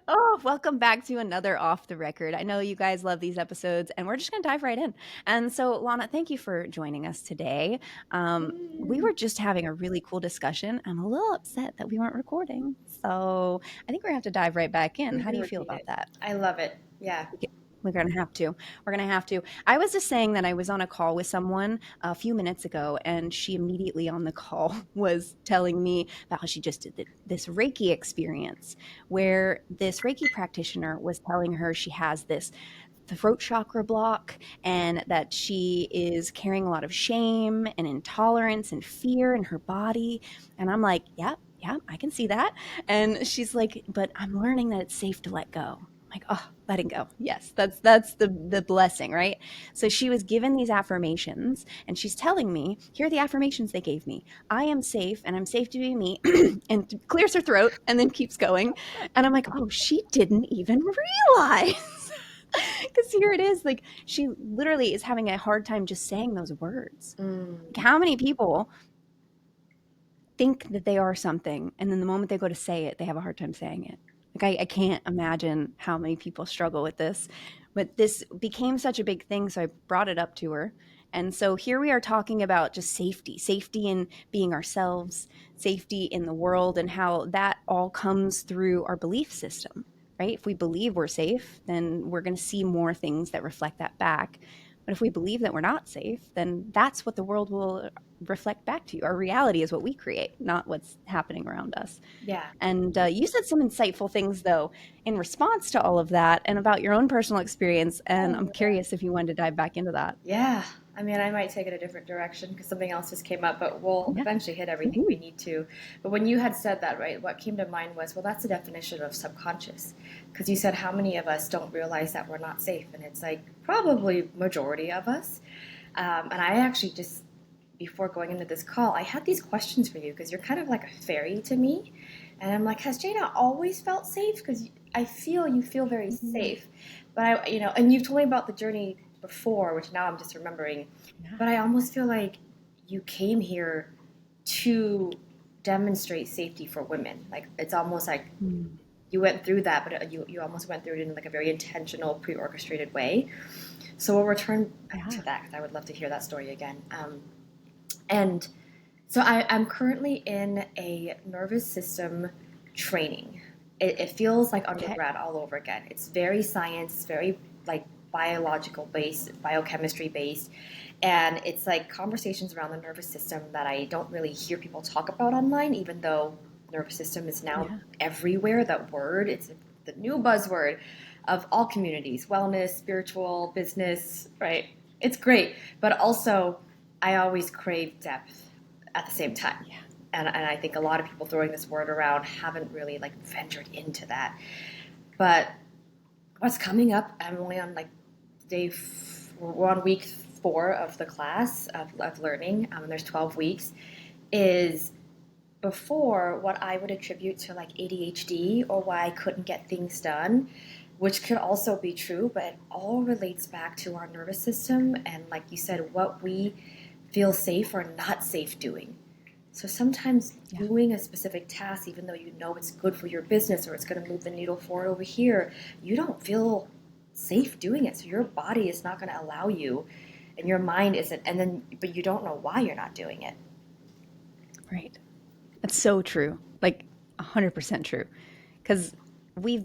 Oh, welcome back to another Off the Record. I know you guys love these episodes, and we're just going to dive right in. And so, Lana, thank you for joining us today. We Mm. were just having a really cool discussion. I'm a little upset that we weren't recording. So, I think we're going to have to dive right back in. We How do can you feel repeat about it. that? I love it. Yeah. We're going to have to. We're going to have to. I was just saying that I was on a call with someone a few minutes ago, and she immediately on the call was telling me about how she just did this Reiki experience where this Reiki practitioner was telling her she has this throat chakra block and that she is carrying a lot of shame and intolerance and fear in her body. And I'm like, yeah, yeah, I can see that. And she's like, but I'm learning that it's safe to let go. I'm like, oh, letting go. Yes, that's the blessing, right? So she was given these affirmations and she's telling me, here are the affirmations they gave me. I am safe and I'm safe to be me, and clears her throat and then keeps going. And I'm like, oh, she didn't even realize. Because here it is, like she literally is having a hard time just saying those words. Mm. Like, how many people think that they are something, and then the moment they go to say it, they have a hard time saying it? Like I can't imagine how many people struggle with this, but this became such a big thing, so I brought it up to her. And so here we are talking about just safety in being ourselves, safety in the world, and how that all comes through our belief system, right? If we believe we're safe, then we're going to see more things that reflect that back. But if we believe that we're not safe, then that's what the world will reflect back to you. Our reality is what we create, not what's happening around us. Yeah. And you said some insightful things, though, in response to all of that and about your own personal experience. And I'm Oh, yeah. curious if you wanted to dive back into that. Yeah. I mean, I might take it a different direction because something else just came up, but we'll Yeah. eventually hit everything we Ooh. need to. But when you had said that, right, what came to mind was, well, that's the definition of subconscious. Because you said how many of us don't realize that we're not safe, and it's like probably majority of us. And I actually just before going into this call, I had these questions for you because you're kind of like a fairy to me. And I'm like, has Jayna always felt safe? Because I feel you feel very Mm. safe. But and you've told me about the journey before, which now I'm just remembering. Yeah. But I almost feel like you came here to demonstrate safety for women. Like it's almost like Mm. you went through that, but you almost went through it in like a very intentional, pre-orchestrated way. So we'll return Yeah. to that because I would love to hear that story again. And so I'm currently in a nervous system training. It feels like Okay. undergrad all over again. It's very science, it's very like biological based, biochemistry based, and it's like conversations around the nervous system that I don't really hear people talk about online, even though nervous system is now Yeah. everywhere. That word, it's the new buzzword of all communities, wellness, spiritual, business, right? It's great, but also I always crave depth at the same time. Yeah. And I think a lot of people throwing this word around haven't really like ventured into that. But what's coming up, I'm only on like we're on week 4 of the class of learning, and there's 12 weeks, is before what I would attribute to like ADHD or why I couldn't get things done, which could also be true, but it all relates back to our nervous system and, like you said, what we feel safe or not safe doing. So sometimes Yeah. doing a specific task, even though you know it's good for your business or it's going to move the needle forward over here, you don't feel safe doing it. So your body is not going to allow you, and your mind isn't. And then, but you don't know why you're not doing it. Right. That's so true. Like 100% true. Because we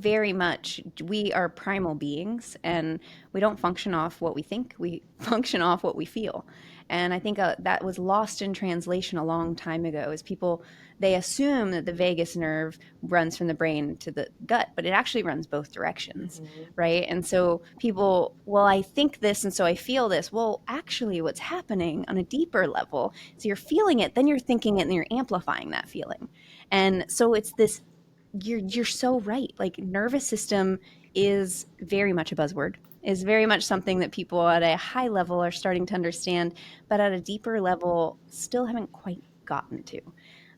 are primal beings and we don't function off what we think, we function off what we feel. And I think that was lost in translation a long time ago is people, they assume that the vagus nerve runs from the brain to the gut, but it actually runs both directions, Mm-hmm. right? And so people, well, I think this and so I feel this. Well, actually what's happening on a deeper level, so you're feeling it, then you're thinking it, and you're amplifying that feeling. And so it's this, you're so right. Like nervous system is very much a buzzword. Is very much something that people at a high level are starting to understand, but at a deeper level still haven't quite gotten to.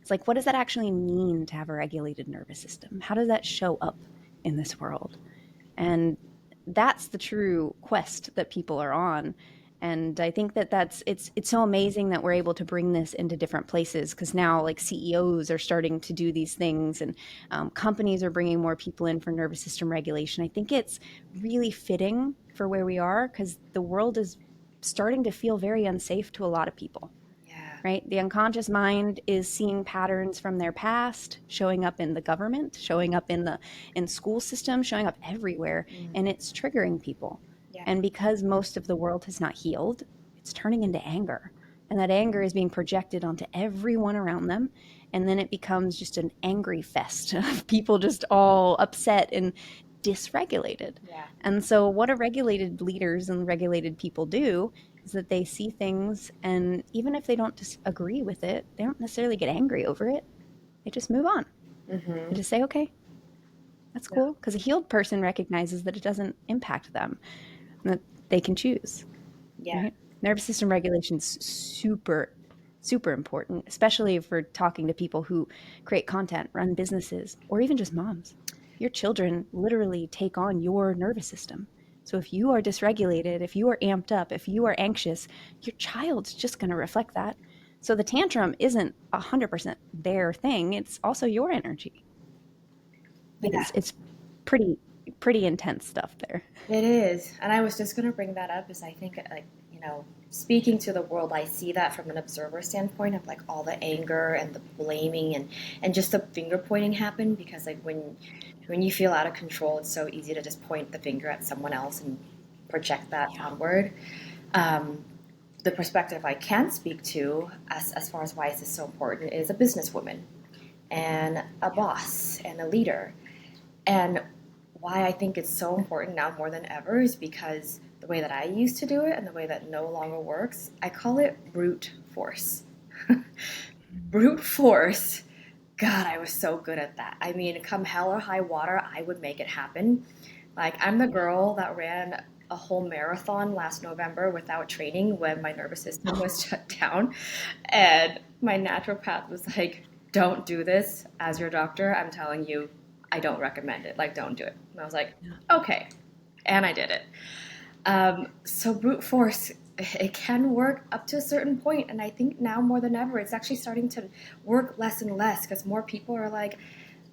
It's like, what does that actually mean to have a regulated nervous system? How does that show up in this world? And that's the true quest that people are on. And I think that it's so amazing that we're able to bring this into different places, because now like CEOs are starting to do these things, and companies are bringing more people in for nervous system regulation. I think it's really fitting for where we are, because the world is starting to feel very unsafe to a lot of people, Yeah. right? The unconscious mind is seeing patterns from their past showing up in the government, showing up in school systems, showing up everywhere, Mm. and it's triggering people. Yeah. And because most of the world has not healed, it's turning into anger. And that anger is being projected onto everyone around them. And then it becomes just an angry fest of people just all upset and dysregulated. Yeah. And so, what do regulated leaders and regulated people do is that they see things, and even if they don't disagree with it, they don't necessarily get angry over it. They just move on. They Mm-hmm. just say, okay, that's Yeah. cool. Because a healed person recognizes that it doesn't impact them, and that they can choose, Yeah. right? Nervous system regulation is super, super important, especially if we're talking to people who create content, run businesses, or even just moms. Your children literally take on your nervous system. So if you are dysregulated, if you are amped up, if you are anxious, your child's just going to reflect that. So the tantrum isn't 100% their thing, it's also your energy. Like Yeah. it's pretty pretty intense stuff there. It is. And I was just going to bring that up is I think, like, speaking to the world, I see that from an observer standpoint of like all the anger and the blaming and just the finger pointing happen because like when you feel out of control, it's so easy to just point the finger at someone else and project that Yeah. onward. Um, the perspective I can speak to as far as why this is so important is a businesswoman and a Yeah. boss and a leader. And why I think it's so important now more than ever is because the way that I used to do it and the way that no longer works, I call it brute force. Brute force. God, I was so good at that. I mean, come hell or high water, I would make it happen. Like, I'm the Yeah. girl that ran a whole marathon last November without training when my nervous system was shut down. And my naturopath was like, don't do this as your doctor. I'm telling you, I don't recommend it. Like, don't do it. And I was like, Yeah. okay. And I did it. So brute force, it can work up to a certain point, and I think now more than ever, it's actually starting to work less and less because more people are like,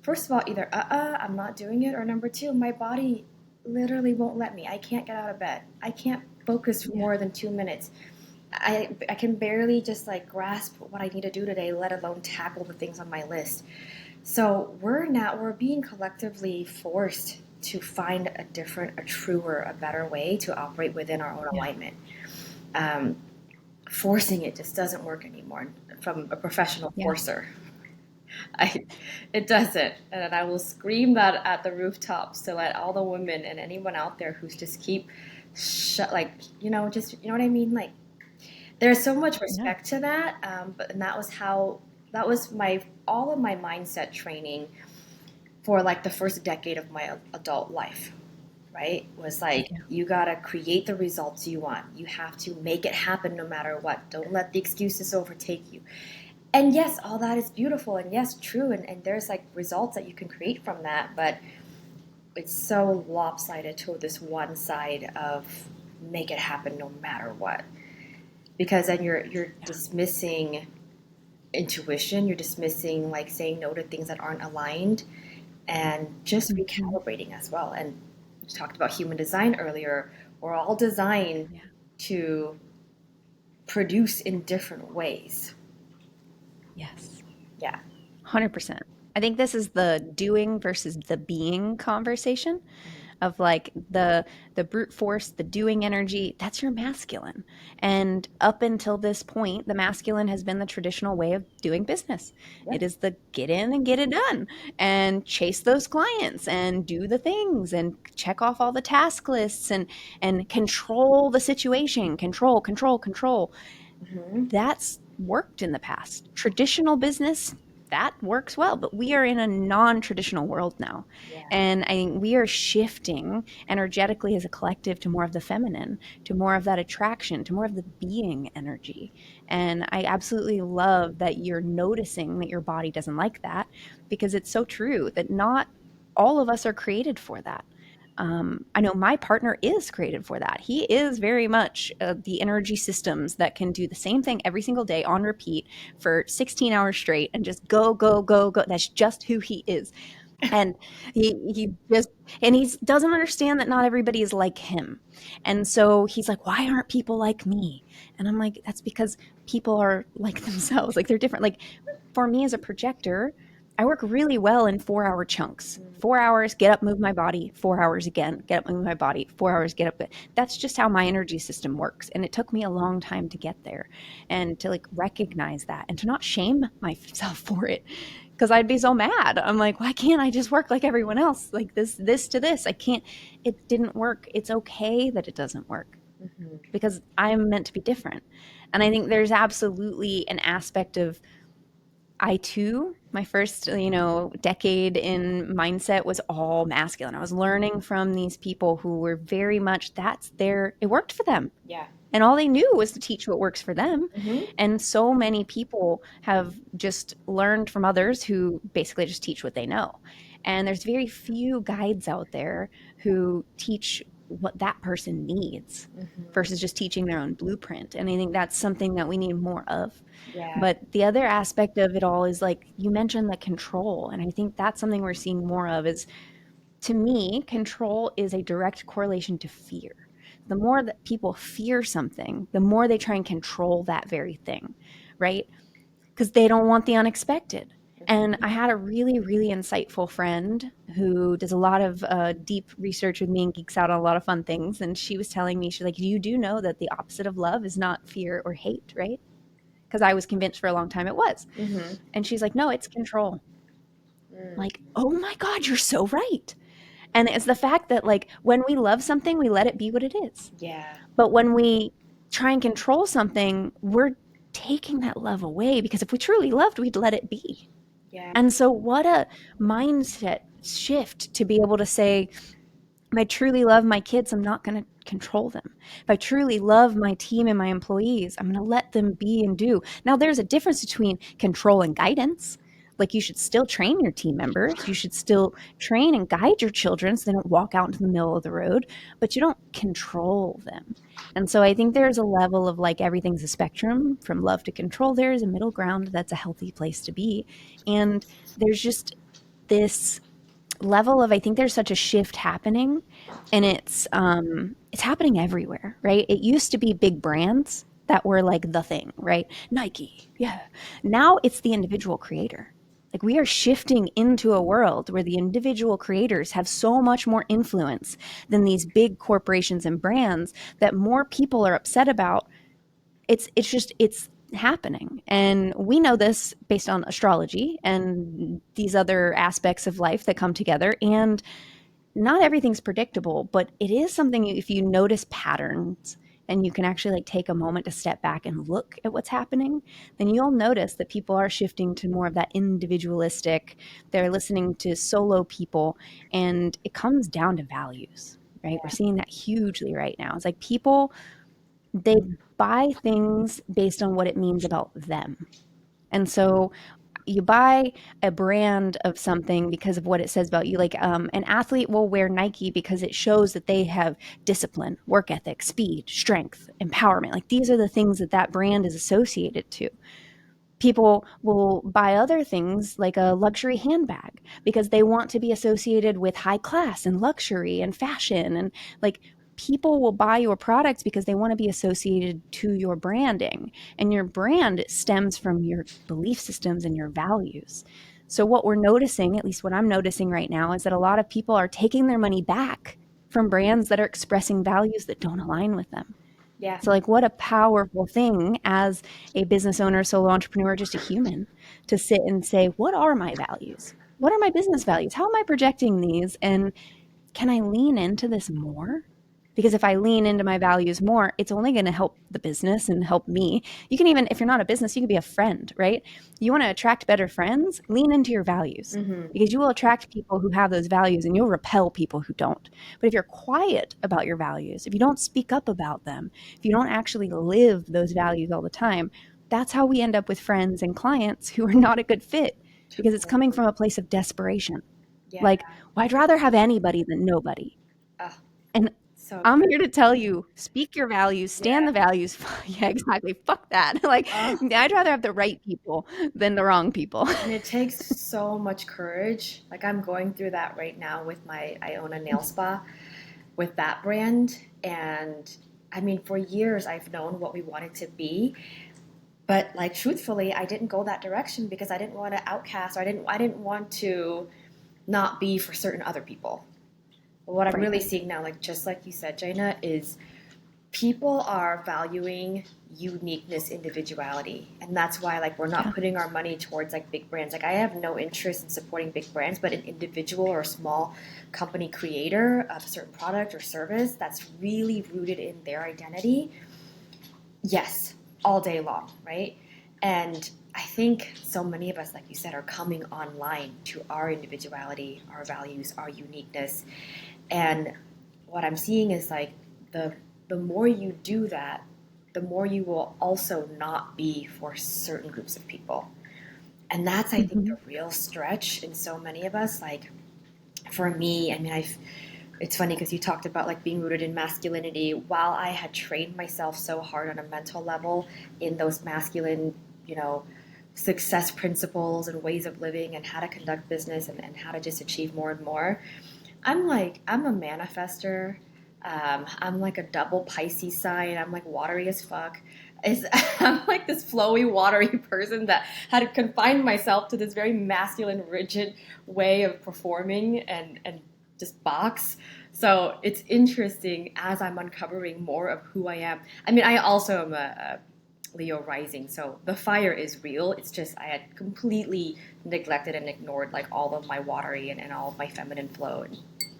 first of all, either I'm not doing it, or number two, my body literally won't let me. I can't get out of bed. I can't focus for Yeah. more than 2 minutes. I can barely just like grasp what I need to do today, let alone tackle the things on my list. So we're being collectively forced to find a different, a truer, a better way to operate within our own Yeah. alignment. Um, Forcing it just doesn't work anymore. From a professional Yeah. forcer, I, it doesn't, and I will scream that at the rooftops to let all the women and anyone out there who's just keep shut, like just what I mean, like there's so much Yeah. respect to that, but and that was my all of my mindset training for like the first decade of my adult life, right? Was like Yeah. you got to create the results you want. You have to make it happen no matter what. Don't let the excuses overtake you. And yes, all that is beautiful and yes, true. And there's like results that you can create from that, but it's so lopsided to this one side of make it happen no matter what. Because then you're Yeah. dismissing intuition, you're dismissing like saying no to things that aren't aligned and just Mhm. recalibrating as well. And we talked about human design earlier. We're all designed Yeah. to produce in different ways. Yes. Yeah. 100%. I think this is the doing versus the being conversation of like the brute force, the doing energy, that's your masculine. And up until this point, the masculine has been the traditional way of doing business. Yeah. It is the get in and get it done and chase those clients and do the things and check off all the task lists and control the situation, control. Mm-hmm. That's worked in the past. Traditional business, that works well, but we are in a non-traditional world now. Yeah. And I think we are shifting energetically as a collective to more of the feminine, to more of that attraction, to more of the being energy. And I absolutely love that you're noticing that your body doesn't like that, because it's so true that not all of us are created for that. I know my partner is created for that. He is very much the energy systems that can do the same thing every single day on repeat for 16 hours straight and just go, go, go, go. That's just who he is. And he just he doesn't understand that not everybody is like him. And so he's like, why aren't people like me? And I'm like, that's because people are like themselves. Like they're different. Like for me as a projector, I work really well in 4 hour chunks. 4 hours, get up, move my body, 4 hours again, get up, move my body, 4 hours, get up. That's just how my energy system works. And it took me a long time to get there and to like recognize that and to not shame myself for it. Cause I'd be so mad. I'm like, why can't I just work like everyone else? Like this to this. I can't, it didn't work. It's okay that it doesn't work Mm-hmm. because I'm meant to be different. And I think there's absolutely an aspect of I too, my first, decade in mindset was all masculine. I was learning from these people who were very much it worked for them. Yeah. And all they knew was to teach what works for them. Mm-hmm. And so many people have just learned from others who basically just teach what they know. And there's very few guides out there who teach what that person needs Mm-hmm. versus just teaching their own blueprint. And I think that's something that we need more of. Yeah. But the other aspect of it all is like you mentioned the control. And I think that's something we're seeing more of is to me, control is a direct correlation to fear. The more that people fear something, the more they try and control that very thing, right? Because they don't want the unexpected. And I had a really, really insightful friend who does a lot of deep research with me and geeks out on a lot of fun things. And she was telling me, she's like, you do know that the opposite of love is not fear or hate, right? Because I was convinced for a long time it was. Mm-hmm. And she's like, no, it's control. I'm Mm. like, oh my God, you're so right. And it's the fact that, like, when we love something, we let it be what it is. Yeah. But when we try and control something, we're taking that love away because if we truly loved, we'd let it be. Yeah. And so, what a mindset shift to be able to say, if I truly love my kids, I'm not going to control them. If I truly love my team and my employees, I'm going to let them be and do. Now, there's a difference between control and guidance. Like you should still train your team members. You should still train and guide your children so they don't walk out into the middle of the road, but you don't control them. And so I think there's a level of like everything's a spectrum from love to control. There is a middle ground that's a healthy place to be. And there's just this level of I think there's such a shift happening and it's happening everywhere, right? It used to be big brands that were like the thing, right? Nike, yeah. Now it's the individual creator. Like we are shifting into a world where the individual creators have so much more influence than these big corporations and brands that more people are upset about. It's happening, and we know this based on astrology and these other aspects of life that come together. And not everything's predictable, but it is something if you notice patterns and you can actually like take a moment to step back and look at what's happening, then you'll notice that people are shifting to more of that individualistic. They're listening to solo people, and it comes down to values, right? We're Yeah. seeing that hugely right now. It's like people, they buy things based on what it means about them. And so you buy a brand of something because of what it says about you. Like an athlete will wear Nike because it shows that they have discipline, work ethic, speed, strength, empowerment. Like these are the things that that brand is associated to. People will buy other things like a luxury handbag because they want to be associated with high class and luxury and fashion. And like people will buy your products because they want to be associated to your branding. And your brand stems from your belief systems and your values. So, what we're noticing, at least what I'm noticing right now, is that a lot of people are taking their money back from brands that are expressing values that don't align with them. Yeah. So, like, what a powerful thing as a business owner, solo entrepreneur, just a human to sit and say, what are my values? What are my business values? How am I projecting these? And can I lean into this more? Because if I lean into my values more, it's only going to help the business and help me. You can even, if you're not a business, you can be a friend, right? You want to attract better friends, lean into your values Mm-hmm. because you will attract people who have those values and you'll repel people who don't. But if you're quiet about your values, if you don't speak up about them, if you don't actually live those values all the time, that's how we end up with friends and clients who are not a good fit because it's coming from a place of desperation. Yeah. Like, well, I'd rather have anybody than nobody. Oh, And so I'm good. here to tell you, speak your values, stand Yeah. the values. Yeah, exactly. Fuck that. Like, Oh, I'd rather have the right people than the wrong people. and it takes so much courage. Like I'm going through that right now with I own a nail spa with that brand. And I mean, for years I've known what we wanted to be. But like truthfully, I didn't go that direction because I didn't want to outcast or I didn't want to not be for certain other people. But what I'm Right. really seeing now, like just like you said, Jayna, is people are valuing uniqueness, individuality, and that's why like we're not Yeah. putting our money towards like big brands. Like I have no interest in supporting big brands, but an individual or a small company creator of a certain product or service that's really rooted in their identity, yes, all day long, right? And I think so many of us, like you said, are coming online to our individuality, our values, our uniqueness. And what I'm seeing is like the the more you do that, the more you will also not be for certain groups of people. And that's I think the Mhm. real stretch in so many of us. Like for me, I mean it's funny because you talked about like being rooted in masculinity. While I had trained myself so hard on a mental level in those masculine, you know, success principles and ways of living and how to conduct business and how to just achieve more and more, I'm a manifester. I'm like a double Pisces sign. I'm like watery as fuck. I'm like this flowy, watery person that had confined myself to this very masculine, rigid way of performing and just box. So it's interesting as I'm uncovering more of who I am. I mean, I also am a Leo rising, so the fire is real. It's just I had completely neglected and ignored like all of my watery and all of my feminine flow, and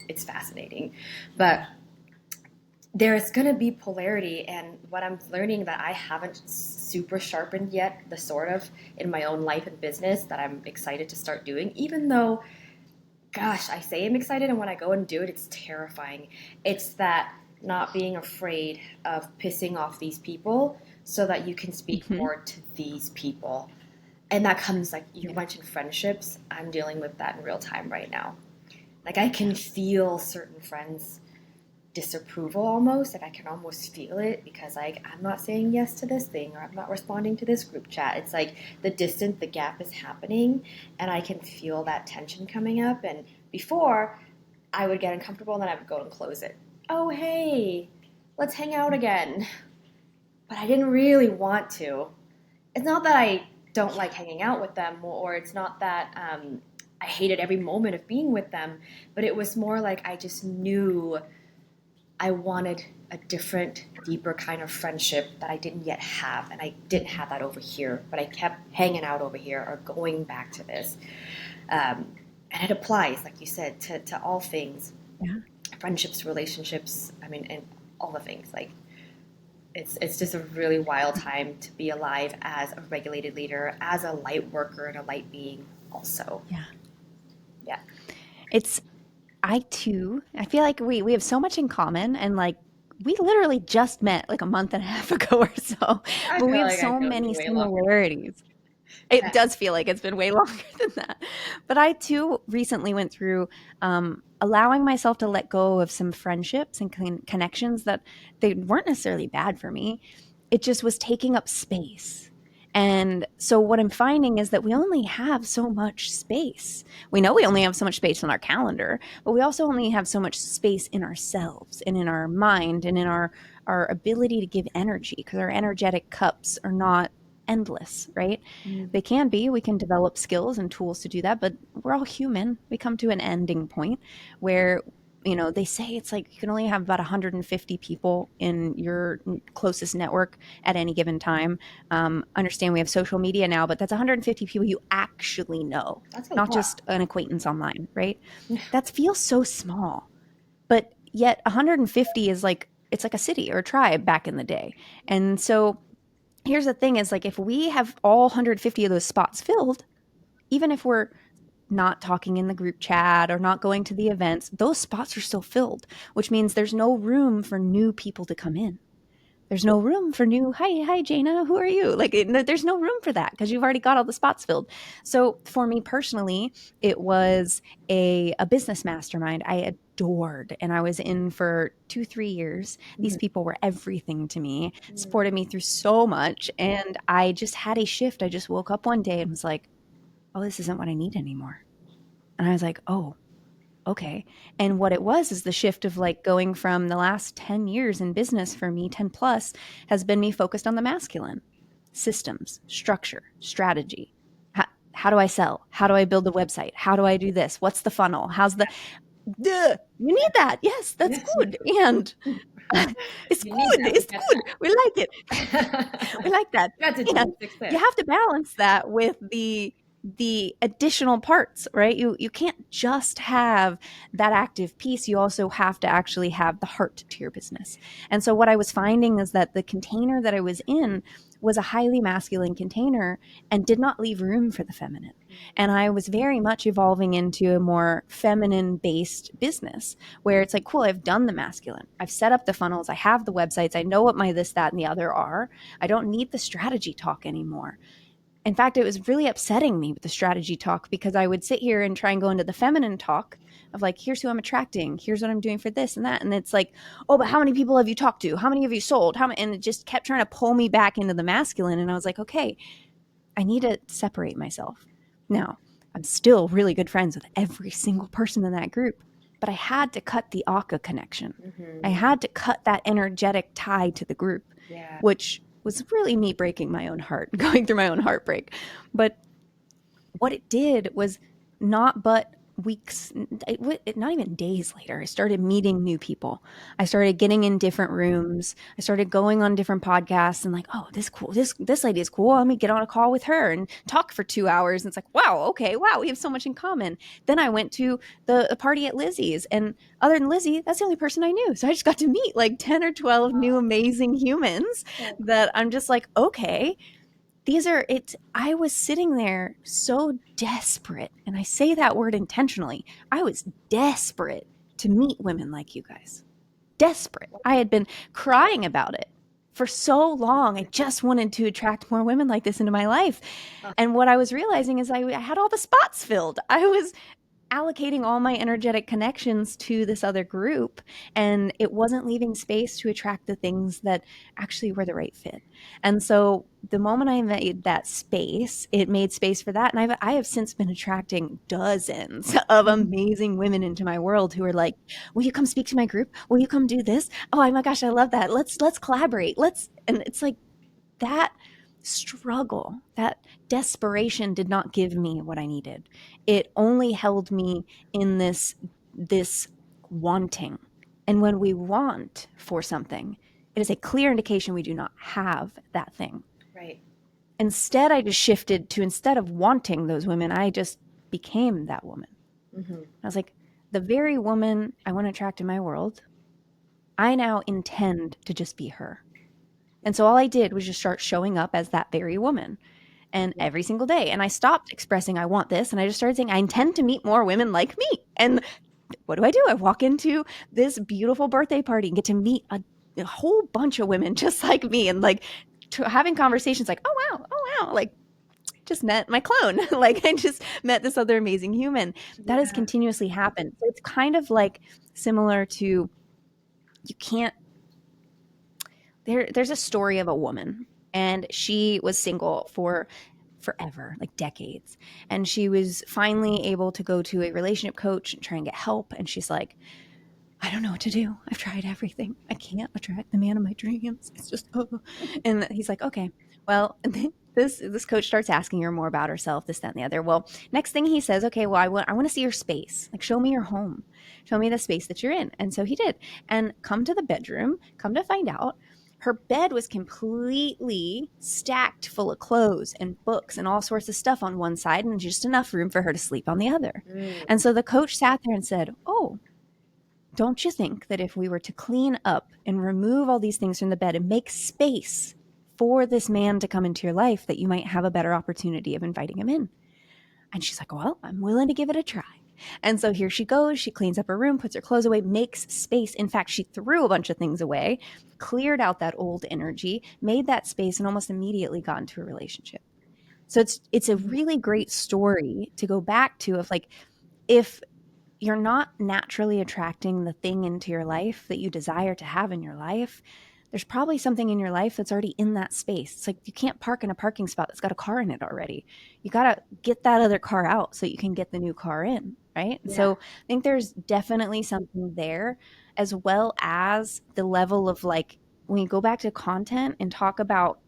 it's fascinating. But there's going to be polarity, and what I'm learning that I haven't super sharpened yet, the sort of in my own life and business that I'm excited to start doing, even though gosh, I say I'm excited, and when I go and do it, it's terrifying. It's that not being afraid of pissing off these people so that you can speak Mhm. more to these people. And that comes like you Yeah. mentioned friendships. I'm dealing with that in real time right now. Like I Yeah. can feel certain friends disapproval almost. Like I can almost feel it because like I'm not saying yes to this thing or I'm not responding to this group chat. It's like the gap is happening and I can feel that tension coming up. And before I would get uncomfortable and then I would go and close it. Oh hey, let's hang out again. But I didn't really want to. It's not that I don't like hanging out with them or it's not that I hated every moment of being with them, but it was more like I just knew I wanted a different, deeper kind of friendship that I didn't yet have. And I didn't have that over here, but I kept hanging out over here or going back to this. And it applies, like you said, to all things Yeah. friendships, relationships, I mean, and all the things. Like, it's just a really wild time to be alive as a regulated leader, as a light worker and a light being, also. Yeah. Yeah. It's I too. I feel like we have so much in common, and like we literally just met like a month and a half ago or so, I but we feel have like I so know you many way longer. similarities. It Yeah. does feel like it's been way longer than that. But I too recently went through allowing myself to let go of some friendships and connections that they weren't necessarily bad for me. It just was taking up space. And so what I'm finding is that we only have so much space. We know we only have so much space on our calendar, but we also only have so much space in ourselves and in our mind and in our ability to give energy because our energetic cups are not endless, right? Mm. They can be. We can develop skills and tools to do that, but we're all human. We come to an ending point where they say it's like you can only have about 150 people in your closest network at any given time. Understand we have social media now, but that's 150 people you actually know, That's a not lot. just an acquaintance online, right? That feels so small, but yet 150 is like it's like a city or a tribe back in the day. And so here's the thing is like if we have all 150 of those spots filled, even if we're not talking in the group chat or not going to the events, those spots are still filled, which means there's no room for new people to come in. There's no room for new, hi, Jayna, who are you? Like, there's no room for that because you've already got all the spots filled. So for me personally, it was a business mastermind I adored. And I was in for 2, 3 years. These Mhm. people were everything to me, Mm. supported me through so much. And I just had a shift. I just woke up one day and was like, oh, this isn't what I need anymore. And I was like, oh, okay. And what it was is the shift of like going from the last 10 years in business for me, 10 plus, has been me focused on the masculine systems, structure, strategy. How do I sell? How do I build a website? How do I do this? What's the funnel? How's the, duh, you need that. Yes, that's Yes, you good. And it's you need good. that. We It's get good. We like it. We that. like that. Gratitude, And fix you it. have to balance that with the additional parts, right? You can't just have that active piece. You also have to actually have the heart to your business. And so what I was finding is that the container that I was in was a highly masculine container and did not leave room for the feminine. And I was very much evolving into a more feminine based business where it's like, cool, I've done the masculine. I've set up the funnels. I have the websites. I know what my this, that, and the other are. I don't need the strategy talk anymore. In fact, it was really upsetting me with the strategy talk because I would sit here and try and go into the feminine talk of like, here's who I'm attracting, here's what I'm doing for this and that. And it's like, oh, but how many people have you talked to? How many have you sold? How many? And it just kept trying to pull me back into the masculine. And I was like, okay, I need to separate myself. Now, I'm still really good friends with every single person in that group, but I had to cut the Aka connection. I Mm-hmm. had to cut that energetic tie to the group, Yeah. which was really me breaking my own heart, going through my own heartbreak. But what it did was not but weeks, not even days later, I started meeting new people. I started getting in different rooms. I started going on different podcasts and like, oh, this cool, this lady is cool. Let me get on a call with her and talk for 2 hours. And it's like, wow, okay, wow, we have so much in common. Then I went to the party at Lizzie's, and other than Lizzie, that's the only person I knew. So I just got to meet like 10 or 12 new amazing humans So that I'm just like, okay, these are it. I was sitting there so desperate, and I say that word intentionally. I was desperate to meet women like you guys. Desperate. I had been crying about it for so long. I just wanted to attract more women like this into my life. uh, And what I was realizing is I had all the spots filled. I was allocating all my energetic connections to this other group, and it wasn't leaving space to attract the things that actually were the right fit. And so the moment I made that space, it made space for that. And I have since been attracting dozens of amazing women into my world who are like, will you come speak to my group? Will you come do this? Oh my gosh, I love that. Let's collaborate. Let's, and it's like that struggle, that desperation did not give me what I needed. It only held me in this wanting. And when we want for something, it is a clear indication we do not have that thing. right. Instead, I just shifted to, instead of wanting those women, I just became that woman. Mm-hmm. I was like, the very woman I want to attract in my world, I now intend to just be her. And so all I did was just start showing up as that very woman, and Yeah. every single day. And I stopped expressing I want this, and I just started saying I intend to meet more women like me. And what do? I walk into this beautiful birthday party and get to meet a whole bunch of women just like me, and like having conversations like, oh wow, like just met my clone. Like I just met this other amazing human. That has Yeah. continuously happened. So it's kind of like similar to, you can't, there's a story of a woman, and she was single for forever, like decades. And she was finally able to go to a relationship coach and try and get help. And she's like, I don't know what to do. I've tried everything. I can't attract the man of my dreams. It's just, oh. And he's like, okay, well, this coach starts asking her more about herself, this, that, and the other. Well, next thing he says, okay, well, I want to see your space. Like, show me your home. Show me the space that you're in. And so he did. And come to the bedroom, come to find out, her bed was completely stacked full of clothes and books and all sorts of stuff on one side, and just enough room for her to sleep on the other. Mm. And so the coach sat there and said, oh, don't you think that if we were to clean up and remove all these things from the bed and make space for this man to come into your life, that you might have a better opportunity of inviting him in? And she's like, well, I'm willing to give it a try. And so here she goes. She cleans up her room, puts her clothes away, makes space. In fact, she threw a bunch of things away, cleared out that old energy, made that space, and almost immediately got into a relationship. So it's a really great story to go back to of like, if you're not naturally attracting the thing into your life that you desire to have in your life, there's probably something in your life that's already in that space. It's like you can't park in a parking spot that's got a car in it already. You got to get that other car out so you can get the new car in, right? And Yeah. so I think there's definitely something there, as well as the level of like, when you go back to content and talk about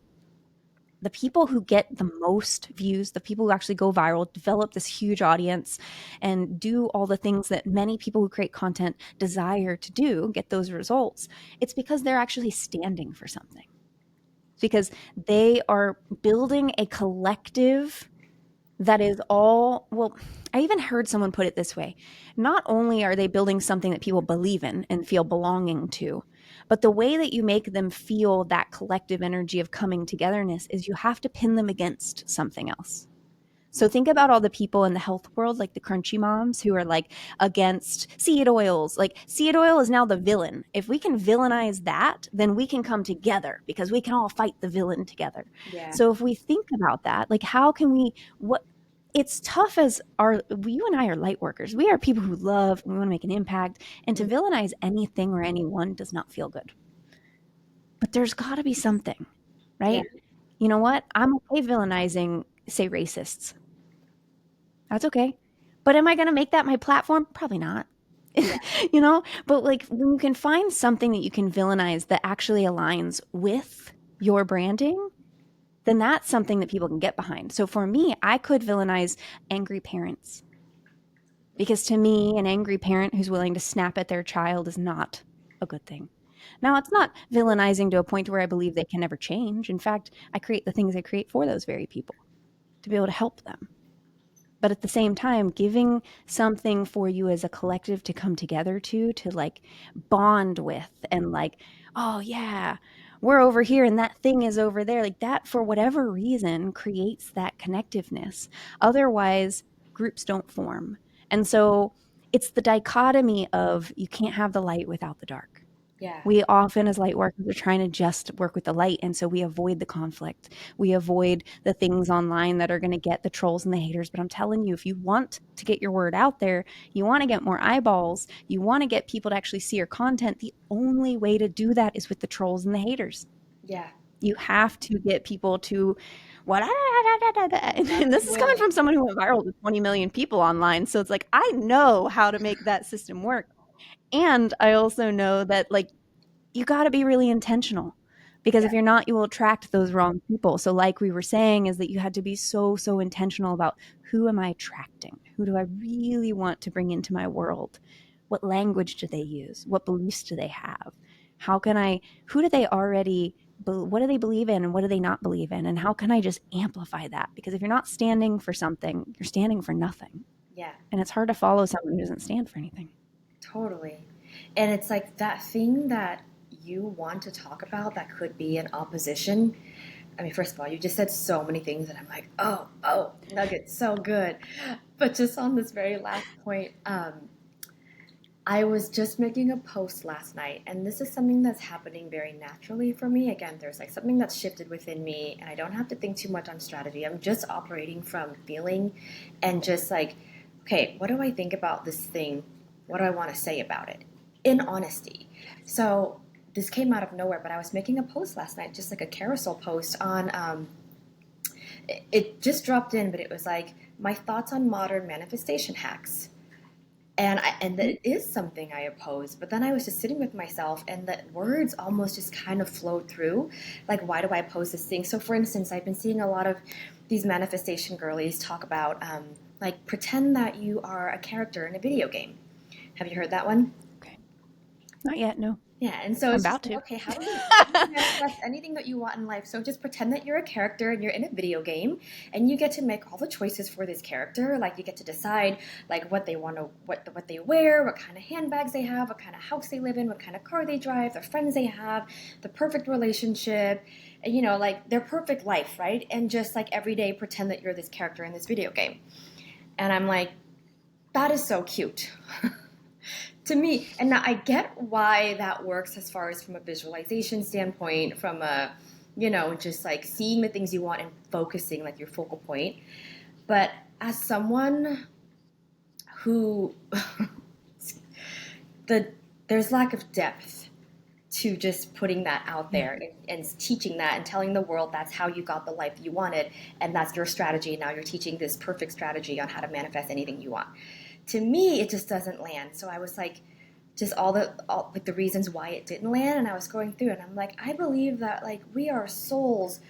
the people who get the most views, the people who actually go viral, develop this huge audience, and do all the things that many people who create content desire to do, get those results, it's because they're actually standing for something. Because they are building a collective that is all, well, I even heard someone put it this way. Not only are they building something that people believe in and feel belonging to, but the way that you make them feel that collective energy of coming togetherness is you have to pin them against something else. So think about all the people in the health world, like the crunchy moms who are like against seed oils. Like seed oil is now the villain. If we can villainize that, then we can come together because we can all fight the villain together. Yeah. So if we think about that, like how can we, what, it's tough as our, you and I are light workers. We are people who love, we want to make an impact, and to Mhm. villainize anything or anyone does not feel good. But there's got to be something, Yeah. right? You know what? I'm okay villainizing, say, racists. That's okay. But am I going to make that my platform? Probably not. Yeah. But like when you can find something that you can villainize that actually aligns with your branding, then that's something that people can get behind. So for me, I could villainize angry parents because to me, an angry parent who's willing to snap at their child is not a good thing. Now, it's not villainizing to a point where I believe they can never change. In fact, I create the things I create for those very people to be able to help them, but at the same time giving something for you as a collective to come together to like bond with, and like, oh yeah, we're over here and that thing is over there, like that for whatever reason creates that connectiveness. Otherwise groups don't form. And so it's the dichotomy of you can't have the light without the dark. Yeah. We often, as light workers, are trying to just work with the light. And so we avoid the conflict. We avoid the things online that are going to get the trolls and the haters. But I'm telling you, if you want to get your word out there, you want to get more eyeballs, you want to get people to actually see your content, the only way to do that is with the trolls and the haters. Yeah. You have to get people to what, and this is coming Absolutely. from someone who went viral to 20 million people online. So it's like, I know how to make that system work. And I also know that like you got to be really intentional, because Yeah. if you're not, you will attract those wrong people. So like we were saying, is that you had to be so intentional about, who am I attracting, who do I really want to bring into my world, what language do they use, what beliefs do they have, how can I, who do they already, what do they believe in and what do they not believe in, and how can I just amplify that? Because if you're not standing for something, you're standing for nothing, Yeah. and it's hard to follow someone who doesn't stand for anything. Totally. And it's like that thing that you want to talk about that could be in opposition. I mean, first of all, you just said so many things, and I'm like, oh, nuggets, so good. But just on this very last point, I was just making a post last night, and this is something that's happening very naturally for me. Again, there's like something that's shifted within me, and I don't have to think too much on strategy. I'm just operating from feeling and just like, okay, what do I think about this thing? What do I want to say about it? In honesty. So this came out of nowhere, but I was making a post last night, just like a carousel post on, it just dropped in, but it was like my thoughts on modern manifestation hacks, and that it is something I oppose. But then I was just sitting with myself, and the words almost just kind of flowed through. Like, why do I oppose this thing? So, for instance, I've been seeing a lot of these manifestation girlies talk about, like, pretend that you are a character in a video game. Have you heard that one? Okay. Not yet, no. Yeah, and so I'm it's just about like, to. okay, how do you manifest anything that you want in life? So just pretend that you're a character and you're in a video game, and you get to make all the choices for this character. Like you get to decide like what they want to, what they wear, what kind of handbags they have, what kind of house they live in, what kind of car they drive, the friends they have, the perfect relationship, and, like their perfect life, right? And just like every day pretend that you're this character in this video game. And I'm like, that is so cute to me. And now I get why that works as far as from a visualization standpoint, from a, just like seeing the things you want and focusing like your focal point. But as someone who the there's lack of depth to just putting that out Yeah. there and teaching that and telling the world that's how you got the life you wanted and that's your strategy. And now you're teaching this perfect strategy on how to manifest anything you want. To me, it just doesn't land. So I was like, just all like the reasons why it didn't land, and I was going through it, and I'm like, I believe that like we are souls,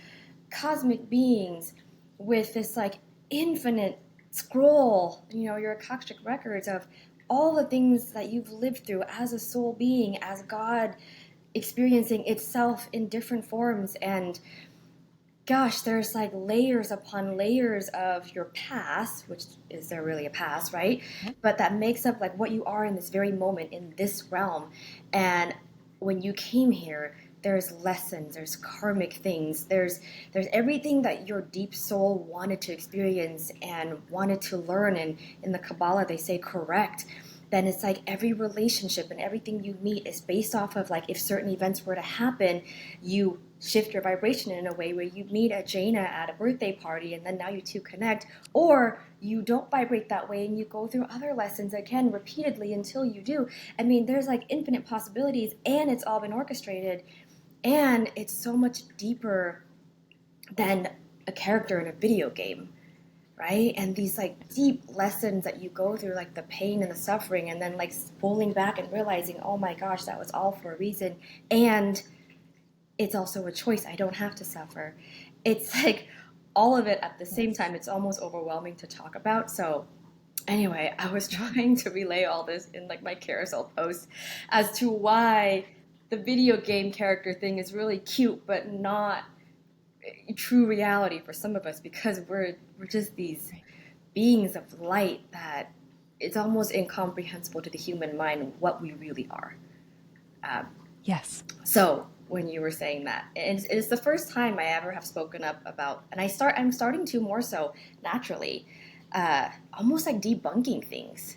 cosmic beings with this like infinite scroll, your Akashic records of all the things that you've lived through as a soul being, as God experiencing itself in different forms. And gosh, there's like layers upon layers of your past, which is there really a past, right? Yep. But that makes up like what you are in this very moment in this realm. And when you came here, there's lessons, there's karmic things, there's everything that your deep soul wanted to experience and wanted to learn. And in the Kabbalah, they say correct. Then it's like every relationship and everything you meet is based off of like if certain events were to happen, you shift your vibration in a way where you meet a Jayna at a birthday party and then now you two connect, or you don't vibrate that way and you go through other lessons again repeatedly until you do. I mean, there's like infinite possibilities and it's all been orchestrated and it's so much deeper than a character in a video game, right? And these like deep lessons that you go through, like the pain and the suffering, and then like pulling back and realizing, oh my gosh, that was all for a reason. And it's also a choice. I don't have to suffer. It's like all of it at the same Yes. time. It's almost overwhelming to talk about. So anyway, I was Yeah. trying to relay all this in like my carousel post as to why the video game character thing is really cute, but not true reality for some of us because we're just these Right. beings of light that it's almost incomprehensible to the human mind what we really are. Um, Yes. so when you were saying that, it's the first time I ever have spoken up about, and I'm starting to more so naturally, almost like debunking things,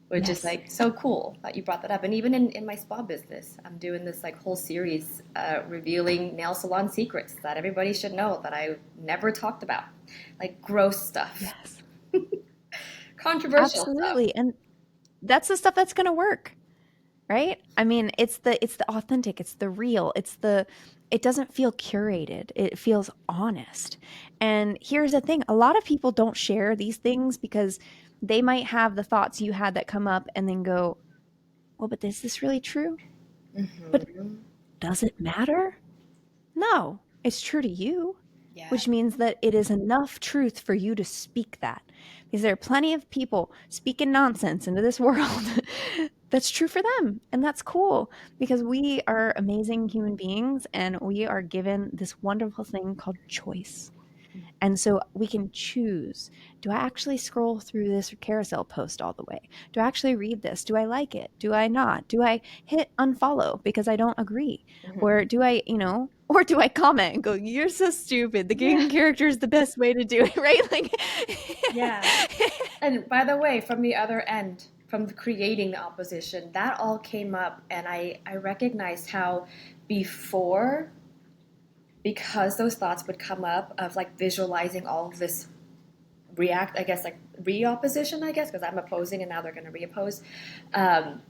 which is Yes. like so cool that you brought that up. And even in my spa business, I'm doing this like whole series revealing nail salon secrets that everybody should know that I never talked about, like gross stuff, Yes. controversial stuff. Absolutely. And that's the stuff that's going to work, right? I mean, it's the authentic, it's the real, it doesn't feel curated. It feels honest. And here's the thing, a lot of people don't share these things because they might have the thoughts you had that come up and then go, "Well, but is this really true? But Hmm. does it matter?" No, it's true to you, Yeah. which means that it is enough truth for you to speak that. Because there are plenty of people speaking nonsense into this world that's true for them. And that's cool because we are amazing human beings and we are given this wonderful thing called choice. And so we can choose, do I actually scroll through this carousel post all the way? Do I actually read this? Do I like it? Do I not? Do I hit unfollow because I don't agree? Hmm. Or do I, or do I comment and go, "You're so stupid. The Yeah. game character is the best way to do it," right? Like, Yeah. And by the way, from the other end, from creating the opposition, that all came up, and I recognized how before, because those thoughts would come up of like visualizing all of this I guess, like re-opposition, I guess, because I'm opposing and now they're going to reoppose. Um,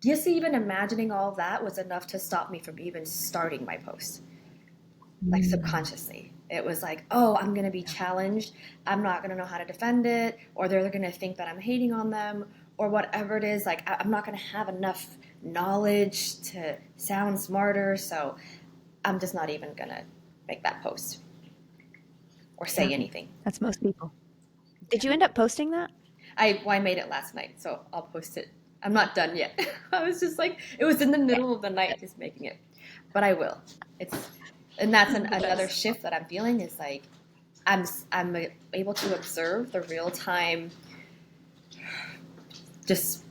just even imagining all of that was enough to stop me from even starting my post, like Mm, subconsciously. It was like, oh, I'm going to be yeah. challenged. I'm not going to know how to defend it, or they're going to think that I'm hating on them, or whatever it is. Like, I'm not going to have enough knowledge to sound smarter, so I'm just not even going to make that post or Yeah. say anything. That's most people. Yeah. Did you end up posting that? I made it last night, so I'll post it. I'm not done yet. I was just like, it was in the Okay. middle of the night just making it, but I will. It's, and that's The another best. shift that I'm feeling is like I'm able to observe the real time, just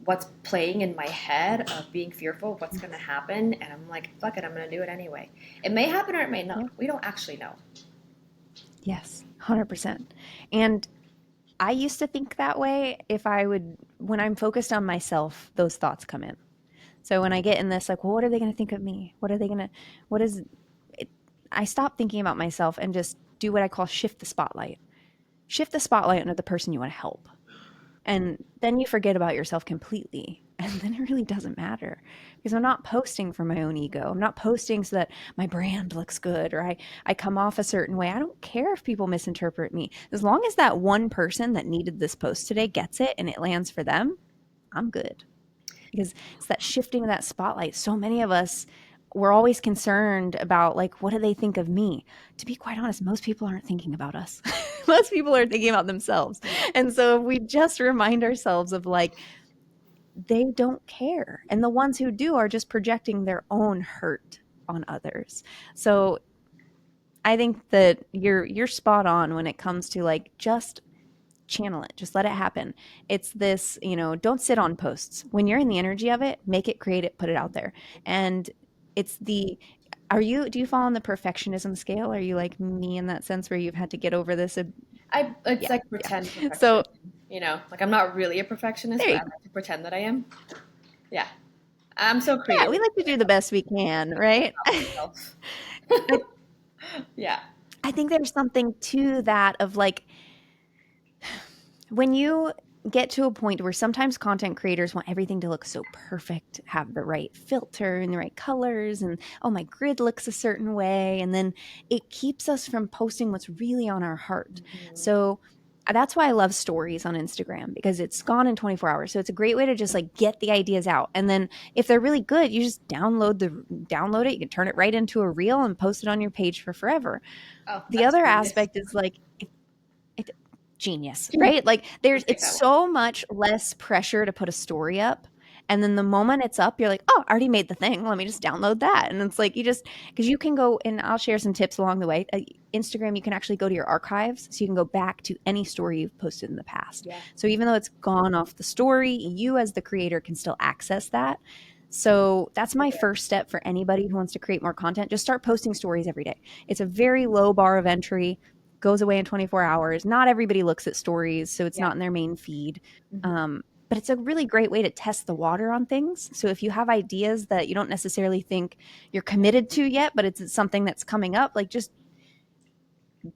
what's playing in my head of being fearful of what's going to Yes. happen, and I'm like, fuck it, I'm going to do it anyway. It may happen or it may Yeah. not. We don't actually know. Yes. 100%. And I used to think that way. If I would, when I'm focused on myself, those thoughts come in. So when I get in this, like, well, what are they going to think of me? What are they going to, what is it? I stop thinking about myself and just do what I call shift the spotlight. Shift the spotlight onto the person you want to help. And then you forget about yourself completely. And then it really doesn't matter because I'm not posting for my own ego. I'm not posting so that my brand looks good or I come off a certain way. I don't care if people misinterpret me. As long as that one person that needed this post today gets it and it lands for them, I'm good. Because it's that shifting of that spotlight. So many of us, we're always concerned about, like, what do they think of me? To be quite honest, most people aren't thinking about us. Most people are thinking about themselves. Yeah. And so if we just remind ourselves of, like, they don't care. And the ones who do are just projecting their own hurt on others. So I think that you're spot on when it comes to, like, just channel it, just let it happen. It's this, don't sit on posts. When you're in the energy of it, make it, create it, put it out there. And it's the do you fall on the perfectionism scale? Are you like me in that sense where you've had to get over this? It's Yeah, like yeah. pretend So perfectionism, like I'm not really a perfectionist, there but you I go. like to pretend that I am. Yeah. I'm so Yeah, we creative. like to do the best we can, right? About myself. I, Yeah. I think there's something to that of, like, when you get to a point where sometimes content creators want everything to look so perfect, have the right filter and the right colors, and oh, my grid looks a certain way, and then it keeps us from posting what's really on our heart. Mhm. So that's why I love stories on Instagram, because it's gone in 24 hours. So it's a great way to just, like, get the ideas out. And then if they're really good, you just download it, you can turn it right into a reel and post it on your page for forever. Oh, The that's other genius. aspect is, like, it, genius, Genius. right? Like, I'll take it's that one. so much less pressure to put a story up. And then the moment it's up, you're like, oh, I already made the thing. Let me just download that. And it's like, because you can go, and I'll share some tips along the way. Instagram, you can actually go to your archives. So you can go back to any story you've posted in the past. Yeah. So even though it's gone off the story, you as the creator can still access that. So that's my Okay. first step for anybody who wants to create more content. Just start posting stories every day. It's a very low bar of entry, goes away in 24 hours. Not everybody looks at stories, so it's Yeah. not in their main feed. Hmm. But it's a really great way to test the water on things. So if you have ideas that you don't necessarily think you're committed to yet, but it's something that's coming up, like, just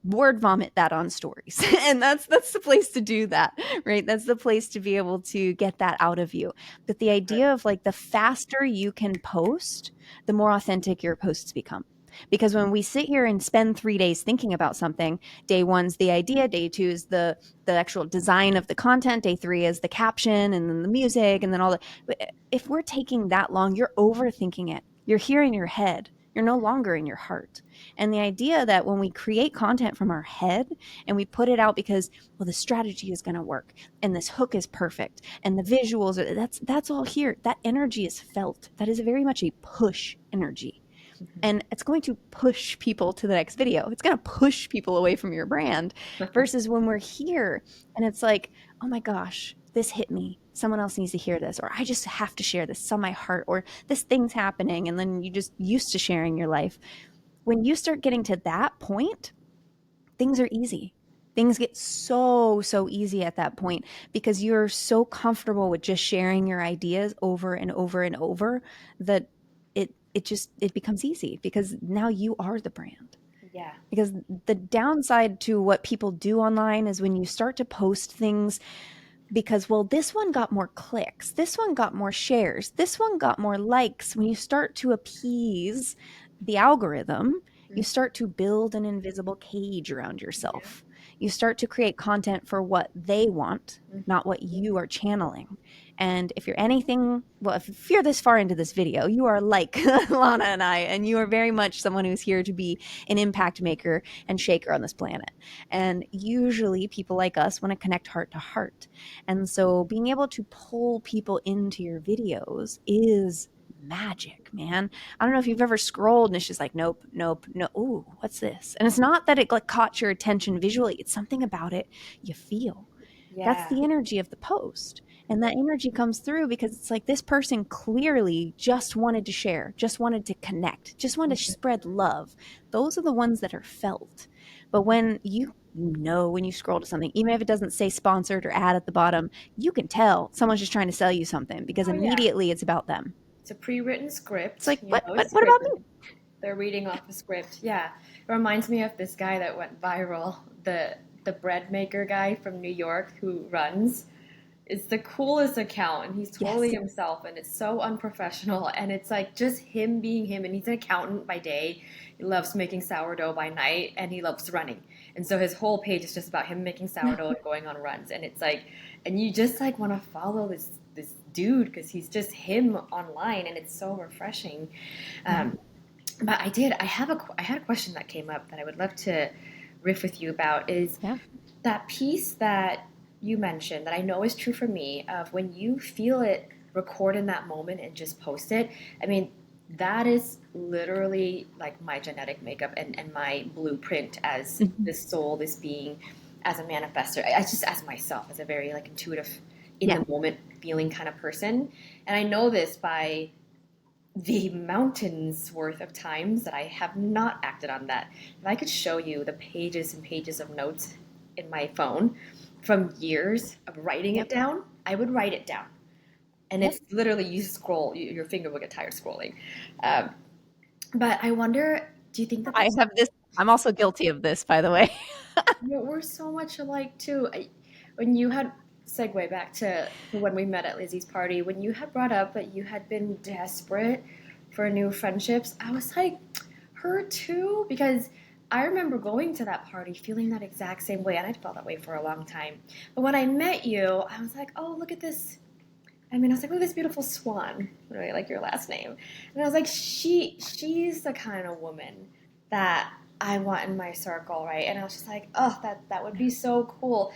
word vomit that on stories. And that's the place to do that, right? That's the place to be able to get that out of you. But the idea of, like, the faster you can post, the more authentic your posts become. Because when we sit here and spend 3 days thinking about something, day one's the idea, day two is the actual design of the content, day three is the caption and then the music and then all the. If we're taking that long, you're overthinking it. You're here in your head. You're no longer in your heart. And the idea that when we create content from our head and we put it out because, well, the strategy is going to work and this hook is perfect and the visuals are, that's all here. That energy is felt. That is very much a push energy. And it's going to push people to the next video. It's going to push people away from your brand versus when we're here and it's like, oh my gosh, this hit me. Someone else needs to hear this, or I just have to share this. It's on my heart, or this thing's happening. And then you just used to sharing your life. When you start getting to that point, things are easy. Things get so easy at that point because you're so comfortable with just sharing your ideas over and over and over that it becomes easy because now you are the brand. Yeah. Because the downside to what people do online is when you start to post things because, well, this one got more clicks, this one got more shares, this one got more likes. When you start to appease the algorithm, you Mhm. start to build an invisible cage around Yeah. yourself. You start to create content for what they want, Mhm. not what you are channeling. And if you're anything, well, if you're this far into this video, you are like Lana and I, and you are very much someone who's here to be an impact maker and shaker on this planet. And usually people like us want to connect heart to heart. And so being able to pull people into your videos is magic, man. I don't know if you've ever scrolled and it's just like, nope, nope, no. Ooh, what's this? And it's not that it, like, caught your attention visually. It's something about it you feel. That's Yeah. the energy of the post. And that energy comes through because it's like this person clearly just wanted to share, just wanted to connect, just wanted to Mhm. spread love. Those are the ones that are felt. But when you you know when you scroll to something, even if it doesn't say sponsored or ad at the bottom, you can tell someone's just trying to sell you something because Oh yeah, immediately it's about them. it's a pre-written It's script. like, You know, it's what about scripted. me? They're reading off the script. Yeah, it reminds me of this guy that went viral, the bread maker guy from New York who runs. It's the coolest account, and he's totally Yes. himself, and it's so unprofessional, and it's like just him being him, and he's an accountant by day. He loves making sourdough by night, and he loves running. And so his whole page is just about him making sourdough and going on runs, and it's like, and you just like want to follow this dude because he's just him online, and it's so refreshing. Yeah. Um, but I had a question that came up that I would love to riff with you about is Yeah. that piece that you mentioned that I know is true for me of when you feel it, record in that moment and just post it. I mean, that is literally like my genetic makeup and my blueprint as Mhm. this soul, this being, as a manifester. I just as myself, as a very like intuitive, in Yeah. the moment feeling kind of person. And I know this by the mountains worth of times that I have not acted on that. If I could show you the pages and pages of notes in my phone from years of writing it Yep. down, I would write it down. And Yep. it's literally you scroll, your finger will get tired scrolling. Um, but I wonder, do you think that I that's have this. I'm also guilty of this, by the way. we're so much alike too. When you had segue back to when we met at Lizzie's party, when you had brought up that you had been desperate for new friendships, I was like, her too, because I remember going to that party feeling that exact same way, and I'd felt that way for a long time. But when I met you, I was like, oh, look at this. I mean, I was like, look at this beautiful Swan. I really like your last name. And I was like, she's the kind of woman that I want in my circle, right? And I was just like, oh, that would be so cool.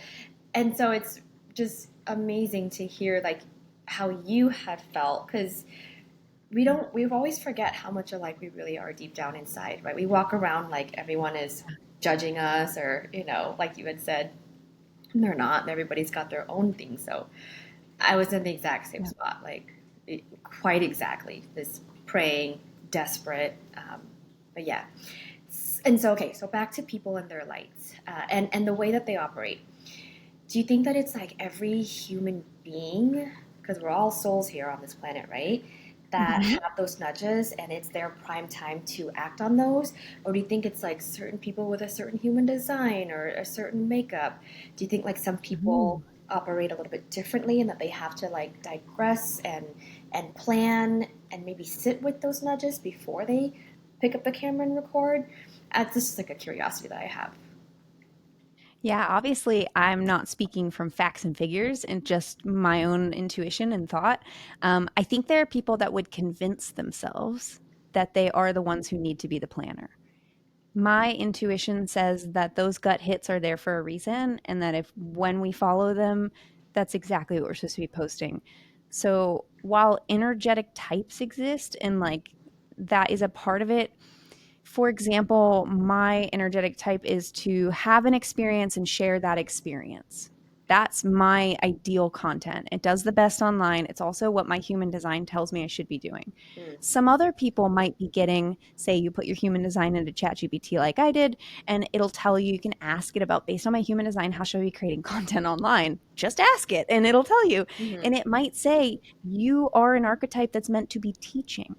And so it's just amazing to hear like how you had felt because we've always forget how much alike we really are deep down inside, right? We walk around like everyone is judging us or, like you had said, they're not. Everybody's got their own thing. So I was in the exact same Yeah. spot, like quite exactly. This praying, desperate, but yeah. And so okay, so back to people and their lights, and the way that they operate. Do you think that it's like every human being, because we're all souls here on this planet, right? That Mhm. have those nudges and it's their prime time to act on those? Or do you think it's like certain people with a certain human design or a certain makeup? Do you think like some people Mhm. operate a little bit differently and that they have to like digress and plan and maybe sit with those nudges before they pick up the camera and record? This is like a curiosity that I have. Yeah, obviously, I'm not speaking from facts and figures and just my own intuition and thought. I think there are people that would convince themselves that they are the ones who need to be the planner. My intuition says that those gut hits are there for a reason, and that if when we follow them, that's exactly what we're supposed to be posting. So while energetic types exist and like that is a part of it, for example, my energetic type is to have an experience and share that experience. That's my ideal content. It does the best online. It's also what my human design tells me I should be doing. Mm, Some other people might be getting, say, you put your human design into ChatGPT like I did, and it'll tell you, you can ask it about, based on my human design, how should I be creating content online? Just ask it, and it'll tell you. hmm And it might say, you are an archetype that's meant to be teaching.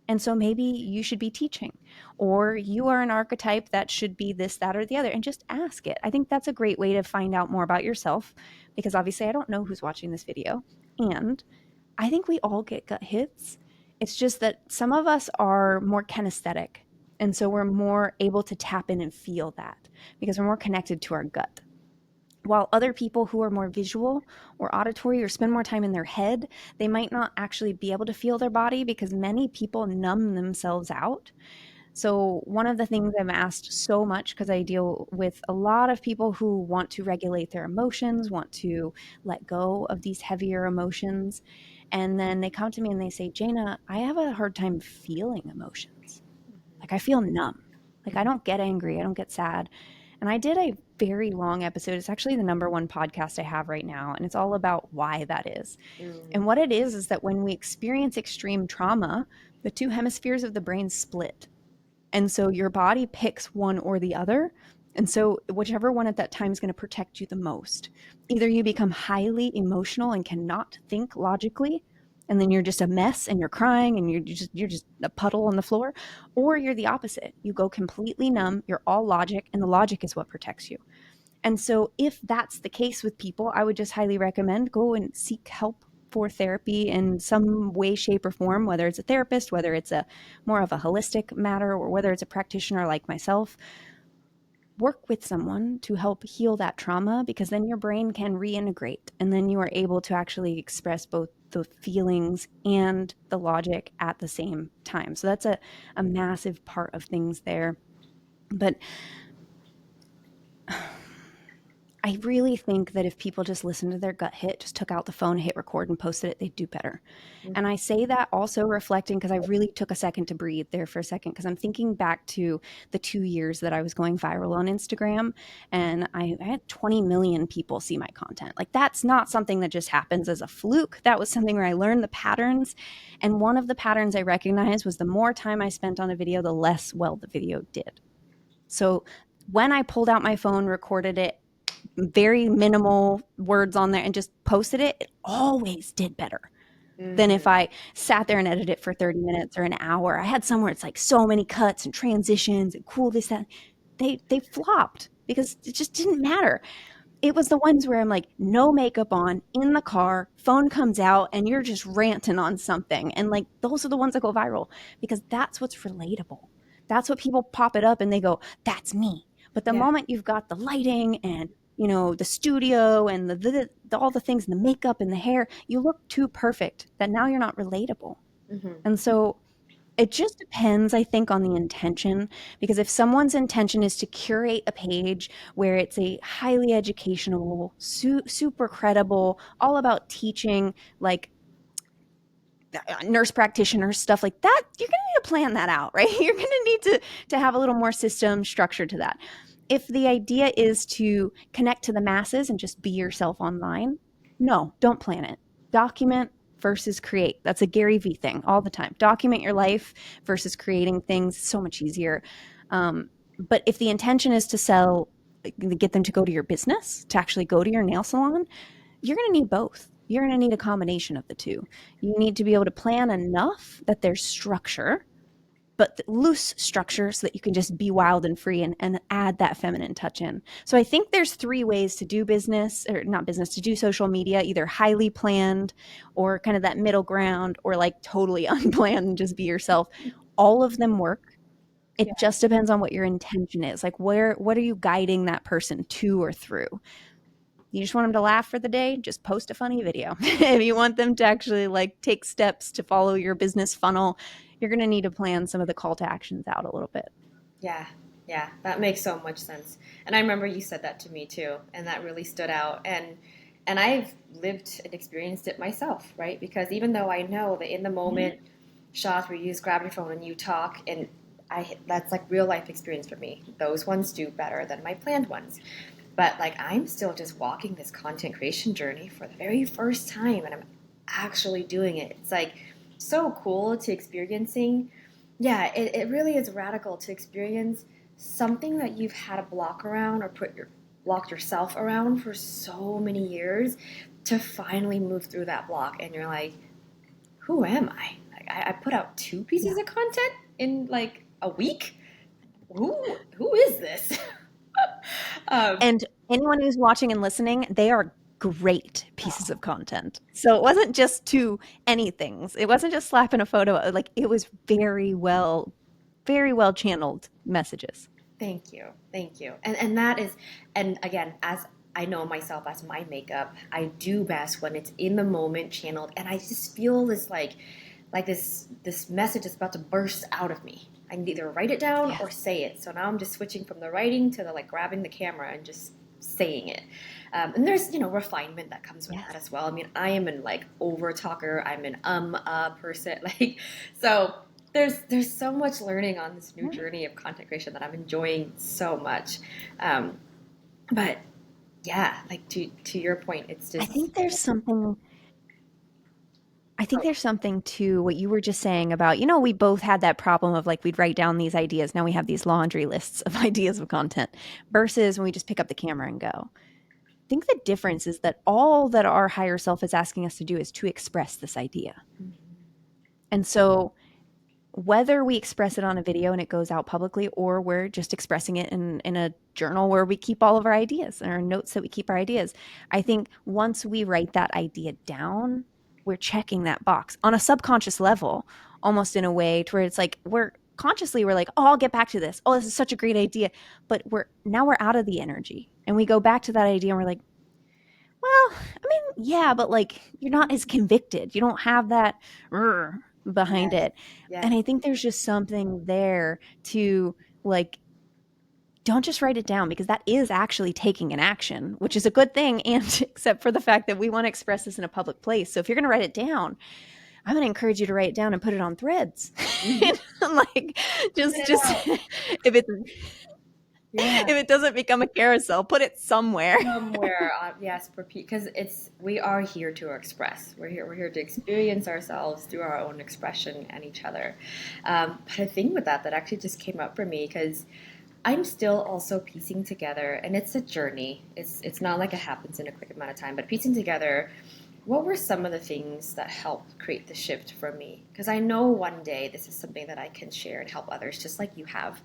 And so maybe you should be teaching, or you are an archetype that should be this, that, or the other, and just ask it. I think that's a great way to find out more about yourself because obviously I don't know who's watching this video. And I think we all get gut hits. It's just that some of us are more kinesthetic. And so we're more able to tap in and feel that because we're more connected to our gut. While other people who are more visual or auditory or spend more time in their head, they might not actually be able to feel their body because many people numb themselves out. So, one of the things I'm asked so much because I deal with a lot of people who want to regulate their emotions, want to let go of these heavier emotions. And then they come to me and they say, Jayna, I have a hard time feeling emotions. Like I feel numb. Like I don't get angry, I don't get sad. And I did a very long episode. It's actually the number one podcast I have right now, and it's all about why that is. mm And what it is that when we experience extreme trauma, the two hemispheres of the brain split. And so your body picks one or the other. And so, whichever one at that time is going to protect you the most. Either you become highly emotional and cannot think logically, and then you're just a mess and you're crying and you're just a puddle on the floor, or you're the opposite. You go completely numb, you're all logic, and the logic is what protects you. And so, if that's the case with people, I would just highly recommend go and seek help for therapy in some way, shape, or form, whether it's a therapist, whether it's a more of a holistic matter, or whether it's a practitioner like myself. Work with someone to help heal that trauma, because then your brain can reintegrate and then you are able to actually express both the feelings and the logic at the same time. So that's a massive part of things there. But I really think that if people just listened to their gut hit, just took out the phone, hit record, and posted it, they'd do better. And I say that also reflecting, because I really took a second to breathe there for a second, because I'm thinking back to the 2 years that I was going viral on Instagram, and I had 20 million people see my content. Like, that's not something that just happens as a fluke. That was something where I learned the patterns. And one of the patterns I recognized was the more time I spent on a video, the less well the video did. So when I pulled out my phone, recorded it, very minimal words on there, and just posted it, it always did better than if Mm-hmm. I sat there and edited it for 30 minutes or an hour. I had some where it's like so many cuts and transitions and cool this, that. They flopped because it just didn't matter. It was the ones where I'm like, no makeup on, in the car, phone comes out, and you're just ranting on something. And like, those are the ones that go viral, because that's what's relatable. That's what people pop it up and they go, that's me. But the Yeah. moment you've got the lighting and, the studio and all the things, and the makeup and the hair, you look too perfect that now you're not relatable. Mm-hmm. And so it just depends, I think, on the intention. Because if someone's intention is to curate a page where it's a highly educational, super credible, all about teaching, like nurse practitioners, stuff like that, you're going to need to plan that out, right? You're going to need to have a little more system structure to that. If the idea is to connect to the masses and just be yourself online, no, don't plan it. Document versus create. That's a Gary Vee thing all the time. Document your life versus creating things. So much easier. But if the intention is to sell, get them to go to your business, to actually go to your nail salon, you're going to need both. You're going to need a combination of the two. You need to be able to plan enough that there's structure, but loose structure, so that you can just be wild and free, and add that feminine touch in. So I think there's three ways to do business, or not business, to do social media: either highly planned, or kind of that middle ground, or like totally unplanned and just be yourself. All of them work. It Yeah. just depends on what your intention is. Like, what are you guiding that person to or through? You just want them to laugh for the day, just post a funny video. If you want them to actually like take steps to follow your business funnel, you're going to need to plan some of the call to actions out a little bit. Yeah, yeah, that makes so much sense. And I remember you said that to me too, and that really stood out. And I've lived and experienced it myself, right? Because even though I know that in the Yeah. moment shots where you just grab your phone and you talk, and that's like real life experience for me. Those ones do better than my planned ones. But like I'm still just walking this content creation journey for the very first time, and I'm actually doing it. It's like so cool to experiencing. Yeah, it really is radical to experience something that you've had a block around, or blocked yourself around for so many years, to finally move through that block, and you're like, who am I? Like, I put out two Yeah. pieces of content in like a week. Who is this? um, And anyone who's watching and listening, they are great pieces oh, of content. So it wasn't just two anythings. It wasn't just slapping a photo. Like, it was very well channeled messages. thank you, thank you. And that is, and again, as I know myself as my makeup, I do best when it's in the moment, channeled, and I just feel this like this message is about to burst out of me. I can either write it down or Yes. say it. So now I'm just switching from the writing to the like grabbing the camera and just saying it. And there's refinement that comes with that Yes. as well. I mean, I am an like over talker. I'm an person. Like so. There's so much learning on this new journey of content creation that I'm enjoying so much. Um, but yeah, like to your point, it's I just think there's something I think there's something to what you were just saying about, you know, we both had that problem of like we'd write down these ideas. Now we have these laundry lists of ideas of content versus when we just pick up the camera and go. I think the difference is that all that our higher self is asking us to do is to express this idea. And so whether we express it on a video and it goes out publicly or we're just expressing it in a journal where we keep all of our ideas or notes that we keep our ideas, I think once we write that idea down, we're checking that box on a subconscious level, almost in a way to where it's like we're like, oh, I'll get back to this. Oh, this is such a great idea. But we're out of the energy and we go back to that idea and we're like, well, I mean, yeah, but like you're not as convicted. You don't have that behind Yes. it. Yes. And I think there's just something there to like, don't just write it down because that is actually taking an action, which is a good thing. And except for the fact that we want to express this in a public place. So if you're going to write it down, I'm going to encourage you to write it down and put it on threads. Mhm. Like, Spit it just out. if it's Yeah. if it doesn't become a carousel, put it somewhere. Somewhere, yes, because we are here to express. We're here to experience ourselves through our own expression and each other. But a thing with that actually just came up for me because I'm still also piecing together, and it's a journey. It's not like it happens in a quick amount of time, but piecing together what were some of the things that helped create the shift for me? Because I know one day this is something that I can share and help others, just like you have,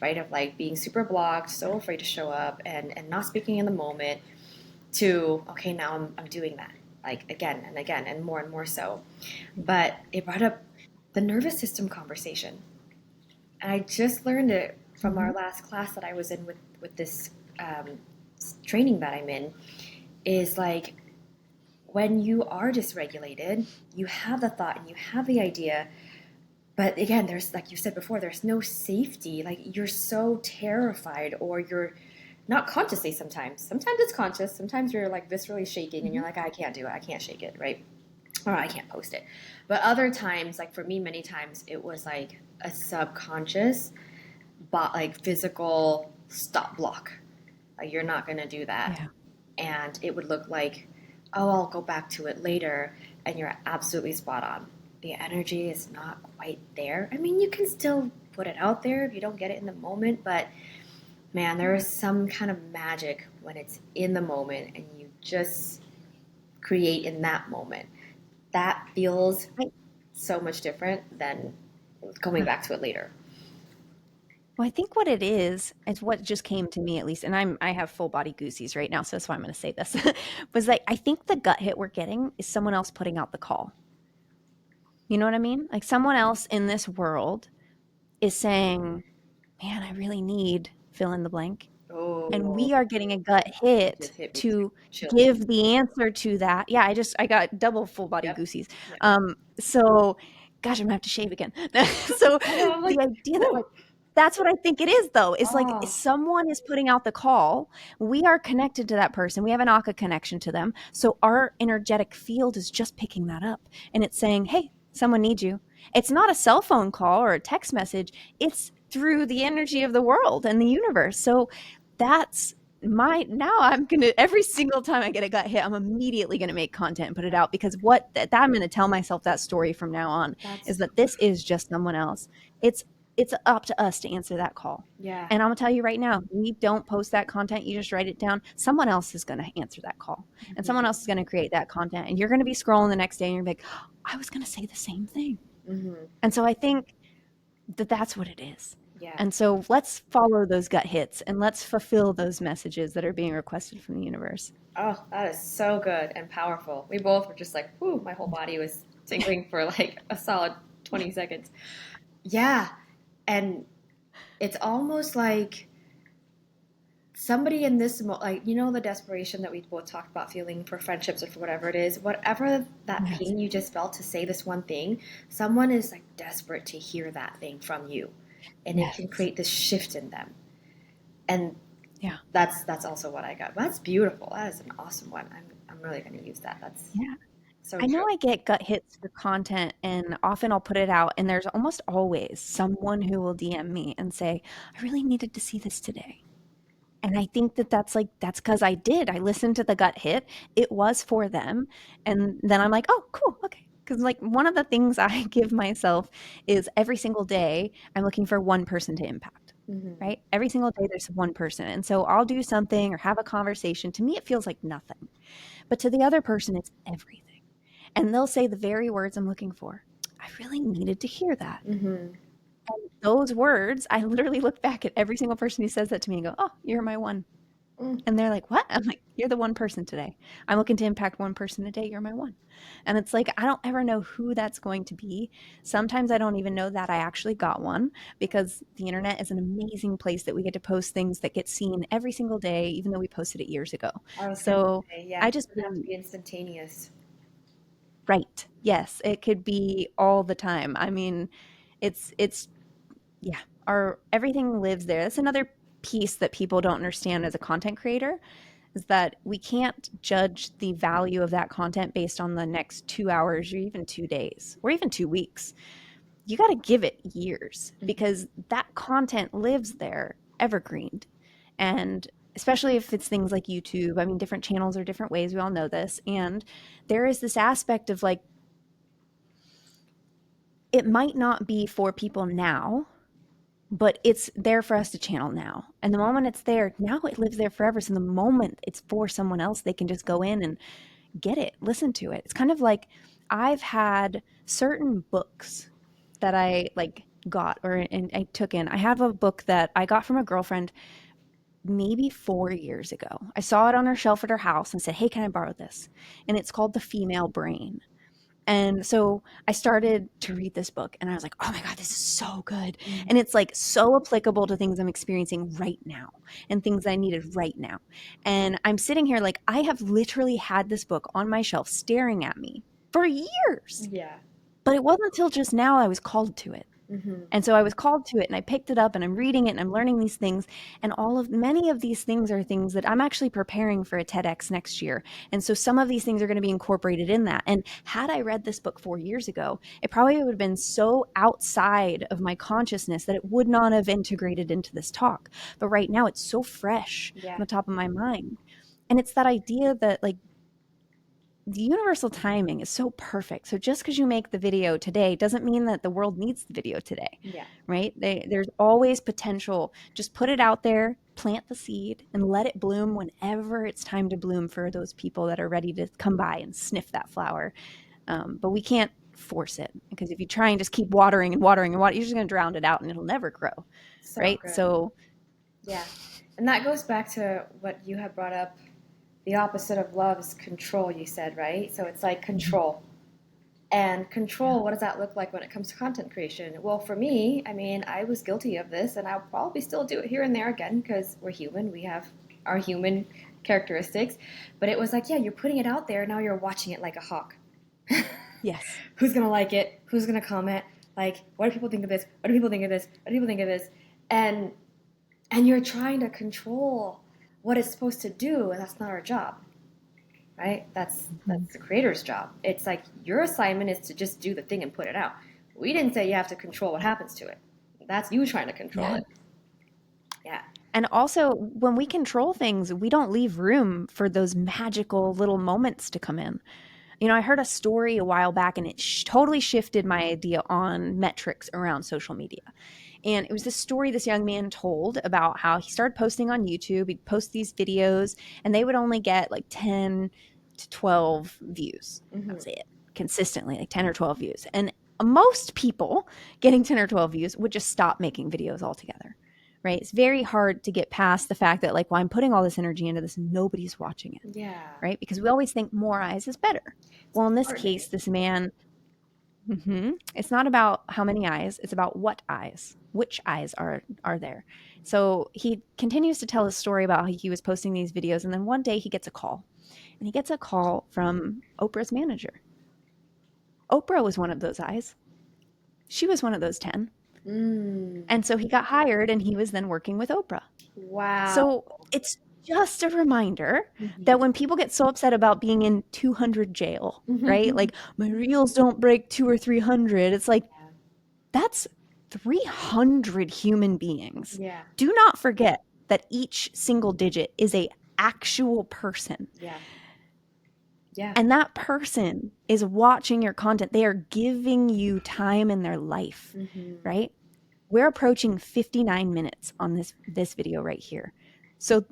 right? Of like being super blocked, so afraid to show up, and not speaking in the moment, to, okay, now I'm doing that, like again and more so. But it brought up the nervous system conversation. And I just learned it from Mm-hmm. our last class that I was in with this training that I'm in, is like when you are dysregulated, you have the thought and you have the idea, but again, there's, like you said before, there's no safety. Like you're so terrified, or you're not consciously sometimes. Sometimes it's conscious. Sometimes you're like viscerally shaking and Mm-hmm. you're like, I can't do it. I can't shake it, right? Or I can't post it. But other times, like for me, many times it was like a subconscious, but like physical stop block. Like you're not going to do that. Yeah. And it would look like, oh, I'll go back to it later. And you're absolutely spot on. The energy is not quite there. I mean, you can still put it out there if you don't get it in the moment, but man, there is some kind of magic when it's in the moment and you just create in that moment. That feels I, so much different than going back to it later. well, I think what it is what just came to me at least, and I have full body goosies right now, so that's why I'm going to say this. Was like I think the gut hit we're getting is someone else putting out the call. You know what I mean? Like someone else in this world is saying, "Man, I really need fill in the blank." And Oh, we are getting a gut you hit just hit me too. to Chills. give the answer to that. Yeah, I got double full body Yep. goosies. Yep. So gosh, I'm gonna have to shave again. So I know. I'm like, the idea that whew. like that's what I think it is though. Is like Oh, someone is putting out the call. We are connected to that person. We have an Aka connection to them. So our energetic field is just picking that up and it's saying, "Hey, someone needs you." It's not a cell phone call or a text message. It's through the energy of the world and the universe. So that's my now I'm gonna every single time I get a gut hit, I'm immediately gonna make content and put it out because that I'm gonna tell myself that story from now on is that's, that this is just someone else. It's it's up to us to answer that call. yeah. And I'm gonna tell you right now, we don't post that content, you just write it down. Someone else is gonna answer that call. And someone else is gonna create that content. And you're gonna be scrolling the next day and you're like, oh, I was gonna say the same thing. Mm-hmm. And so I think that's what it is. Yeah. And so let's follow those gut hits and let's fulfill those messages that are being requested from the universe. Oh, that is so good and powerful. We both were just like, whew, my whole body was tingling for like a solid 20 seconds. Yeah. And it's almost like somebody in this, like, the desperation that we both talked about feeling for friendships or for whatever it is, whatever that Yes. pain you just felt to say this one thing, someone is like desperate to hear that thing from you. And it can Yes. create this shift in them. And Yeah. that's also what I got. That's beautiful. That is an awesome one. I'm really going to use that. That's Yeah. so I know true. I get gut hits for content and often I'll put it out and there's almost always someone who will DM me and say, I really needed to see this today. And I think that that's because I listened to the gut hit. It was for them. And then I'm like, oh, cool. Okay. Because, like, one of the things I give myself is every single day, I'm looking for one person to impact, Mm-hmm. right? Every single day, there's one person. And so I'll do something or have a conversation. To me, it feels like nothing. But to the other person, it's everything. And they'll say the very words I'm looking for. I really needed to hear that. Mm-hmm. And those words, I literally look back at every single person who says that to me and go, oh, you're my one. Mm. And they're like, what? I'm like, you're the one person today. I'm looking to impact one person a day. You're my one. And it's like, I don't ever know who that's going to be. Sometimes I don't even know that I actually got one, because the internet is an amazing place that we get to post things that get seen every single day, even though we posted it years ago. I was gonna So say, yeah, I it just doesn't have to really, be instantaneous. right. Yes, it could be all the time. I mean, it's yeah, our everything lives there. That's another piece that people don't understand as a content creator, is that we can't judge the value of that content based on the next 2 hours or even 2 days or even 2 weeks. You got to give it years, Mm-hmm. because that content lives there evergreen. And especially if it's things like YouTube, I mean, different channels are different ways. We all know this. And there is this aspect of like, it might not be for people now, but it's there for us to channel now. And the moment it's there, now it lives there forever. So the moment it's for someone else, they can just go in and get it, listen to it. It's kind of like I've had certain books that I like got or and I took in. I have a book that I got from a girlfriend maybe 4 years ago. I saw it on her shelf at her house and said, hey, can I borrow this? And it's called The Female Brain. And so I started to read this book and I was like, oh my God, this is so good. Mm. And it's like so applicable to things I'm experiencing right now and things I needed right now. And I'm sitting here like, I have literally had this book on my shelf staring at me for years. Yeah. But it wasn't until just now I was called to it. Mm-hmm. And so I was called to it and I picked it up and I'm reading it and I'm learning these things. And many of these things are things that I'm actually preparing for a TEDx next year. And so some of these things are going to be incorporated in that. And had I read this book 4 years ago, it probably would have been so outside of my consciousness that it would not have integrated into this talk. But right now it's so fresh Yeah. on the top of my mind. And it's that idea that like the universal timing is so perfect. So just because you make the video today doesn't mean that the world needs the video today, Yeah. right? There's always potential. Just put it out there, plant the seed, and let it bloom whenever it's time to bloom for those people that are ready to come by and sniff that flower. But we can't force it, because if you try and just keep watering and watering and watering, you're just going to drown it out and it'll never grow, So right? good. So, Yeah. And that goes back to what you had brought up. The opposite of love is control, you said, right? So it's like control. And yeah. control, what does that look like when it comes to content creation? Well, for me, I mean, I was guilty of this, and I'll probably still do it here and there again because we're human. We have our human characteristics. But it was like, yeah, you're putting it out there, now you're watching it like a hawk. Yes. Who's gonna like it? Who's gonna comment? Like, what do people think of this? What do people think of this? What do people think of this? And and you're trying to control what it's supposed to do, and that's not our job, right? Mhm. That's the creator's job. It's like your assignment is to just do the thing and put it out. We didn't say you have to control what happens to it. That's you trying to control Yeah. it. Yeah. And also, when we control things, we don't leave room for those magical little moments to come in. You know, I heard a story a while back and it totally shifted my idea on metrics around social media. And it was this story this young man told about how he started posting on YouTube. He'd post these videos and they would only get like 10 to 12 views. That Mm-hmm. was it, consistently, like 10 or 12 views. And most people getting 10 or 12 views would just stop making videos altogether. Right? It's very hard to get past the fact that, like, well, I'm putting all this energy into this, nobody's watching it, Yeah. right? Because we always think more eyes is better. It's Well, in this disheartening. case, this man, it's not about how many eyes, it's about what eyes, which eyes are there. So he continues to tell his story about how he was posting these videos, and then one day he gets a call, and he gets a call from Oprah's manager. Oprah was one of those eyes. She was one of those 10. Mm. And so he got hired, and he was then working with Oprah. Wow. So it's just a reminder Mm-hmm. that when people get so upset about being in 200 jail, right? Like, my reels don't break 2 or 300. It's like, that's 300 human beings. Yeah. Do not forget that each single digit is a actual person. Yeah. Yeah. And that person is watching your content. They are giving you time in their life, Mm-hmm. right? We're approaching 59 minutes on this video right here. So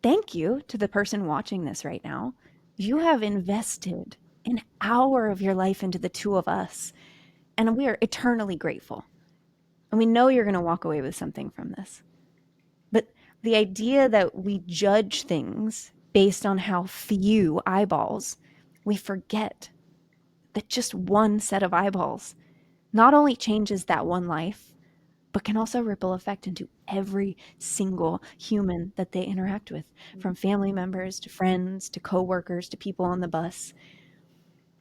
thank you to the person watching this right now. You have invested an hour of your life into the two of us, and we are eternally grateful. And we know you're going to walk away with something from this. But the idea that we judge things based on how few eyeballs, we forget that just one set of eyeballs not only changes that one life, but can also ripple effect into every single human that they interact with, from family members to friends to coworkers to people on the bus.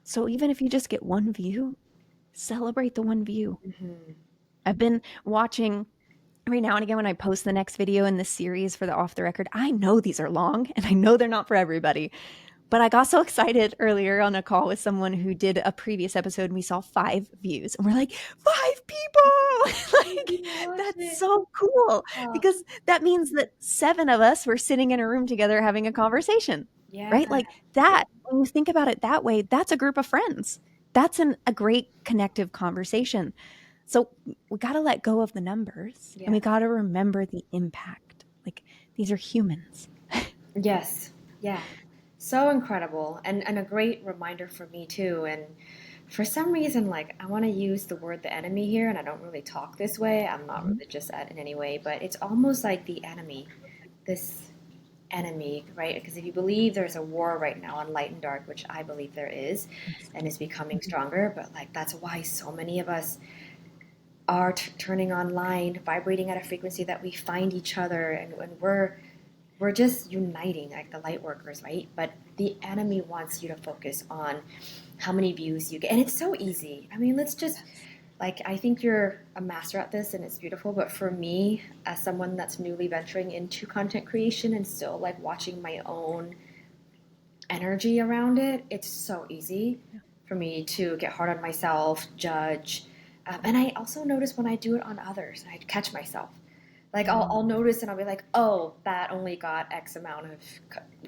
So even if you just get one view, celebrate the one view. Mm-hmm. I've been watching every now and again when I post the next video in this series for the off the record. I know these are long and I know they're not for everybody, but I got so excited earlier on a call with someone who did a previous episode and we saw 5 views and we're like, 5 people! Like, Watch that's it. so cool Oh, because that means that 7 of us were sitting in a room together having a conversation, yeah. right? Like that, when you think about it that way, that's a group of friends. That's a great connective conversation. So we got to let go of the numbers and Yeah. we got to remember the impact. Like these are humans. Yes. Yeah. So incredible. And a great reminder for me too. And for some reason, like I want to use the word the enemy here, and I don't really talk this way. I'm not Mhm. religious in any way, but it's almost like the enemy, this enemy, right? Because if you believe there's a war right now on light and dark, which I believe there is, Yes. and is becoming Mhm. stronger, but like that's why so many of us are turning online, vibrating at a frequency that we find each other, and we're just uniting like the light workers, right? But the enemy wants you to focus on how many views you get, and it's so easy. I mean, let's just Yes. like I think you're a master at this, and it's beautiful. But for me, as someone that's newly venturing into content creation and still like watching my own energy around it, it's so easy Yeah. for me to get hard on myself, judge. And I also notice when I do it on others, I catch myself. Like I'll Mm. notice and I'll be like, oh, that only got X amount of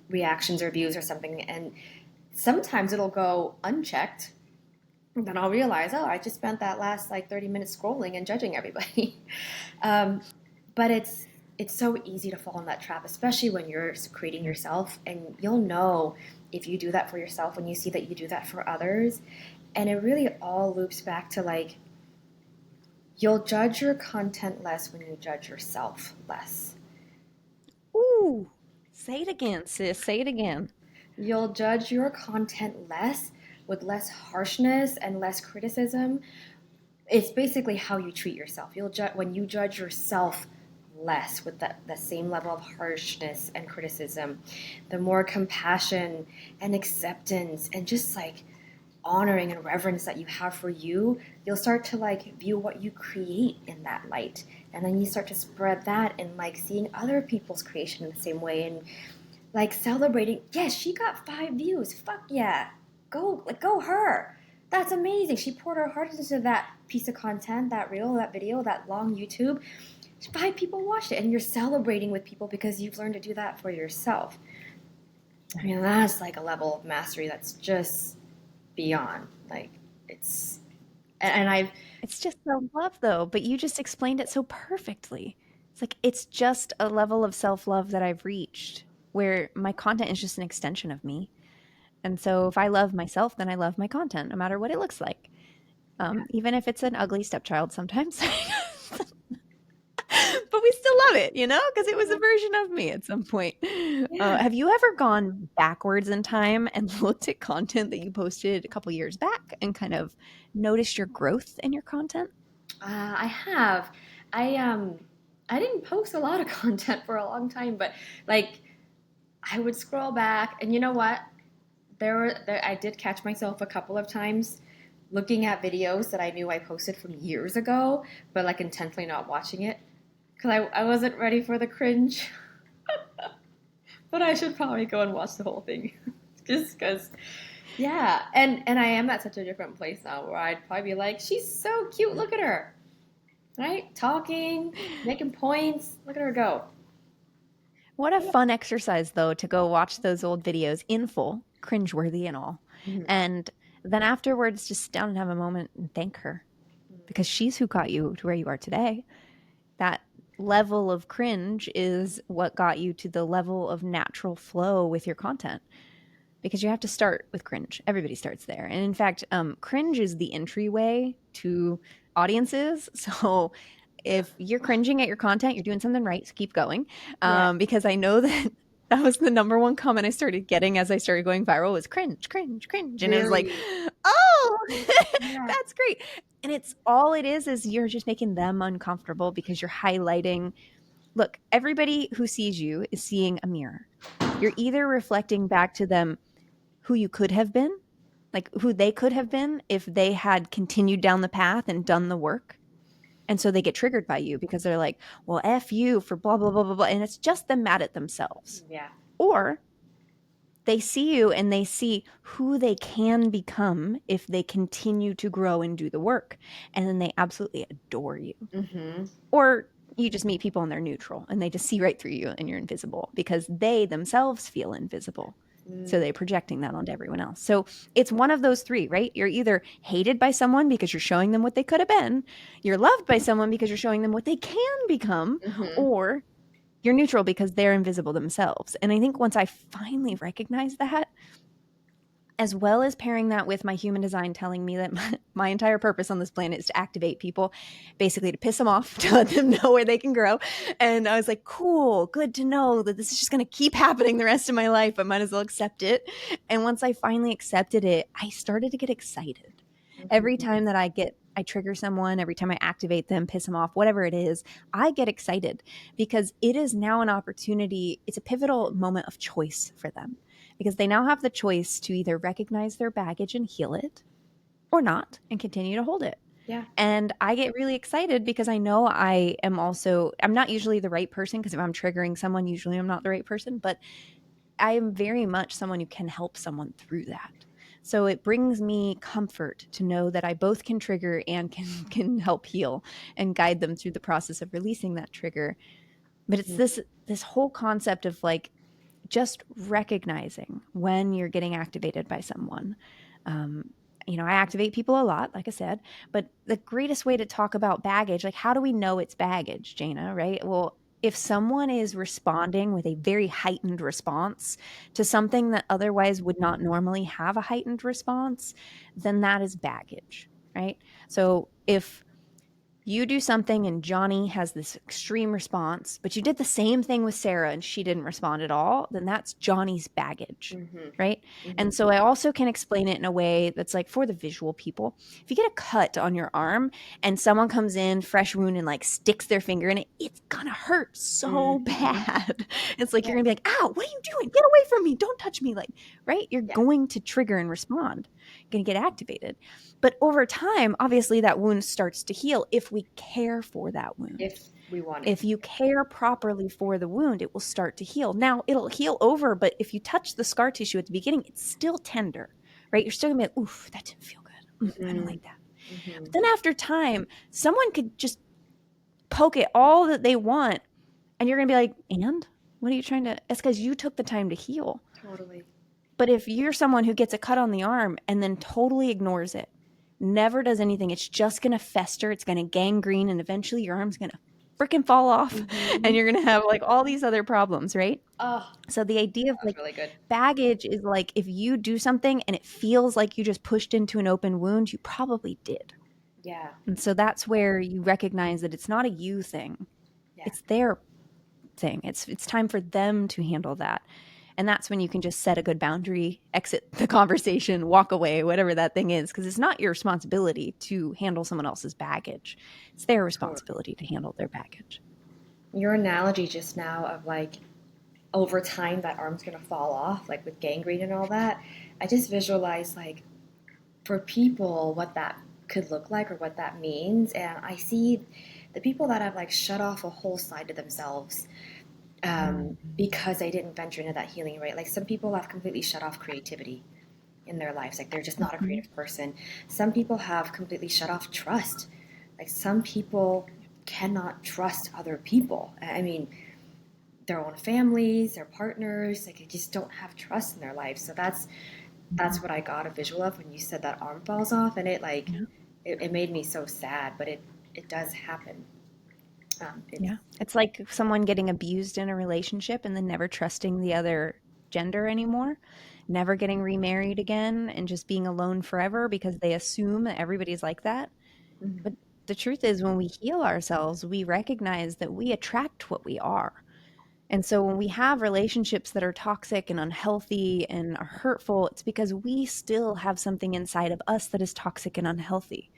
reactions or views or something. And sometimes it'll go unchecked. And then I'll realize, oh, I just spent that last like 30 minutes scrolling and judging everybody. um, but it's so easy to fall in that trap, especially when you're creating Yeah. yourself, and you'll know if you do that for yourself when you see that you do that for others. And it really all loops back to like you'll judge your content less when you judge yourself less. Ooh, say it again, sis. Say it again. You'll judge your content less with less harshness and less criticism. It's basically how you treat yourself. You'll when you judge yourself less with that same level of harshness and criticism, the more compassion and acceptance and just like honoring and reverence that you have for you, you'll start to like view what you create in that light. And then you start to spread that and like seeing other people's creation in the same way and like celebrating. Yes, she got 5 views. Fuck yeah. Go like go her. That's amazing. She poured her heart into that piece of content, that reel, that video, that long YouTube. 5 people watched it and you're celebrating with people because you've learned to do that for yourself. I mean, that's like a level of mastery that's just beyond. Like it's and I've It's just self-love though, but you just explained it so perfectly. It's like it's just a level of self-love that I've reached where my content is just an extension of me. And so if I love myself, then I love my content, no matter what it looks like. Even if it's an ugly stepchild sometimes. But we still love it, because it was a version of me at some point. yeah. Have you ever gone backwards in time and looked at content that you posted a couple years back and kind of noticed your growth in your content? I have. I didn't post a lot of content for a long time, but like I would scroll back, and you know what? There I did catch myself a couple of times looking at videos that I knew I posted from years ago, but like intentionally not watching it because I wasn't ready for the cringe. But I should probably go and watch the whole thing, just because. Yeah, and I am at such a different place now where I'd probably be like, she's so cute. Look at her, right? Talking, making points. Look at her go. What a fun exercise, though, to go watch those old videos in full. cringeworthy and all. Mhm. And then afterwards, just sit down and have a moment and thank her because she's who got you to where you are today. That level of cringe is what got you to the level of natural flow with your content because you have to start with cringe. Everybody starts there. And in fact, cringe is the entryway to audiences. So if you're cringing at your content, you're doing something right. So keep going. Yeah. Because I know that that was the number one comment I started getting as I started going viral was cringe, cringe, cringe. And it was like, Really? oh, Yeah. that's great. And it's all it is you're just making them uncomfortable because you're highlighting. Look, everybody who sees you is seeing a mirror. You're either reflecting back to them who you could have been, like who they could have been if they had continued down the path and done the work. And so they get triggered by you because they're like, well, F you for blah, blah, blah, blah, blah. And it's just them mad at themselves. Yeah. Or they see you and they see who they can become if they continue to grow and do the work. And then they absolutely adore you. Mm-hmm. Or you just meet people and they're neutral and they just see right through you and you're invisible because they themselves feel invisible. So Mm. they're projecting that onto everyone else. So it's one of those three, right? You're either hated by someone because you're showing them what they could have been, you're loved by someone because you're showing them what they can become, Mm-hmm. or you're neutral because they're invisible themselves. And I think once I finally recognized that, as well as pairing that with my human design telling me that my entire purpose on this planet is to activate people, basically to piss them off, to let them know where they can grow. And I was like, cool, good to know that this is just going to keep happening the rest of my life. I might as well accept it. And once I finally accepted it, I started to get excited. Every Mm-hmm. time that I trigger someone, every time I activate them, piss them off, whatever it is, I get excited because it is now an opportunity. It's a pivotal moment of choice for them because they now have the choice to either recognize their baggage and heal it or not and continue to hold it. Yeah. And I get really excited because I know I'm not usually the right person because if I'm triggering someone, usually I'm not the right person, but I am very much someone who can help someone through that. So it brings me comfort to know that I both can trigger and can help heal and guide them through the process of releasing that trigger. But it's this whole concept of like just recognizing when you're getting activated by someone. Um, I activate people a lot, like I said, but the greatest way to talk about baggage, like how do we know it's baggage, Jayna, right? Well, if someone is responding with a very heightened response to something that otherwise would not normally have a heightened response, then that is baggage, right? So if you do something and Johnny has this extreme response, but you did the same thing with Sarah and she didn't respond at all, then that's Johnny's baggage, Mm-hmm. right? Mm-hmm. And so I also can explain it in a way that's like for the visual people. If you get a cut on your arm and someone comes in, fresh wound, and like sticks their finger in it, it's gonna hurt so Mm-hmm. bad. It's like Yeah. you're gonna be like, ow, what are you doing? Get away from me. Don't touch me. Like, right? You're Yeah. going to trigger and respond, you're gonna get activated. But over time, obviously, that wound starts to heal if we care for that wound. If we want it If to. you care properly for the wound, it will start to heal. Now, it'll heal over, but if you touch the scar tissue at the beginning, it's still tender, right? You're still gonna be like, oof, that didn't feel good. I don't Mm-hmm. like that. Mm-hmm. But then after time, someone could just poke it all that they want, and you're gonna be like, and? What are you trying to? It's because you took the time to heal. Totally. But if you're someone who gets a cut on the arm and then totally ignores it, never does anything, it's just going to fester, it's going to gangrene, and eventually your arm's going to freaking fall off Mm-hmm. and you're going to have like all these other problems, right? Oh, So the idea of that was like really good. baggage is like if you do something and it feels like you just pushed into an open wound, you probably did. Yeah. And so that's where you recognize that it's not a you thing. Yeah. It's their thing. It's time for them to handle that. And that's when you can just set a good boundary, exit the conversation, walk away, whatever that thing is, because it's not your responsibility to handle someone else's baggage. It's their Totally. responsibility to handle their baggage. Your analogy just now of like over time that arm's gonna fall off, like with gangrene and all that. I just visualize like for people what that could look like or what that means, and I see the people that have like shut off a whole side of themselves because they didn't venture into that healing, right? Like some people have completely shut off creativity in their lives, like they're just not a Mm-hmm. creative person. Some people have completely shut off trust. Like some people cannot trust other people. I mean, their own families, their partners. Like they just don't have trust in their life. So that's Mhm. what I got a visual of when you said that arm falls off, and it like Yeah. it made me so sad, but it does happen. It's Yeah. It's like someone getting abused in a relationship and then never trusting the other gender anymore, never getting remarried again and just being alone forever because they assume that everybody's like that. mhm, But the truth is, when we heal ourselves, we recognize that we attract what we are. And so when we have relationships that are toxic and unhealthy and are hurtful, it's because we still have something inside of us that is toxic and unhealthy.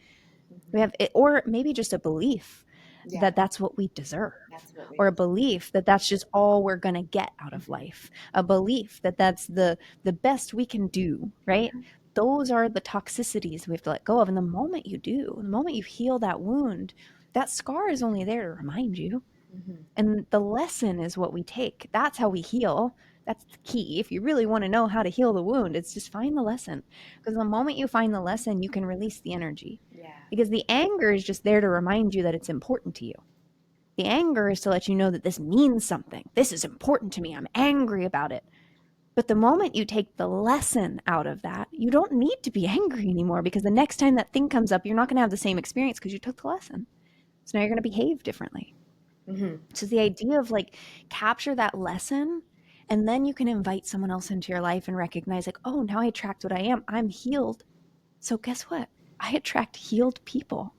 We mhm. have it, or maybe just a belief Yeah, that that's what we deserve, that's what we or a did. belief that that's just all we're going to get out of Mhm. life, a belief that that's the best we can do, right? Yeah. Those are the toxicities we have to let go of. And the moment you do, the moment you heal that wound, that scar is only there to remind you. Mhm. And the lesson is what we take. That's how we heal. That's the key. If you really want to know how to heal the wound, it's just find the lesson. Because the moment you find the lesson, you can release the energy. Yeah. Because the anger is just there to remind you that it's important to you. The anger is to let you know that this means something. This is important to me. I'm angry about it. But the moment you take the lesson out of that, you don't need to be angry anymore because the next time that thing comes up, you're not going to have the same experience because you took the lesson. So now you're going to behave differently. Mhm. So the idea of like capture that lesson and then you can invite someone else into your life and recognize like, oh, now I attract what I am. I'm healed. So guess what? I attract healed people.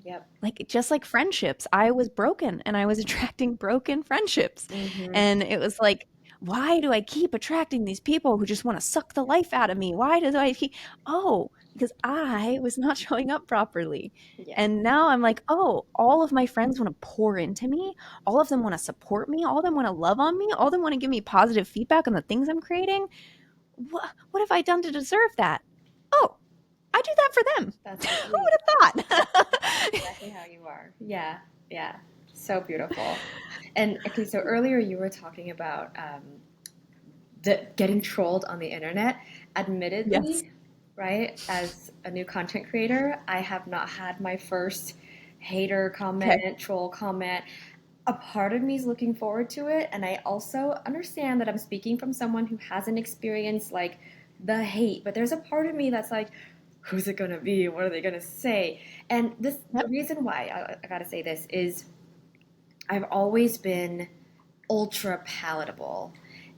Yep. Like just like friendships, I was broken and I was attracting broken friendships. Mhm. And it was like, why do I keep attracting these people who just want to suck the life out of me? Why do I keep, oh, because I was not showing up properly. Yeah. And now I'm like, oh, all of my friends want to pour into me. All of them want to support me. All of them want to love on me. All of them want to give me positive feedback on the things I'm creating. What have I done to deserve that? Oh, I do that for them. That's what Who you would have That's thought? exactly how you are. Yeah. Yeah. So beautiful. And okay, so earlier you were talking about the getting trolled on the internet. Yes. Admittedly, right, as a new content creator, I have not had my first hater Okay. comment, troll comment. A part of me is looking forward to it, and I also understand that I'm speaking from someone who hasn't experienced like the hate, but there's a part of me that's like, who's it gonna be? What are they gonna say? And the Yep. reason why I gotta say this is I've always been ultra palatable.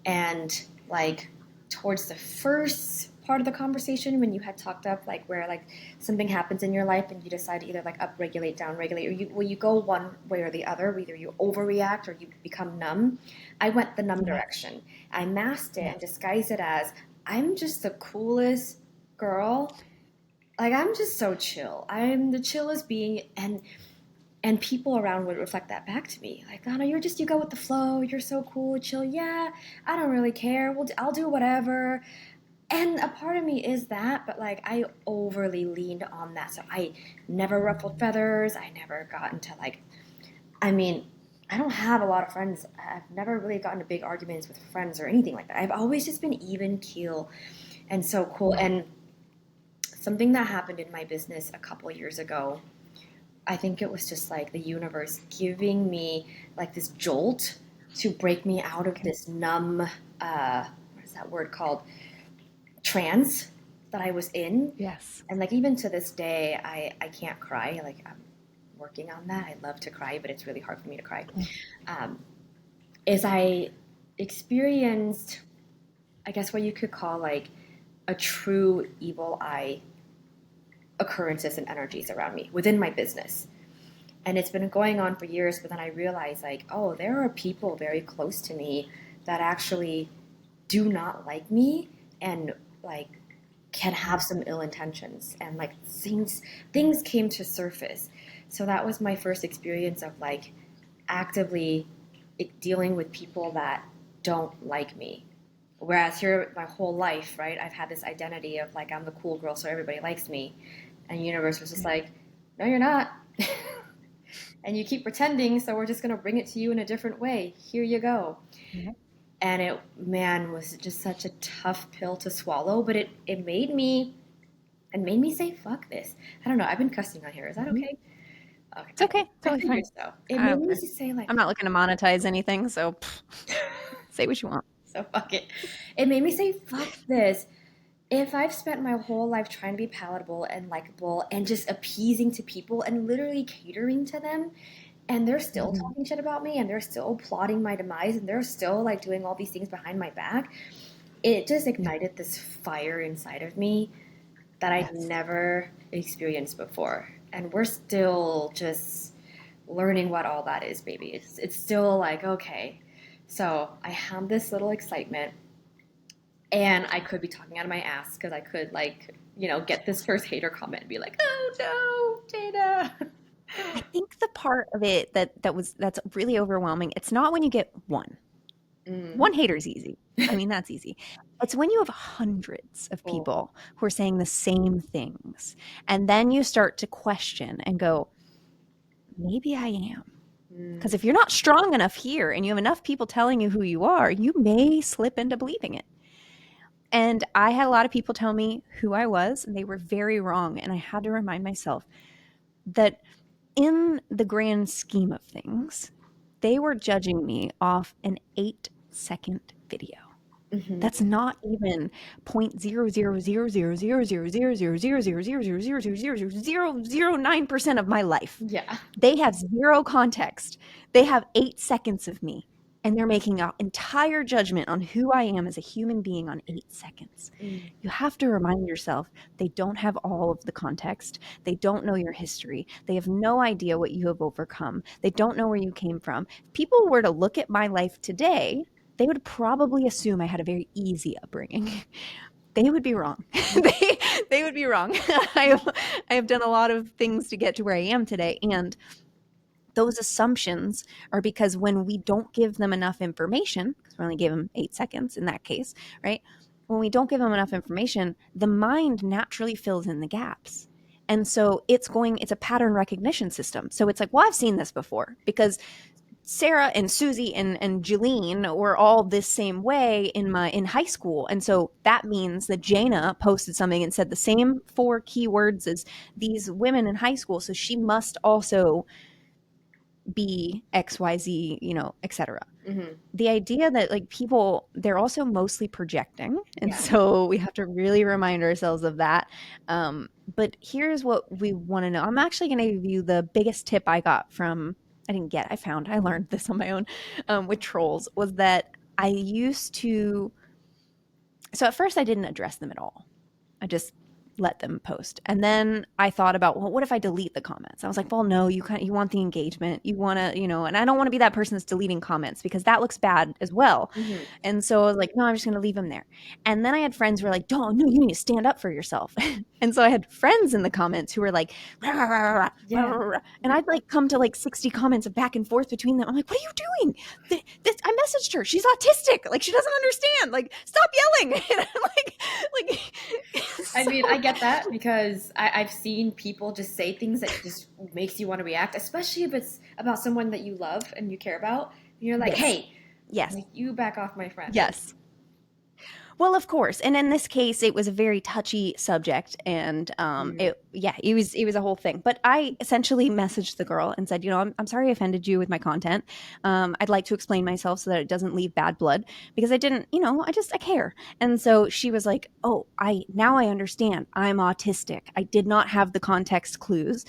And like towards the first part of the conversation when you had talked up like where like something happens in your life and you decide to either like upregulate, downregulate, or you go one way or the other, either you overreact or you become numb. I went the numb Yeah. direction. I masked it and Yes. disguised it as I'm just the coolest girl. Like I'm just so chill. I'm the chillest being and people around would reflect that back to me like, Lana, you go with the flow, you're so cool, chill. Yeah, I don't really care, I'll do whatever. And a part of me is that, but like I overly leaned on that, so I never ruffled feathers. I never got into like, I mean, I don't have a lot of friends. I've never really gotten into big arguments with friends or anything like that. I've always just been even keel and so cool. Yeah. And something that happened in my business a couple years ago, I think it was just like the universe giving me like this jolt to break me out of Okay. this numb, what is that word called? Trance that I was in. Yes. And like even to this day, I can't cry. Like I'm working on that. I love to cry, but it's really hard for me to cry. Okay. Um, is I experienced, I guess what you could call like a true evil eye occurrences and energies around me within my business. And it's been going on for years, but then I realized like, oh, there are people very close to me that actually do not like me and like can have some ill intentions and like things came to surface. So that was my first experience of like actively dealing with people that don't like me. Whereas here my whole life, right, I've had this identity of like I'm the cool girl so everybody likes me. And the universe was just Yeah. like, no, you're not. And you keep pretending, so we're just going to bring it to you in a different way. Here you go. Yeah. And it, man, was just such a tough pill to swallow, but it made me say, fuck this. I don't know. I've been cussing on here. Is that Mhm. okay? Okay, It's okay. I Totally figured fine. so. It I made don't me care. just say like, I'm not looking to monetize anything, so say what you want. so fuck it. It made me say, fuck this. If I've spent my whole life trying to be palatable and likable and just appeasing to people and literally catering to them, and they're still Mhm. talking shit about me and they're still plotting my demise and they're still like doing all these things behind my back, it just Yeah. ignited this fire inside of me that I'd Yes. never experienced before. And we're still just learning what all that is, baby. It's still like, okay. So I have this little excitement and I could be talking out of my ass because I could like, get this first hater comment and be like, oh no, Jada. I think the part of it that's really overwhelming, it's not when you get one. Mm. One hater's easy. I mean, that's easy. It's when you have hundreds of Oh. people who are saying the same things. And then you start to question and go, maybe I am. Because Mm. if you're not strong enough here and you have enough people telling you who you are, you may slip into believing it. And I had a lot of people tell me who I was, and they were very wrong. And I had to remind myself that in the grand scheme of things, they were judging me off an 8-second video. Hmm. That's not even 0.0000000000000000009% of my life. Yeah. They have zero context. They have 8 seconds of me, and they're making an entire judgment on who I am as a human being on 8 seconds. Mm. You have to remind yourself they don't have all of the context. They don't know your history. They have no idea what you have overcome. They don't know where you came from. If people were to look at my life today, they would probably assume I had a very easy upbringing. They would be wrong. They would be wrong. I have done a lot of things to get to where I am today, and those assumptions are because when we don't give them enough information, because we only gave them 8 seconds in that case, right? When we don't give them enough information, the mind naturally fills in the gaps. And so it's a pattern recognition system. So it's like, well, I've seen this before because Sarah and Susie and Jeline were all this same way in high school. And so that means that Jayna posted something and said the same 4 keywords as these women in high school. So she must also be XYZ, etc. Hmm. The idea that like people, they're also mostly projecting. And Yeah. so we have to really remind ourselves of that. But here's what we want to know. I'm actually going to give you the biggest tip I got from, I learned this on my own with trolls, was that I used to, so at first I didn't address them at all. I just let them post. And then I thought about, well, what if I delete the comments? I was like, well, no, you want the engagement. You want to, and I don't want to be that person that's deleting comments because that looks bad as well. Hmm. And so I was like, no, I'm just going to leave them there. And then I had friends who were like, don't, no, you need to stand up for yourself. And so I had friends in the comments who were like, rah, rah, rah, rah, rah, Yeah. rah, rah. And I'd like come to like 60 comments of back and forth between them. I'm like, what are you doing? I messaged her. She's autistic. Like she doesn't understand. Like stop yelling. And I'm like, I so mean, I get that because I've seen people just say things that just makes you want to react, especially if it's about someone that you love and you care about. And you're like, yes, hey, yes, like you back off my friend. yes. Well, of course, and in this case, it was a very touchy subject, and Mm. it was a whole thing. But I essentially messaged the girl and said, I'm sorry I offended you with my content. I'd like to explain myself so that it doesn't leave bad blood because I didn't, I care. And so she was like, oh, I understand. I'm autistic. I did not have the context clues.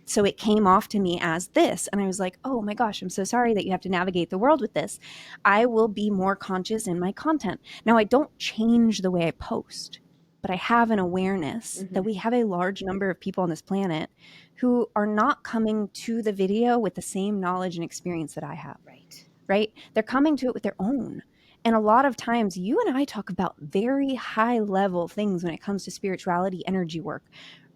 So it came off to me as this. And I was like, oh my gosh, I'm so sorry that you have to navigate the world with this. I will be more conscious in my content. Now, I don't change the way I post, but I have an awareness that Hmm. we have a large number of people on this planet who are not coming to the video with the same knowledge and experience that I have, Right. right? They're coming to it with their own. And a lot of times, you and I talk about very high level things when it comes to spirituality, energy work,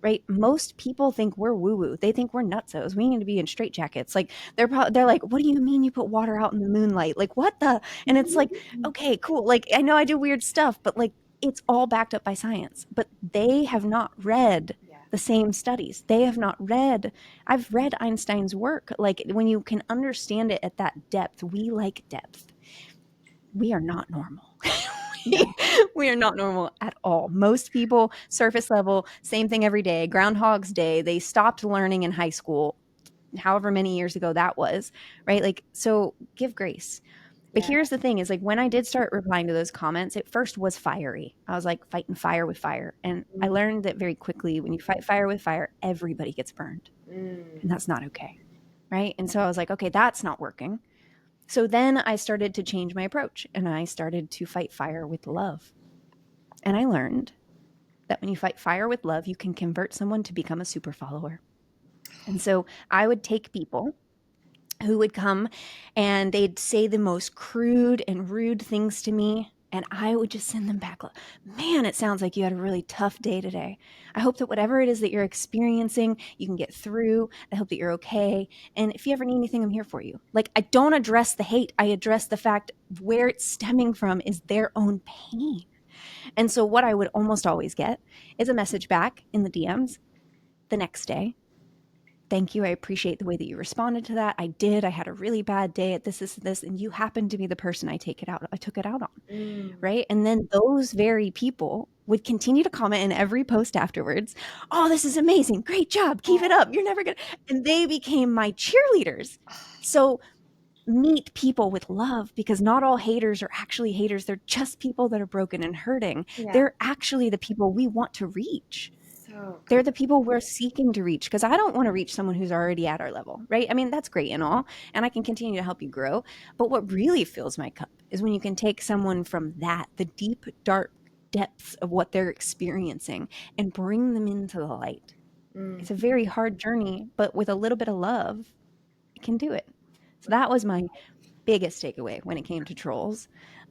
right? Most people think we're woo woo. They think we're nutsos. We need to be in straitjackets. Like they're like, what do you mean you put water out in the moonlight? Like what the? And it's like, okay, cool. Like I know I do weird stuff, but like it's all backed up by science. But they have not read Yeah. the same studies. They have not read. I've read Einstein's work. Like when you can understand it at that depth, we like depth. We are not normal. No. We are not normal at all. Most people, surface level, same thing every day, Groundhog's Day. They stopped learning in high school. however many years ago that was, right? Like, so give grace. But Yeah. here's the thing is like when I did start replying to those comments, it first was fiery. I was like fighting fire with fire. And I Mm, learned that very quickly when you fight fire with fire, everybody gets burned. mm, And that's not okay. Right. And so I was like, okay, that's not working. So then I started to change my approach and I started to fight fire with love. And I learned that when you fight fire with love, you can convert someone to become a super follower. And so I would take people who would come and they'd say the most crude and rude things to me. And I would just send them back, man, it sounds like you had a really tough day today. I hope that whatever it is that you're experiencing, you can get through. I hope that you're okay. And if you ever need anything, I'm here for you. Like, I don't address the hate, I address the fact where it's stemming from is their own pain. And so, what I would almost always get is a message back in the DMs the next day. Thank you. I appreciate the way that you responded to that. I did. I had a really bad day at this, and you happened to be the person I took it out on. mm. Right. And then those very people would continue to comment in every post afterwards. Oh, this is amazing. Great job. Keep it Oh, up. You're never gonna. And they became my cheerleaders. So meet people with love because not all haters are actually haters. They're just people that are broken and hurting. yeah. They're actually the people we want to reach. So They're good. the people we're seeking to reach because I don't want to reach someone who's already at our level, right? I mean, that's great and all, and I can continue to help you grow. But what really fills my cup is when you can take someone from that, the deep, dark depths of what they're experiencing, and bring them into the light. Mm. It's a very hard journey, but with a little bit of love, it can do it. So that was my biggest takeaway when it came to trolls.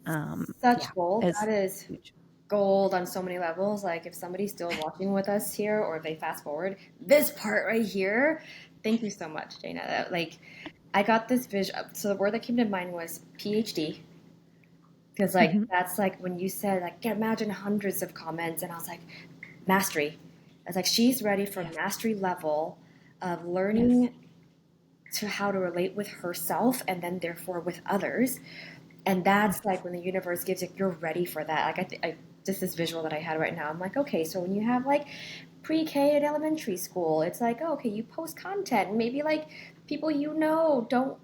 Yeah, Such gold. it's That is huge. gold on so many levels. Like if somebody's still watching with us here, or if they fast forward this part right here, thank you so much, Jayna. Like I got this vision. So the word that came to mind was PhD, because like Mm-hmm. that's like when you said like imagine hundreds of comments, and I was like mastery. I was like she's ready for Yes. mastery level of Yes. learning to how to relate with herself and then therefore with others. And that's Yes. like when the universe gives you, you're ready for that. Like just this visual that I had right now. I'm like, okay, so when you have like pre-K and elementary school, it's like, oh, okay, you post content, maybe like people you know don't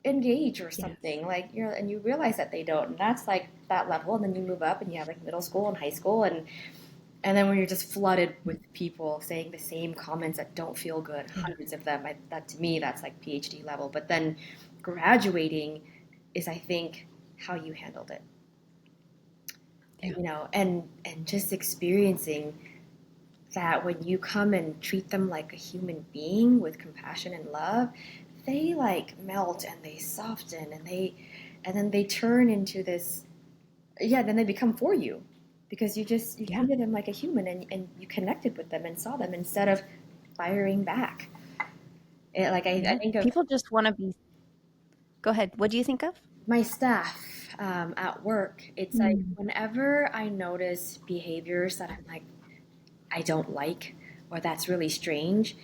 engage or Yes. something like and you realize that they don't, and that's like that level, and then you move up and you have like middle school and high school, and then when you're just flooded with people saying the same comments that don't feel good, Yeah. hundreds of them, that to me that's like PhD level. But then graduating is, I think, how you handled it, Yeah. and just experiencing that when you come and treat them like a human being with compassion and love, they like melt and they soften and then they turn into this, yeah, then they become for you because you Yeah. treated them like a human, and you connected with them and saw them instead of firing back. I Yeah. think of People just want to be. Go ahead. What do you think of? my staff at work. It's like Mm. whenever I notice behaviors that I'm like, I don't like, or that's really strange,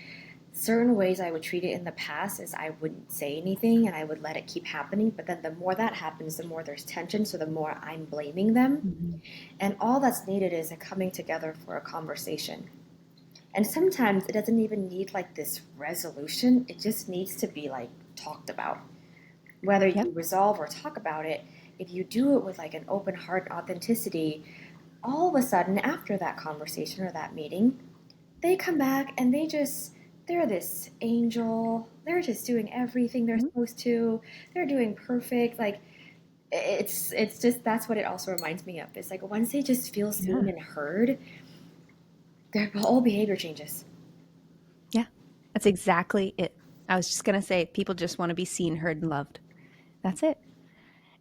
certain ways I would treat it in the past is I wouldn't say anything and I would let it keep happening. But then the more that happens, the more there's tension. So the more I'm blaming them. Mhm. And all that's needed is a coming together for a conversation. And sometimes it doesn't even need like this resolution, it just needs to be like talked about. Whether Yep. you resolve or talk about it, if you do it with like an open heart and authenticity, all of a sudden after that conversation or that meeting, they come back and they're this angel. They're just doing everything they're Mhm. supposed to. They're doing perfect. Like it's just that's what it also reminds me of. It's like once they just feel seen Yeah. and heard, their whole behavior changes. Yeah. That's exactly it. I was just going to say people just want to be seen, heard, and loved. That's it.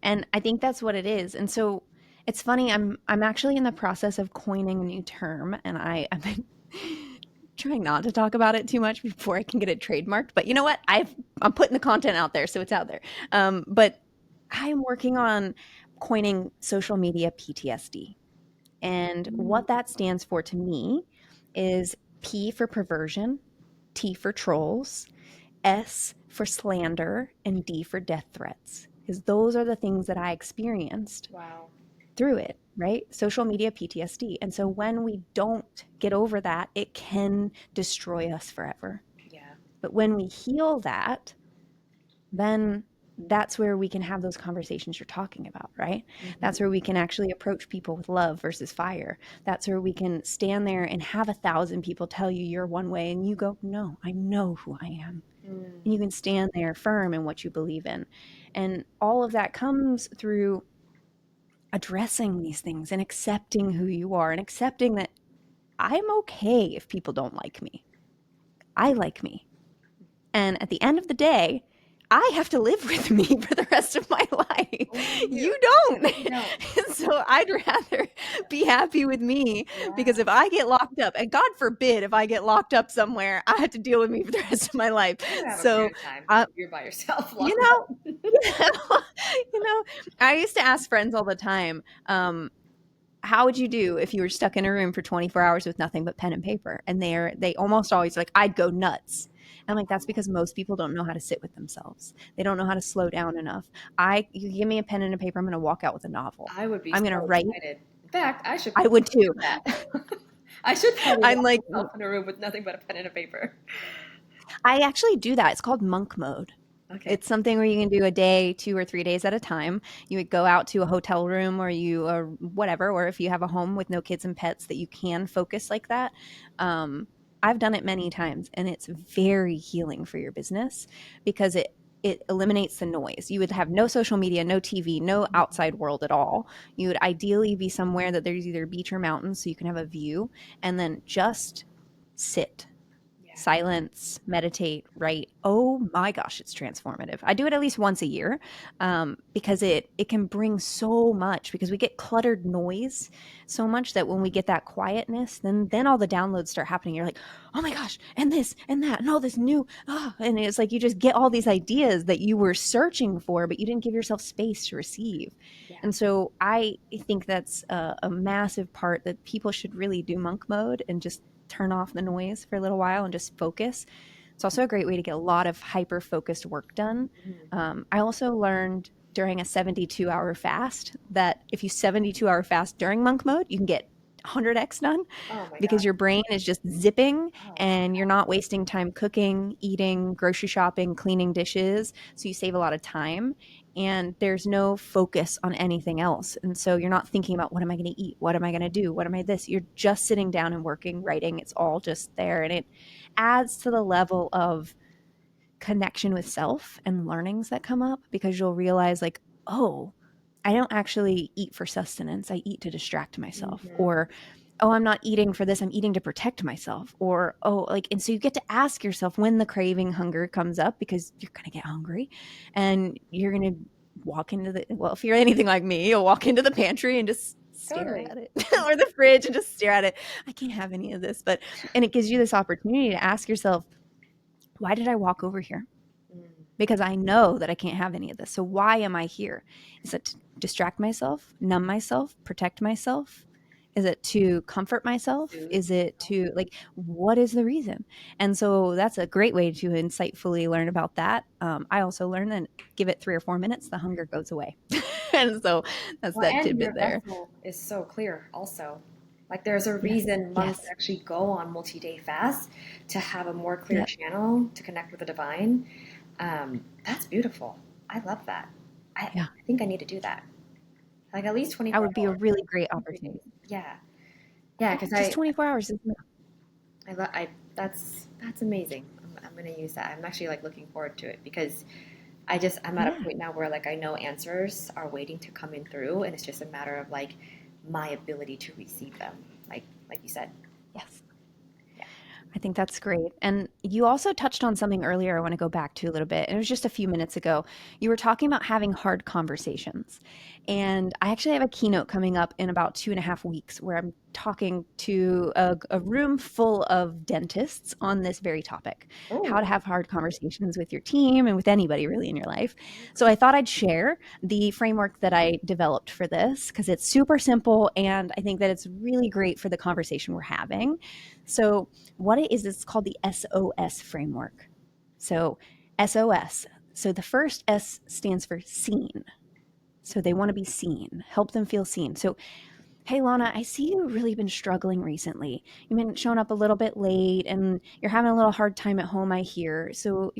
And I think that's what it is. And so it's funny, I'm actually in the process of coining a new term and I've been trying not to talk about it too much before I can get it trademarked. But you know what? I'm putting the content out there, so it's out there. But I'm working on coining social media PTSD. And Mm, what that stands for to me is P for perversion, T for trolls, S for slander, and D for death threats. Because those are the things that I experienced wow. through it, right? Social media PTSD. And so when we don't get over that, it can destroy us forever. Yeah. But when we heal that, then that's where we can have those conversations you're talking about, right? That's Mm-hmm. where we can actually approach people with love versus fire. That's where we can stand there and have 1,000 people tell you you're one way and you go, no, I know who I am. And you Mm. can stand there firm in what you believe in. And all of that comes through addressing these things and accepting who you are and accepting that I'm okay if people don't like me. I like me. And at the end of the day, I have to live with me for the rest of my life. Only you. You don't. You don't. So I'd rather be happy with me because Yeah. if I get locked up, and God forbid if I get locked up somewhere, I have to deal with me for the rest of my life. You're gonna have a So, weird time uh, if you're by yourself you locked know, up. you know, I used to ask friends all the time, how would you do if you were stuck in a room for 24 hours with nothing but pen and paper? And they almost always like, I'd go nuts. And I'm like, that's because most people don't know how to sit with themselves. They don't know how to slow down enough. You give me a pen and a paper, I'm going to walk out with a novel. I would be I'm going to so write. excited. In fact, I should I would too. do that. I should probably I'm lock like, myself in a room with nothing but a pen and a paper. I actually do that. It's called monk mode. Okay. It's something where you can do a day, 2 or 3 days at a time. You would go out to a hotel room or whatever, or if you have a home with no kids and pets that you can focus like that. Um, I've done it many times and it's very healing for your business because it eliminates the noise. You would have no social media, no TV, no outside world at all. You would ideally be somewhere that there's either beach or mountains so you can have a view and then just sit, Yeah. silence, meditate, write. Oh my gosh, it's transformative. I do it at least once a year because it can bring so much because we get cluttered noise so much that when we get that quietness, then all the downloads start happening. You're like, oh my gosh, and this and that and all this new, and it's like you just get all these ideas that you were searching for, but you didn't give yourself space to receive. Yeah. And so I think that's a massive part that people should really do monk mode and just turn off the noise for a little while and just focus. It's also a great way to get a lot of hyper focused work done. Mhm. I also learned during a 72-hour fast that if you 72-hour fast during monk mode, you can get 100x done Oh my because God. your brain is just zipping Oh wow. and you're not wasting time cooking, eating, grocery shopping, cleaning dishes. So you save a lot of time and there's no focus on anything else. And so you're not thinking about what am I going to eat? What am I going to do? What am I this? You're just sitting down and working, writing. It's all just there. And it adds to the level of connection with self and learnings that come up because you'll realize, like, oh, I don't actually eat for sustenance. I eat to distract myself. Hmm. Or, oh, I'm not eating for this. I'm eating to protect myself. Or, oh, like, and so you get to ask yourself when the craving hunger comes up because you're going to get hungry and you're going to walk into well, if you're anything like me, you'll walk into the pantry and just stare Totally. at it or the fridge and just stare at it. I can't have any of this. And it gives you this opportunity to ask yourself, why did I walk over here? Mm. Because I know that I can't have any of this. So why am I here? Is it to distract myself, numb myself, protect myself? Is it to comfort myself? Soothe. Is it to like, what is the reason? And so that's a great way to insightfully learn about that. I also learned that give it 3 or 4 minutes, the hunger goes away. And so that's Well, that and your tidbit there. vessel is so clear also. Like there's a Yes. reason monks Yes. actually go on multi-day fasts to have a more clear Yep. channel to connect with the divine. That's beautiful. I love that. Yeah. I think I need to do that. Like at least That 24 would be a hours. really great 3 days. opportunity. Yeah. Yeah, Yeah. because Just 24 hours. I that's amazing. I'm gonna use that. I'm actually like looking forward to it because I'm at a Yeah. point now where like I know answers are waiting to come in through, and it's just a matter of like my ability to receive them. Like you said. Yes. Yeah. I think that's great. And you also touched on something earlier I want to go back to a little bit. And it was just a few minutes ago. You were talking about having hard conversations. And I actually have a keynote coming up in about 2.5 weeks where I'm talking to a room full of dentists on this very topic, how to Oh. have hard conversations with your team and with anybody really in your life. So I thought I'd share the framework that I developed for this because it's super simple. And I think that it's really great for the conversation we're having. So what it is, it's called the SOS framework. So SOS. So the first S stands for seen. So they want to be seen, help them feel seen. So Hey, Lana, I see you've really been struggling recently. You've been showing up a little bit late and you're having a little hard time at home, I hear. So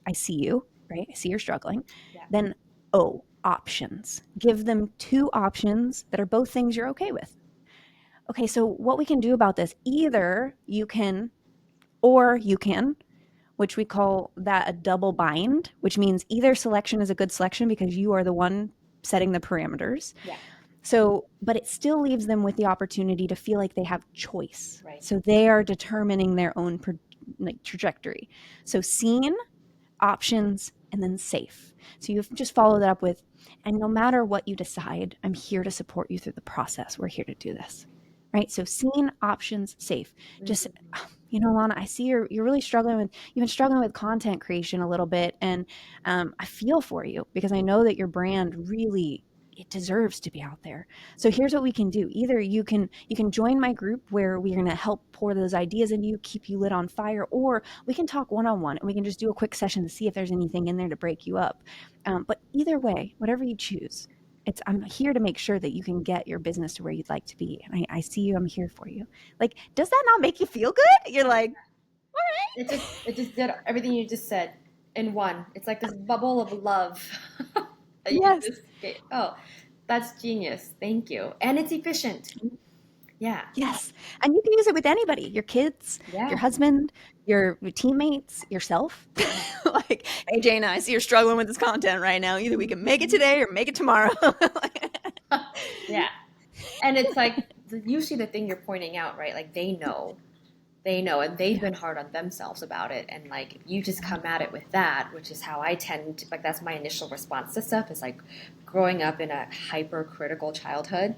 I see you, right? I see you're struggling. Yeah. Then, oh, options. Give them two options that are both things you're okay with. Okay, so what we can do about this, either you can, or you can, which we call that a double bind, which means either selection is a good selection because you are the one setting the parameters. Yeah. So, but it still leaves them with the opportunity to feel like they have choice. Right. So they are determining their own trajectory. So seen, options, and then safe. So you just follow that up with, and no matter what you decide, I'm here to support you through the process. We're here to do this. Right. So seen, options, safe. Just, Mm-hmm. Lana, I see you're really struggling with, you've been struggling with content creation a little bit. And I feel for you because I know that your brand really, it deserves to be out there. So here's what we can do. Either you can join my group where we're going to help pour those ideas into you, keep you lit on fire, or we can talk one-on-one and we can just do a quick session to see if there's anything in there to break you up. But either way, whatever you choose, I'm here to make sure that you can get your business to where you'd like to be. And I see you. I'm here for you. Like, does that not make you feel good? You're like, It just did everything you just said in one. It's like this bubble of love that you yes, just gave. Oh, that's genius. Thank you. And it's efficient. Yeah. yes. And you can use it with anybody, your kids, your Yeah. husband, your teammates, yourself. Yeah. Like, hey, Jayna, I see you're struggling with this content right now. Either we can make it today or make it tomorrow. Yeah. And it's like usually the thing you're pointing out, right? Like they know, and they've Yeah. been hard on themselves about it. And like if you just come at it with that, which is how I tend to, like, that's my initial response to stuff is like growing up in a hypercritical childhood,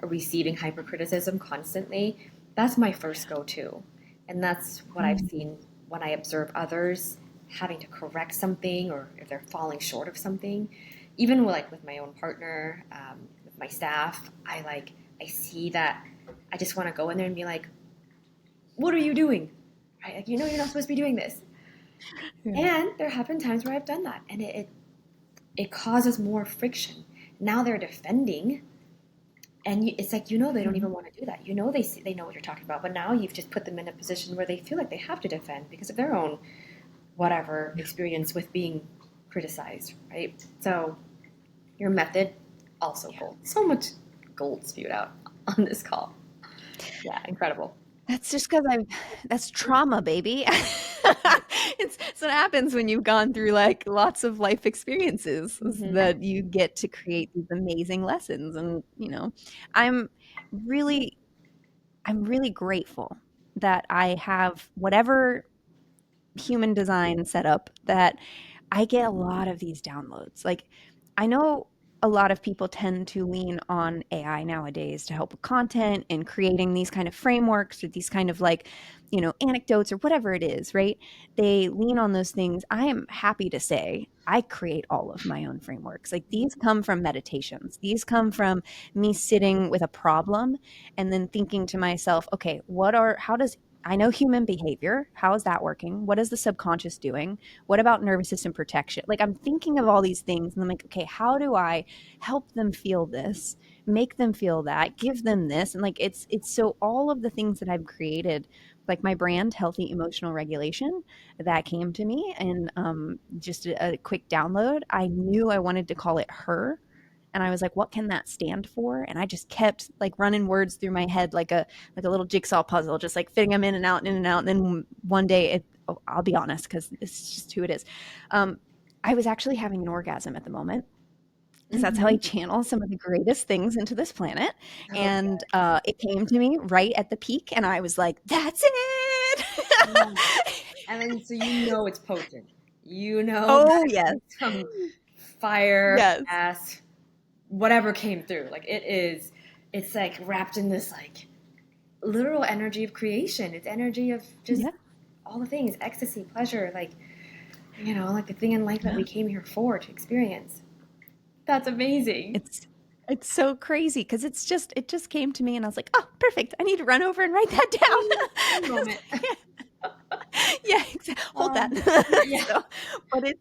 receiving hypercriticism constantly. That's my first go-to. And that's what I've Mm. seen when I observe others having to correct something or if they're falling short of something. Even with, like with my own partner, with my staff, I see that I just want to go in there and be like, what are you doing? Right? Like, you're not supposed to be doing this. Yeah. And there have been times where I've done that, and it causes more friction. Now they're defending, and it's like they don't Mhm. even want to do that. They know what you're talking about, but now you've just put them in a position where they feel like they have to defend because of their own whatever experience with being criticized, right? So your method also Yeah. gold. So much gold spewed out on this call. Yeah, incredible. That's just because that's trauma, baby. It's what happens when you've gone through like lots of life experiences is Mm-hmm. that you get to create these amazing lessons. And, I'm really, I'm really grateful that I have whatever human design setup that I get a lot of these downloads. Like, I know a lot of people tend to lean on AI nowadays to help with content and creating these kind of frameworks or these kind of like, anecdotes or whatever it is, right? They lean on those things. I am happy to say I create all of my own frameworks. Like, these come from meditations. These come from me sitting with a problem and then thinking to myself, okay, how does I know human behavior. How is that working? What is the subconscious doing? What about nervous system protection? Like, I'm thinking of all these things and I'm like, okay, how do I help them feel this, make them feel that, give them this? And like, it's so all of the things that I've created, like my brand, Healthy Emotional Regulation, that came to me and just a quick download. I knew I wanted to call it Her. And I was like, what can that stand for? And I just kept like running words through my head like a little jigsaw puzzle, just like fitting them in and out and in and out. And then one day, I'll be honest, because it's just who it is. Um, I was actually having an orgasm at the moment because that's how I Mm-hmm. channel some of the greatest things into this planet. Okay. And it came to me right at the peak, and I was like, that's it. And then so it's potent. You know Oh, that yes. some fire Yes. ass whatever came through. Like it's like wrapped in this like literal energy of creation. It's energy of just Yeah. all the things, ecstasy, pleasure, like like the thing in life that Yeah. we came here for to experience. That's amazing. It's it's so crazy because it just came to me and I was like, oh, perfect. I need to run over and write that One down. moment. Yeah, hold that. Yeah. So, but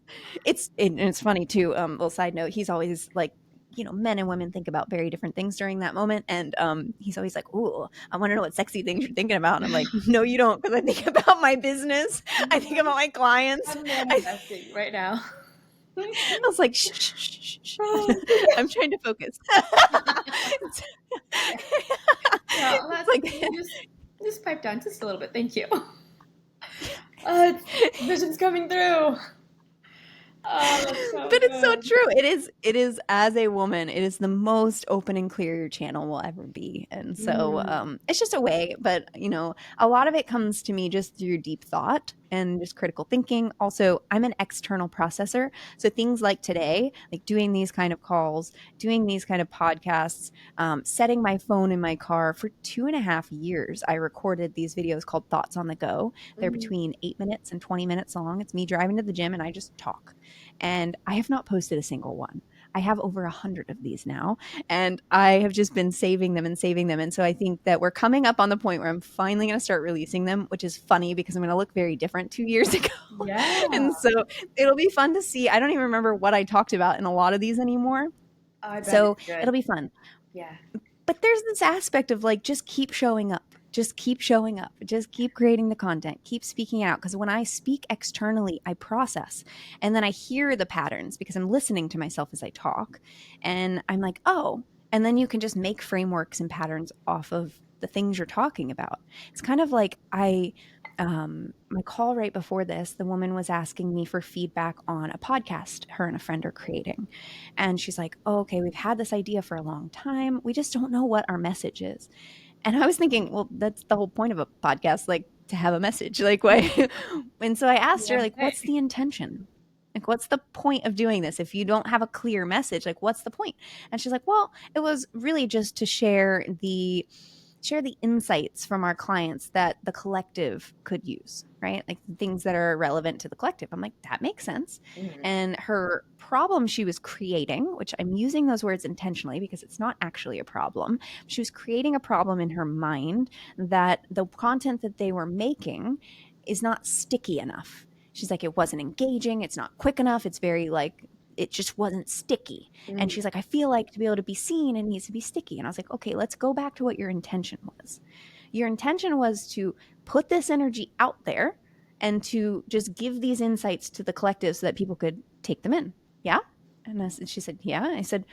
it's funny too. Little side note, he's always like men and women think about very different things during that moment. And he's always like, "Ooh, I want to know what sexy things you're thinking about." And I'm like, "No, you don't, because I think about my business. I think about my clients." I'm I, manifesting right now. I was like, "Shh, shh, shh, shh, shh." I'm trying to focus. it's, Well, it's that's, like, can you just pipe down just a little bit? Thank you. Vision's coming through. Oh, that's so but it's so good. true. It is as a woman, it is the most open and clear your channel will ever be. And so Mm. it's just a way, but a lot of it comes to me just through deep thought and just critical thinking. Also, I'm an external processor. So things like today, like doing these kind of calls, doing these kind of podcasts, setting my phone in my car for 2.5 years, I recorded these videos called Thoughts on the Go. They're Mm. between 8 minutes and 20 minutes long. It's me driving to the gym and I just talk. And I have not posted a single one. I have over 100 of these now, and I have just been saving them and saving them. And so I think that we're coming up on the point where I'm finally going to start releasing them, which is funny because I'm going to look very different 2 years ago. Yeah, And so it'll be fun to see. I don't even remember what I talked about in a lot of these anymore. I bet So it's good. it'll be fun. Yeah. But there's this aspect of like, just keep showing up. Just keep showing up. Just keep creating the content. Keep speaking out. Because when I speak externally, I process and then I hear the patterns because I'm listening to myself as I talk. And I'm like, oh, and then you can just make frameworks and patterns off of the things you're talking about. It's kind of like my call right before this, the woman was asking me for feedback on a podcast her and a friend are creating. And she's like, oh, okay, we've had this idea for a long time. We just don't know what our message is. And I was thinking, well, that's the whole point of a podcast, like to have a message. Like, why? And so I asked her, Yeah. like, what's the intention? Like, what's the point of doing this? If you don't have a clear message, like, what's the point? And she's like, well, it was really just to share the insights from our clients that the collective could use, right? Like things that are relevant to the collective. I'm like, that makes sense. Mhm. And her problem she was creating, which I'm using those words intentionally because it's not actually a problem, she was creating a problem in her mind that the content that they were making is not sticky enough. She's like, it wasn't engaging, it's not quick enough, it's very like, it just wasn't sticky. And Mm. she's like, I feel like to be able to be seen, it needs to be sticky. And I was like, okay, let's go back to what your intention was. Your intention was to put this energy out there and to just give these insights to the collective so that people could take them in. Yeah. And she said, yeah. I said,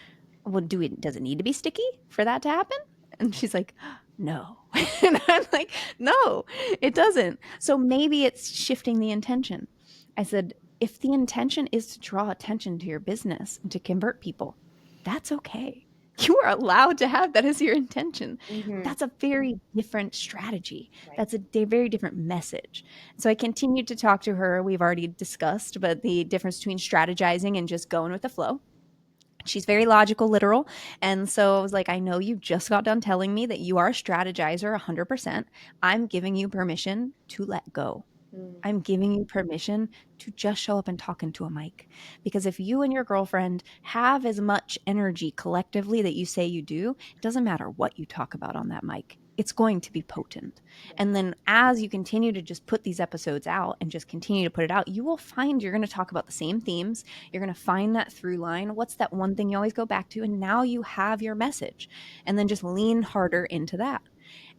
well, does it need to be sticky for that to happen? And she's like, no. And I'm like, no, it doesn't. So maybe it's shifting the intention. I said, if the intention is to draw attention to your business and to convert people, that's okay. You are allowed to have that as your intention. Mhm. That's a very different strategy. Right. That's a very different message. So I continued to talk to her. We've already discussed, but the difference between strategizing and just going with the flow. She's very logical, literal. And so I was like, I know you just got done telling me that you are a strategizer 100%. I'm giving you permission to let go. Mm. I'm giving you permission to just show up and talk into a mic. Because if you and your girlfriend have as much energy collectively that you say you do, it doesn't matter what you talk about on that mic. It's going to be potent. Yeah. And then as you continue to just put these episodes out and just continue to put it out, you will find you're going to talk about the same themes. You're going to find that through line. What's that one thing you always go back to? And now you have your message. And then just lean harder into that.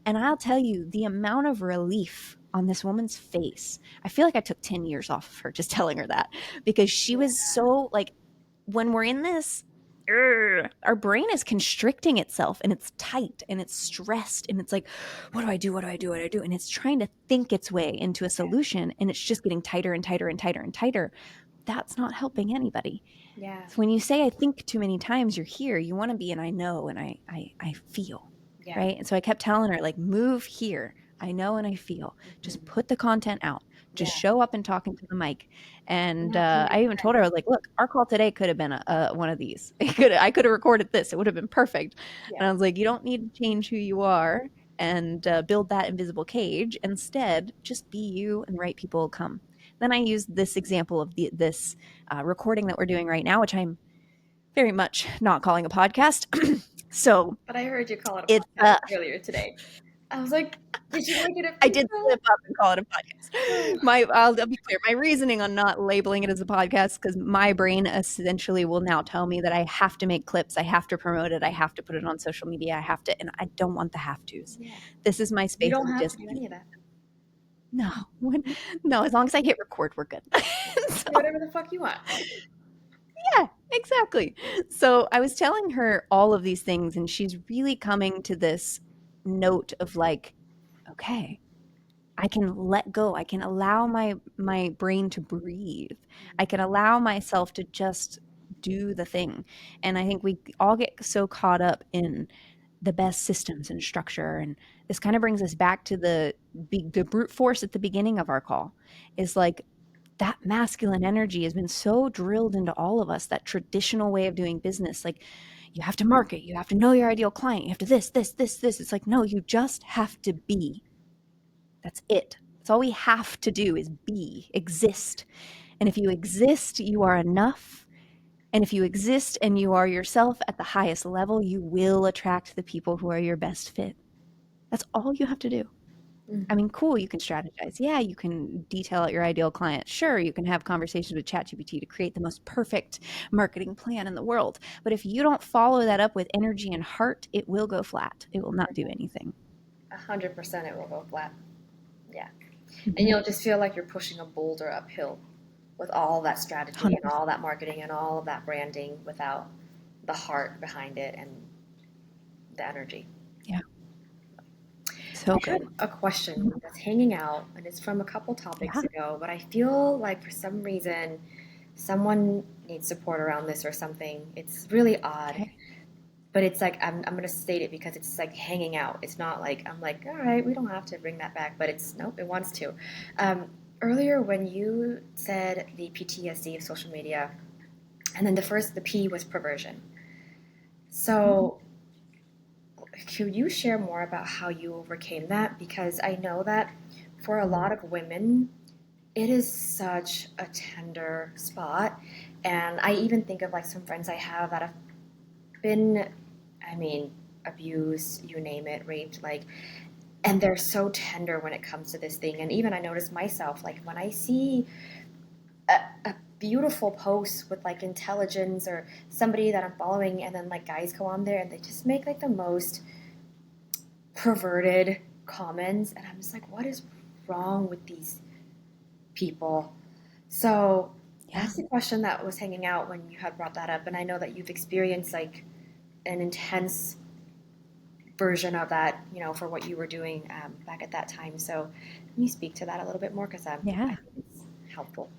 And I'll tell you, the amount of relief on this woman's face, I feel like I took 10 years off of her just telling her that, because she Yeah. was so like, when we're in this, our brain is constricting itself and it's tight and it's stressed and it's like, what do I do? What do I do? What do I do? And it's trying to think its way into a solution and it's just getting tighter and tighter and tighter and tighter. That's not helping anybody. Yeah. So when you say I think too many times, you're here, you want to be an I know and I feel, Yeah. right? And so I kept telling her, like, move here. I know and I feel. Just Mhm. put the content out. Just Yeah. show up and talk into the mic. And And not too I many even told her, I times. was like, look, our call today could have been one of these. I could have recorded this. It would have been perfect. Yeah. And I was like, you don't need to change who you are and build that invisible cage. Instead, just be you and right people will come. Then I used this example of this recording that we're doing right now, which I'm very much not calling a podcast. So But I heard you call it a it's podcast earlier today. I was like, did you make it I did official? slip up and call it a podcast. I'll be clear. My reasoning on not labeling it as a podcast because my brain essentially will now tell me that I have to make clips, I have to promote it, I have to put it on social media, I have to, and I don't want the have tos. Yeah. This is my You space don't to have to just do be. any of that. No, no. As long as I hit record, we're good. Do So whatever the fuck you want. yeah, exactly. So I was telling her all of these things, and she's really coming to this note of like, okay, I can let go. I can allow my brain to breathe. I can allow myself to just do the thing. And I think we all get so caught up in the best systems and structure. And this kind of brings us back to the brute force at the beginning of our call. Is like that masculine energy has been so drilled into all of us, that traditional way of doing business. Like you have to market, you have to know your ideal client, you have to this. It's like, no, you just have to be. That's it. That's all we have to do is be, exist. And if you exist, you are enough. And if you exist and you are yourself at the highest level, you will attract the people who are your best fit. That's all you have to do. I Mm-hmm. mean, cool, you can strategize. Yeah, you can detail out your ideal client. Sure, you can have conversations with ChatGPT to create the most perfect marketing plan in the world. But if you don't follow that up with energy and heart, it will go flat. It will not do anything. 100% it will go flat. Yeah. And Mhm. you'll just feel like you're pushing a boulder uphill with all that strategy and 100%. all that marketing and all of that branding without the heart behind it and the energy. Yeah, I so have good. a question that's hanging out, and it's from a couple topics Yeah. ago, but I feel like for some reason someone needs support around this or something. It's really odd, Okay. but it's like I'm going to state it because it's like hanging out. It's not like I'm like, all right, we don't have to bring that back, but it's nope, it wants to. Um, Earlier, when you said the PTSD of social media, and then the P was perversion. Mhm. So, could you share more about how you overcame that? Because I know that for a lot Mm. of women, it is such a tender spot. And I even think of like some friends I have that have been, I mean, abused, you name it, raped, like, and they're so tender when it comes to this thing. And even I notice myself, like, when I see a beautiful post with like intelligence or somebody that I'm following, and then like guys go on there and they just make like the most perverted comments, and I'm just like, what is wrong with these people? So Yeah. that's the question that was hanging out when you had brought that up, and I know that you've experienced like an intense version of that, you know, for what you were doing back at that time. So can you speak to that a little bit more? Because I Yeah. think it's helpful.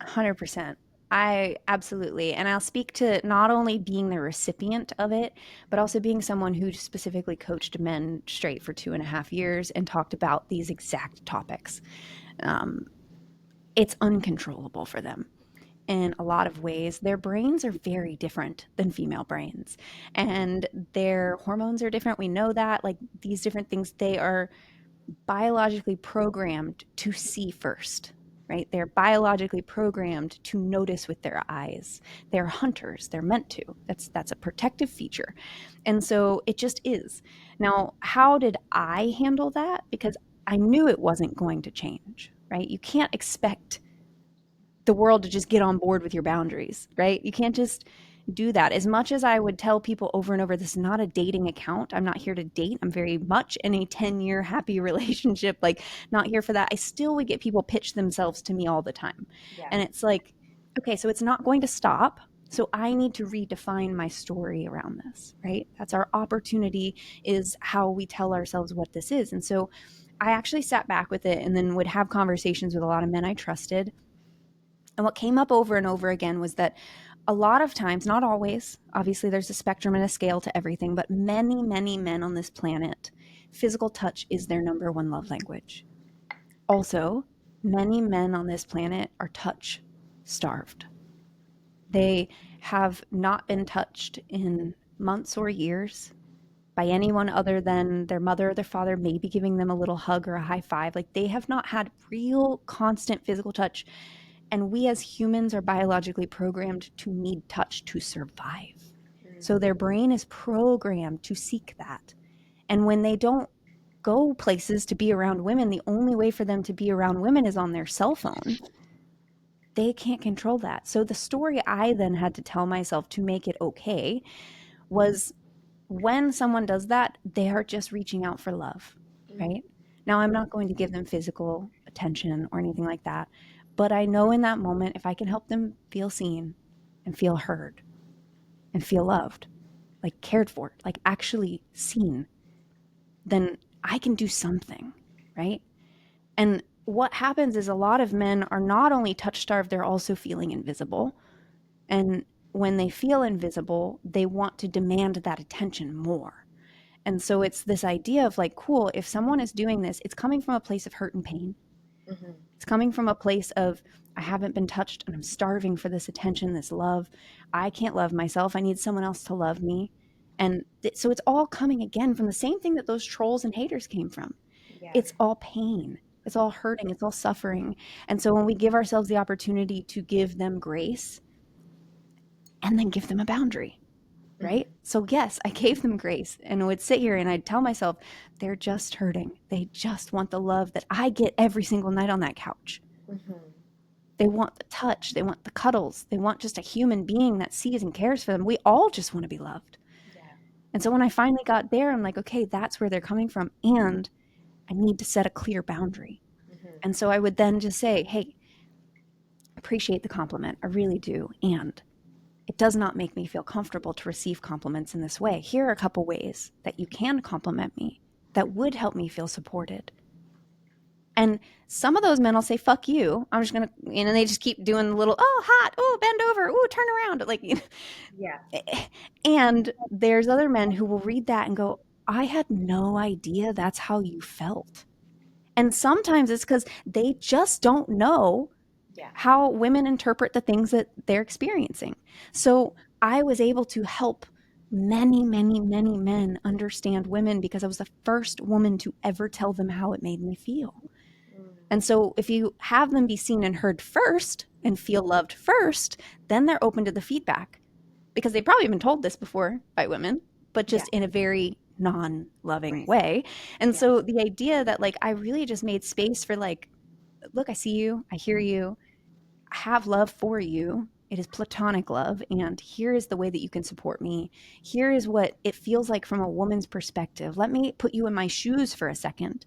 100%. I absolutely. And I'll speak to not only being the recipient of it, but also being someone who specifically coached men straight for 2.5 years and talked about these exact topics. Um, it's uncontrollable for them in a lot of ways. Their brains are very different than female brains, and their hormones are different. We know that. Like these different things, they are biologically programmed to see first, right? They're biologically programmed to notice with their eyes. They're hunters. They're meant to. That's a protective feature. And so it just is. Now, how did I handle that? Because I knew it wasn't going to change, right? You can't expect the world to just get on board with your boundaries, right? You can't just do that. As much as I would tell people over and over, this is not a dating account. I'm not here to date. I'm very much in a 10-year happy relationship, like not here for that. I still would get people pitch themselves to me all the time. Yeah. And it's like, okay, so it's not going to stop. So I need to redefine my story around this, right? That's our opportunity, is how we tell ourselves what this is. And so I actually sat back with it and then would have conversations with a lot of men I trusted, and what came up over and over again was that a lot of times, not always, obviously there's a spectrum and a scale to everything, but many, many men on this planet, physical touch is their number one love language. Also, many men on this planet are touch starved. They have not been touched in months or years by anyone other than their mother or their father, maybe giving them a little hug or a high five. Like they have not had real, constant physical touch. And we as humans are biologically programmed to need touch to survive. So Mm. their brain is programmed to seek that. And when they don't go places to be around women. The only way for them to be around women is on their cell phone. They can't control that. So the story I then had to tell myself to make it okay was, when someone does that, they are just reaching out for love, right? Now, I'm not going to give them physical attention or anything like that, but I know in that moment, if I can help them feel seen and feel heard and feel loved, like cared for, like actually seen, then I can do something, right? And what happens is, a lot of men are not only touch starved, they're also feeling invisible. And when they feel invisible, they want to demand that attention more. And so it's this idea of like, cool, if someone is doing this, it's coming from a place of hurt and pain. Mm-hmm. It's coming from a place of, I haven't been touched and I'm starving for this attention, this love. I can't love myself. I need someone else to love me. And so it's all coming again from the same thing that those trolls and haters came from. Yeah. It's all pain. It's all hurting. It's all suffering. And so when we give ourselves the opportunity to give them grace and then give them a boundary, Mm-hmm. right? So, yes, I gave them grace and would sit here and I'd tell myself, they're just hurting. They just want the love that I get every single night on that couch. Mm-hmm. They want the touch. They want the cuddles. They want just a human being that sees and cares for them. We all just want to be loved. Yeah. And so when I finally got there, I'm like, okay, that's where they're coming from. And I need to set a clear boundary. Mm-hmm. And so I would then just say, hey, appreciate the compliment. I really do. And it does not make me feel comfortable to receive compliments in this way. Here are a couple ways that you can compliment me that would help me feel supported. And some of those men will say, fuck you. I'm just going to, and they just keep doing the little, oh, hot, oh, bend over, oh, turn around. Like, Yeah. and there's other men who will read that and go, I had no idea that's how you felt. And sometimes it's because they just don't know Yeah. how women interpret the things that they're experiencing. So I was able to help many, many, many men understand women because I was the first woman to ever tell them how it made me feel. And so if you have them be seen and heard first and feel loved first, then they're open to the feedback, because they've probably been told this before by women, but Yeah. just in a very non-loving Right. way. And Yeah. so the idea that like I really just made space for like, look, I see you, I hear you, I have love for you. It is platonic love. And here is the way that you can support me. Here is what it feels like from a woman's perspective. Let me put you in my shoes for a second.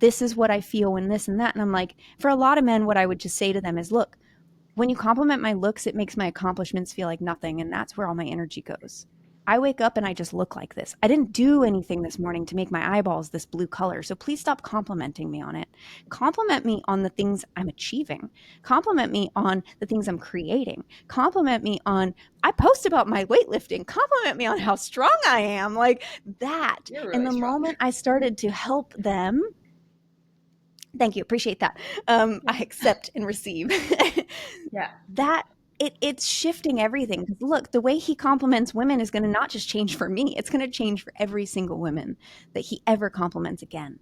This is what I feel when this and that. And I'm like, for a lot of men, what I would just say to them is, look, when you compliment my looks, it makes my accomplishments feel like nothing. And that's where all my energy goes. I wake up and I just look like this. I didn't do anything this morning to make my eyeballs this blue color. So please stop complimenting me on it. Compliment me on the things I'm achieving. Compliment me on the things I'm creating. Compliment me on, I post about my weightlifting. Compliment me on how strong I am. Like that. You're And really the strong. moment I started to help them, thank you, appreciate that. I accept and receive. Yeah. That it's shifting everything. Because look, the way he compliments women is going to not just change for me; it's going to change for every single woman that he ever compliments again.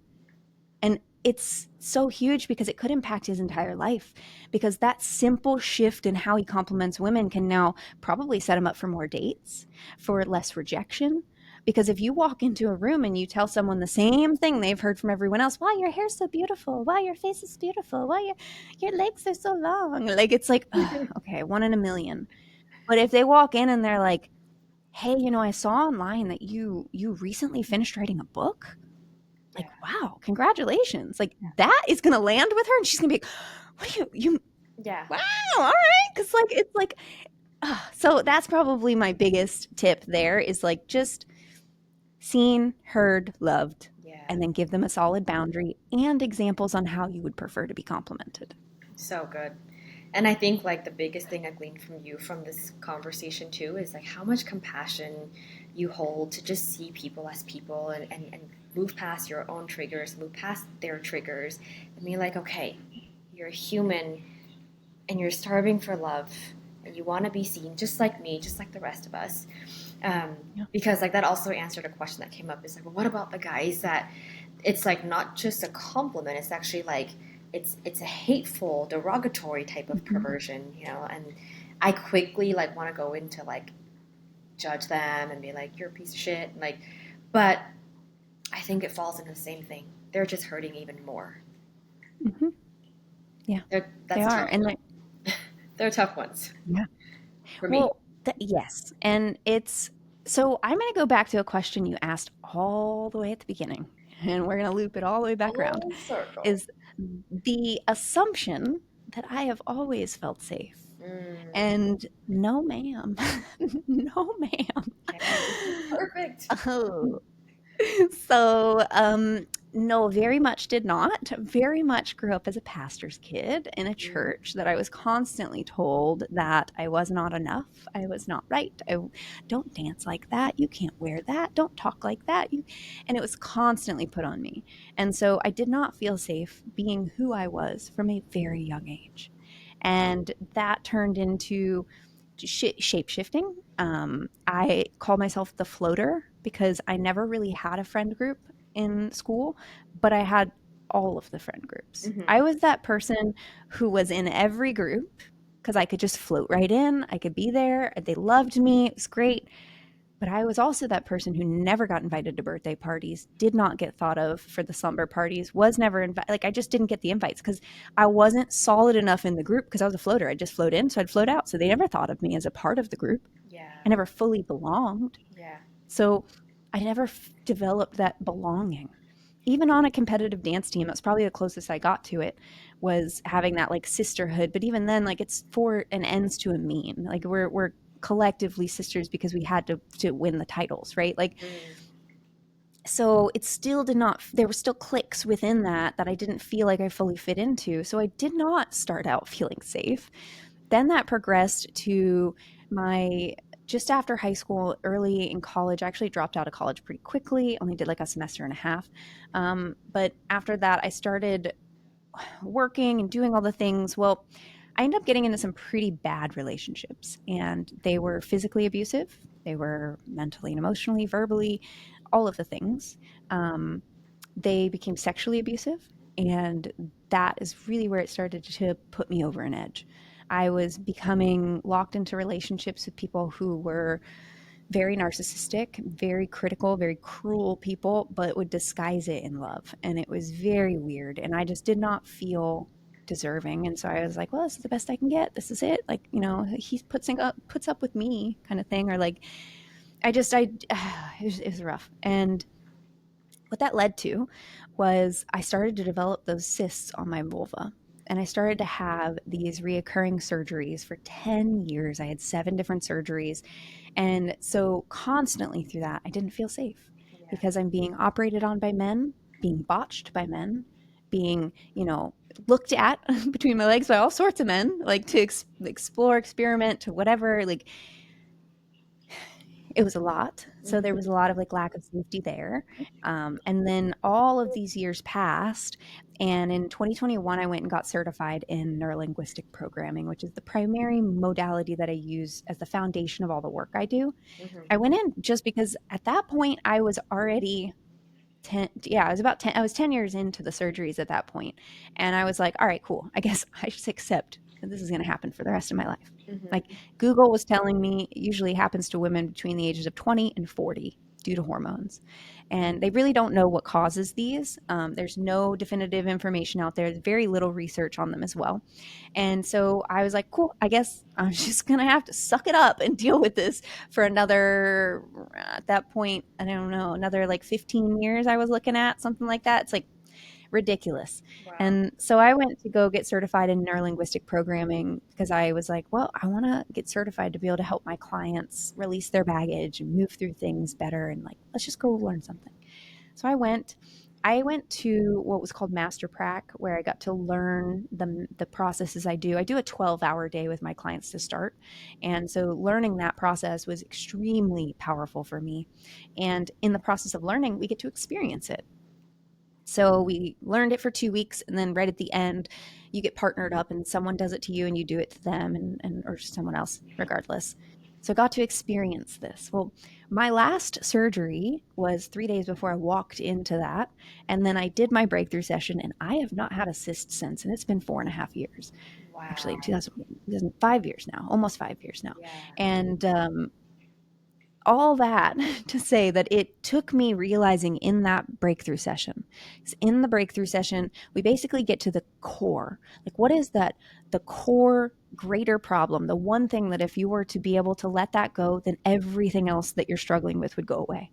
And it's so huge because it could impact his entire life. Because that simple shift in how he compliments women can now probably set him up for more dates, for less rejection. Because if you walk into a room and you tell someone the same thing they've heard from everyone else, wow, your hair's so beautiful, wow, your face is beautiful, wow, your legs are so long. Like it's like, okay, one in a million. But if they walk in and they're like, hey, I saw online that you recently finished writing a book, like, Yeah. wow, congratulations. Like that is gonna land with her and she's gonna be like, what do you Yeah. wow, all right. Cause like it's like so that's probably my biggest tip there, is like just seen, heard, loved, Yeah. and then give them a solid boundary and examples on how you would prefer to be complimented. So good. And I think like the biggest thing I gleaned from you from this conversation too is like how much compassion you hold to just see people as people, and move past your own triggers, move past their triggers, and be like, okay, you're a human and you're starving for love and you want to be seen just like me, just like the rest of us. Yeah. Because like that also answered a question that came up, is like, well, what about the guys that it's like not just a compliment, it's actually like it's a hateful, derogatory type of Mm-hmm. perversion, and I quickly like want to go into like judge them and be like, you're a piece of shit, like, but I think it falls into the same thing. They're just hurting even more. Hmm. Yeah, they That's a are. tough And one. They're tough ones yeah. for me. Well, yes. And it's so I'm going to go back to a question you asked all the way at the beginning, and we're going to loop it all the way back around. Full circle. Is the assumption that I have always felt safe. Mm, And no, ma'am. No, ma'am. okay. Perfect. Oh, so, no, very much did not. Very much grew up as a pastor's kid in a Mm, church that I was constantly told that I was not enough. I was not right. Don't dance like that. You can't wear that. Don't talk like that. And it was constantly put on me. And so I did not feel safe being who I was from a very young age. And that turned into shape shifting. I call myself the floater because I never really had a friend group in school, but I had all of the friend groups. hmm I was that person who was in every group because I could just float right in. I could be there. They loved me. It was great. But I was also that person who never got invited to birthday parties, did not get thought of for the slumber parties, was never invited. Like I just didn't get the invites because I wasn't solid enough in the group because I was a floater. I'd just float in, so I'd float out. So they never thought of me as a part of the group. Yeah. I never fully belonged. Yeah. So I never developed that belonging. Even on a competitive dance team, that's probably the closest I got to it, was having that like sisterhood. But even then, like it's for an ends to a mean. Like we're collectively sisters because we had to win the titles, right? Like Mm, so it still did not, there were still cliques within that I didn't feel like I fully fit into. So I did not start out feeling safe. Then that progressed to my just after high school, early in college. I actually dropped out of college pretty quickly, only did like a semester and a half. But after that, I started working and doing all the things. Well, I ended up getting into some pretty bad relationships, and they were physically abusive, they were mentally and emotionally, verbally, all of the things. Um, they became sexually abusive, and that is really where it started to put me over an edge. I was becoming locked into relationships with people who were very narcissistic, very critical, very cruel people, but would disguise it in love. And it was very weird. And I just did not feel deserving. And so I was like, well, this is the best I can get. This is it. Like, he puts up with me kind of thing. Or like, it was rough. And what that led to was I started to develop those cysts on my vulva. And I started to have these reoccurring surgeries for 10 years. I had 7 different surgeries. And so constantly through that, I didn't feel safe yeah. because I'm being operated on by men, being botched by men, being, looked at between my legs by all sorts of men, like to explore, experiment, to whatever. Like it was a lot. So there was a hmm lot of like lack of safety there. And then all of these years passed. And in 2021, I went and got certified in neurolinguistic programming, which is the primary modality that I use as the foundation of all the work I do. I hmm went in just because at that point I was already 10, yeah, I was about 10, I was 10 years into the surgeries at that point. And I was like, all right, cool. I guess I just accept that this is going to happen for the rest of my life. Like hmm Google was telling me it usually happens to women between the ages of 20 and 40 due to hormones. And they really don't know what causes these. There's no definitive information out there. There's very little research on them as well. And so I was like, cool, I guess I'm just going to have to suck it up and deal with this for another, at that point, I don't know, another like 15 years I was looking at, something like that. It's like ridiculous. Wow. And so I went to go get certified in neurolinguistic programming because I was like, well, I want to get certified to be able to help my clients release their baggage and move through things better. And like, let's just go learn something. So I went to what was called Master Prac, where I got to learn the processes I do. I do a 12-hour day with my clients to start. And so learning that process was extremely powerful for me. And in the process of learning, we get to experience it. So we learned it for 2 weeks, and then right at the end, you get partnered up, and someone does it to you, and you do it to them, and or someone else, regardless. So I got to experience this. Well, my last surgery was 3 days before I walked into that, and then I did my breakthrough session, and I have not had a cyst since, and it's been 4.5 years. Actually, Wow. 2000, 5 years now, almost 5 years now, Yeah. and all that to say that it took me realizing in that breakthrough session. In the breakthrough session, we basically get to the core. Like, what is that? The core greater problem, the one thing that if you were to be able to let that go, then everything else that you're struggling with would go away.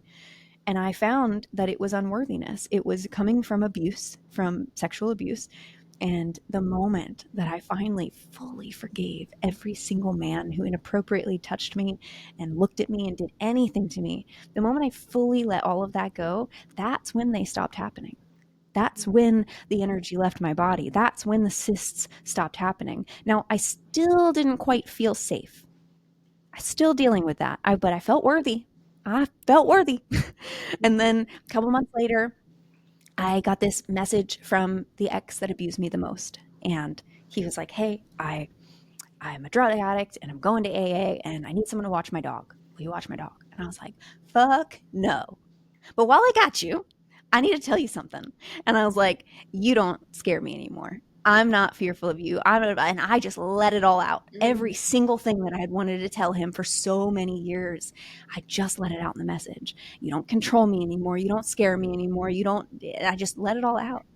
And I found that it was unworthiness. It was coming from abuse, from sexual abuse. And the moment that I finally fully forgave every single man who inappropriately touched me and looked at me and did anything to me, the moment I fully let all of that go, that's when they stopped happening. That's when the energy left my body. That's when the cysts stopped happening. Now, I still didn't quite feel safe. I'm still dealing with that. But I felt worthy. I felt worthy. And then a couple months later, I got this message from the ex that abused me the most. And he was like, "Hey, I'm a drug addict and I'm going to AA and I need someone to watch my dog. Will you watch my dog?" And I was like, "Fuck no." But while I got you, I need to tell you something. And I was like, "You don't scare me anymore. I'm not fearful of you." And I just let it all out. Every Mm. single thing that I had wanted to tell him for so many years, I just let it out in the message. "You don't control me anymore. You don't scare me anymore. You don't," I just let it all out.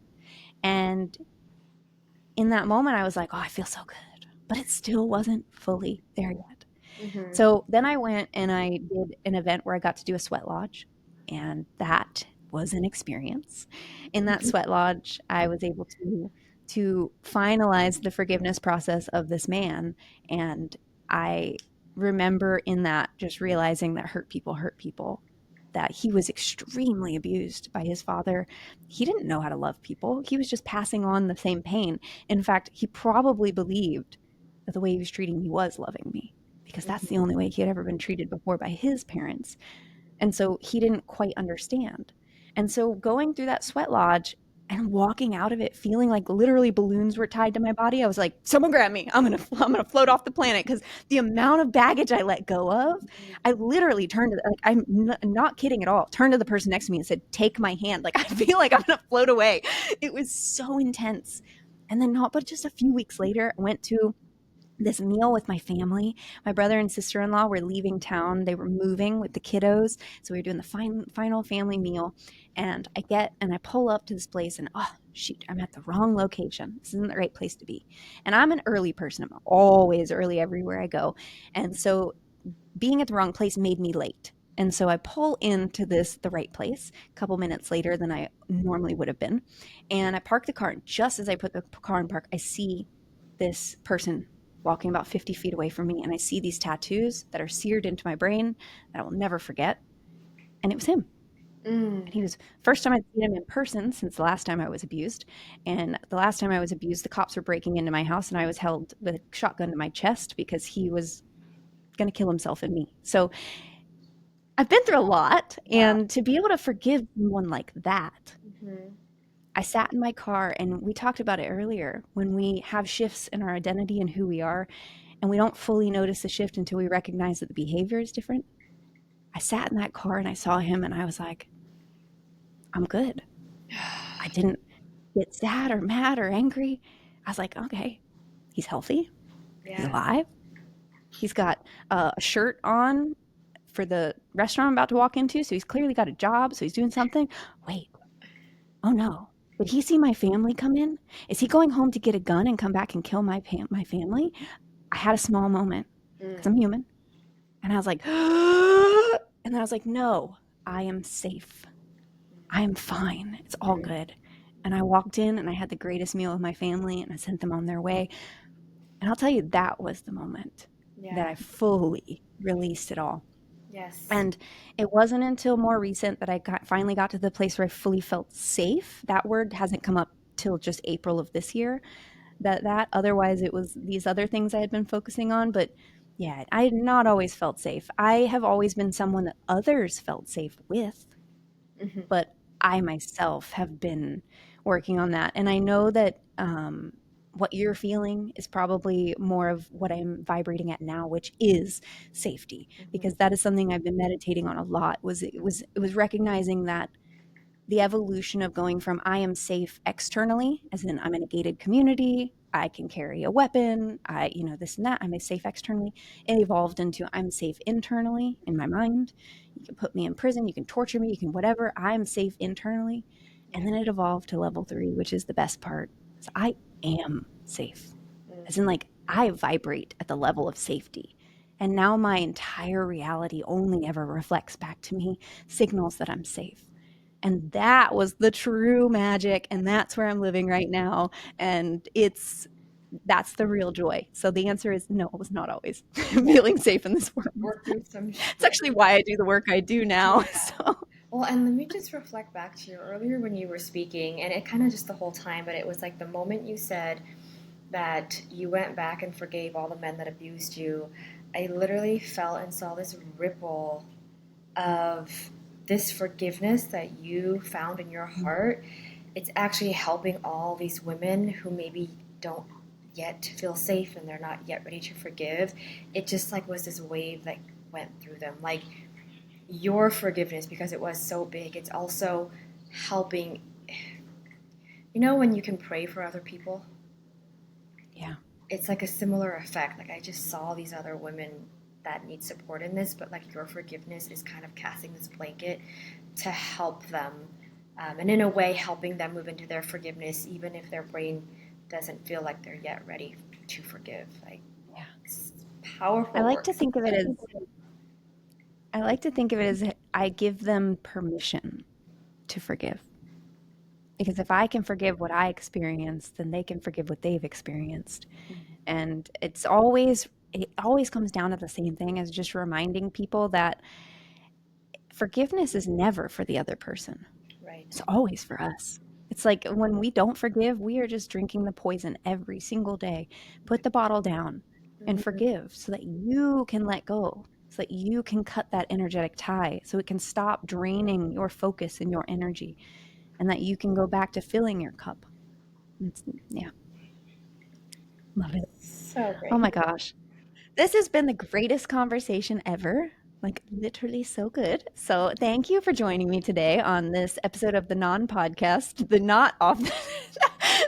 And in that moment, I was like, "Oh, I feel so good." But it still wasn't fully there yet. Mm-hmm. So then I went and I did an event where I got to do a sweat lodge, and that was an experience. In that sweat lodge, I was able to finalize the forgiveness process of this man, and I remember in that just realizing that hurt people, that he was extremely abused by his father. He didn't know how to love people. He was just passing on the same pain. In fact, he probably believed that the way he was treating me was loving me, because that's the Mm-hmm. only way he had ever been treated before by his parents. And so he didn't quite understand. And so going through that sweat lodge and walking out of it feeling like literally balloons were tied to my body, I was like, "Someone grab me. I'm gonna float off the planet." Because the amount of baggage I let go of, I literally turned to, like, not kidding at all, turned to the person next to me and said, "Take my hand." Like, I feel like I'm gonna float away. It was so intense. And then not but just a few weeks later, I went to this meal with my family. My brother and sister-in-law were leaving town. They were moving with the kiddos. So we were doing the final family meal. And I pull up to this place and, oh, shoot, I'm at the wrong location. This isn't the right place to be. And I'm an early person. I'm always early everywhere I go. And so being at the wrong place made me late. And so I pull into the right place a couple minutes later than I normally would have been. And I park the car. And just as I put the car in park, I see this person walking about 50 feet away from me. And I see these tattoos that are seared into my brain that I will never forget. And it was him. Mm. And he was first time I'd seen him in person since the last time I was abused. And the last time I was abused, the cops were breaking into my house and I was held with a shotgun to my chest because he was going to kill himself and me. So I've been through a lot, Wow. and to be able to forgive someone like that, Mm-hmm. I sat in my car and we talked about it earlier. When we have shifts in our identity and who we are, and we don't fully notice the shift until we recognize that the behavior is different. I sat in that car and I saw him and I was like, "I'm good." I didn't get sad or mad or angry. I was like, "Okay, he's healthy. He's Yes. alive. He's got a shirt on for the restaurant I'm about to walk into. So he's clearly got a job. So he's doing something. Wait, oh no. Did he see my family come in? Is he going home to get a gun and come back and kill my family?" I had a small moment because I'm Mm. human. And I was like, and then I was like, "No, I am safe. I am fine. It's all Mm. good." And I walked in and I had the greatest meal with my family and I sent them on their way. And I'll tell you, that was the moment that Yeah. I fully released it all. Yes. And it wasn't until more recent that finally got to the place where I fully felt safe. That word hasn't come up till just April of this year. That otherwise it was these other things I had been focusing on. But yeah, I had not always felt safe. I have always been someone that others felt safe with, Mm-hmm. but I myself have been working on that. And I know that what you're feeling is probably more of what I'm vibrating at now, which is safety, because Mm-hmm. that is something I've been meditating on a lot. Was recognizing that the evolution of going from I am safe externally, as in I'm in a gated community, I can carry a weapon. This and that. I'm safe externally. It evolved into I'm safe internally in my mind. You can put me in prison. You can torture me. You can whatever. I'm safe internally. And Yeah. then it evolved to level 3, which is the best part. So I am safe, as in, Mm-hmm. like, I vibrate at the level of safety. And now my entire reality only ever reflects back to me signals that I'm safe. And that was the true magic. And that's where I'm living right now. And that's the real joy. So the answer is no, it was not always Yeah. feeling safe in this world. Work through some It's actually why I do the work I do now. So Well, and let me just reflect back to you earlier when you were speaking, and it kind of just the whole time, but it was like the moment you said that you went back and forgave all the men that abused you, I literally felt and saw this ripple of this forgiveness that you found in your heart. It's actually helping all these women who maybe don't yet feel safe and they're not yet ready to forgive. It just like was this wave that went through them. Like your forgiveness, because it was so big, it's also helping. You know, when you can pray for other people, yeah. it's like a similar effect. Like I just saw these other women that need support in this, but like your forgiveness is kind of casting this blanket to help them, and in a way helping them move into their forgiveness, even if their brain doesn't feel like they're yet ready to forgive. Like Yeah. it's I powerful like work. to think of it as I like to think of it as I give them permission to forgive. Because if I can forgive what I experienced, then they can forgive what they've experienced. And it always comes down to the same thing as just reminding people that forgiveness is never for the other person. Right. It's always for us. It's like when we don't forgive, we are just drinking the poison every single day. Put the bottle down and Mm-hmm. forgive so that you can let go, so that you can cut that energetic tie, so it can stop draining your focus and your energy, and that you can go back to filling your cup. Yeah, love it. So Oh great. my gosh. This has been the greatest conversation ever. Like, literally so good. So, thank you for joining me today on this episode of the non podcast, the not off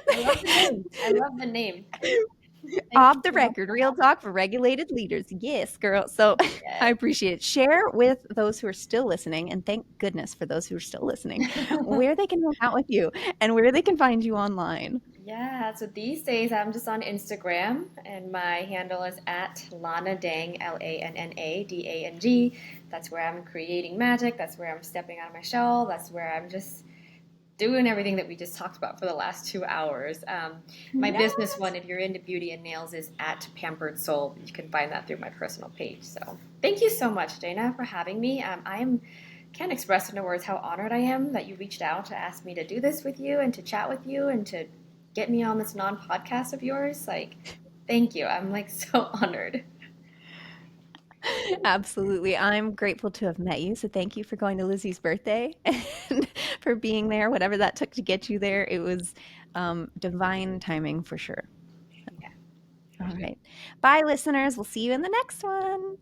I love the name. I love the name. Thank you off the so much record, for real having talk for regulated leaders. Yes, girl. So, I me. appreciate it. Share with those who are still listening, and thank goodness for those who are still listening, Yes. where they can hang out with you and where they can find you online. Yeah, so these days I'm just on Instagram and my handle is at Lana Dang, LANNADANG. That's where I'm creating magic. That's where I'm stepping out of my shell. That's where I'm just doing everything that we just talked about for the last 2 hours. My business Yes. one, if you're into beauty and nails, is at Pampered Soul. You can find that through my personal page. So thank you so much, Jayna, for having me. Can't express in words how honored I am that you reached out to ask me to do this with you and to chat with you and to get me on this non-podcast of yours. Like, thank you. I'm like so honored. Absolutely. I'm grateful to have met you. So thank you for going to Lizzie's birthday and for being there, whatever that took to get you there. It was divine timing for sure. Yeah, All for sure. right. Bye, listeners. We'll see you in the next one.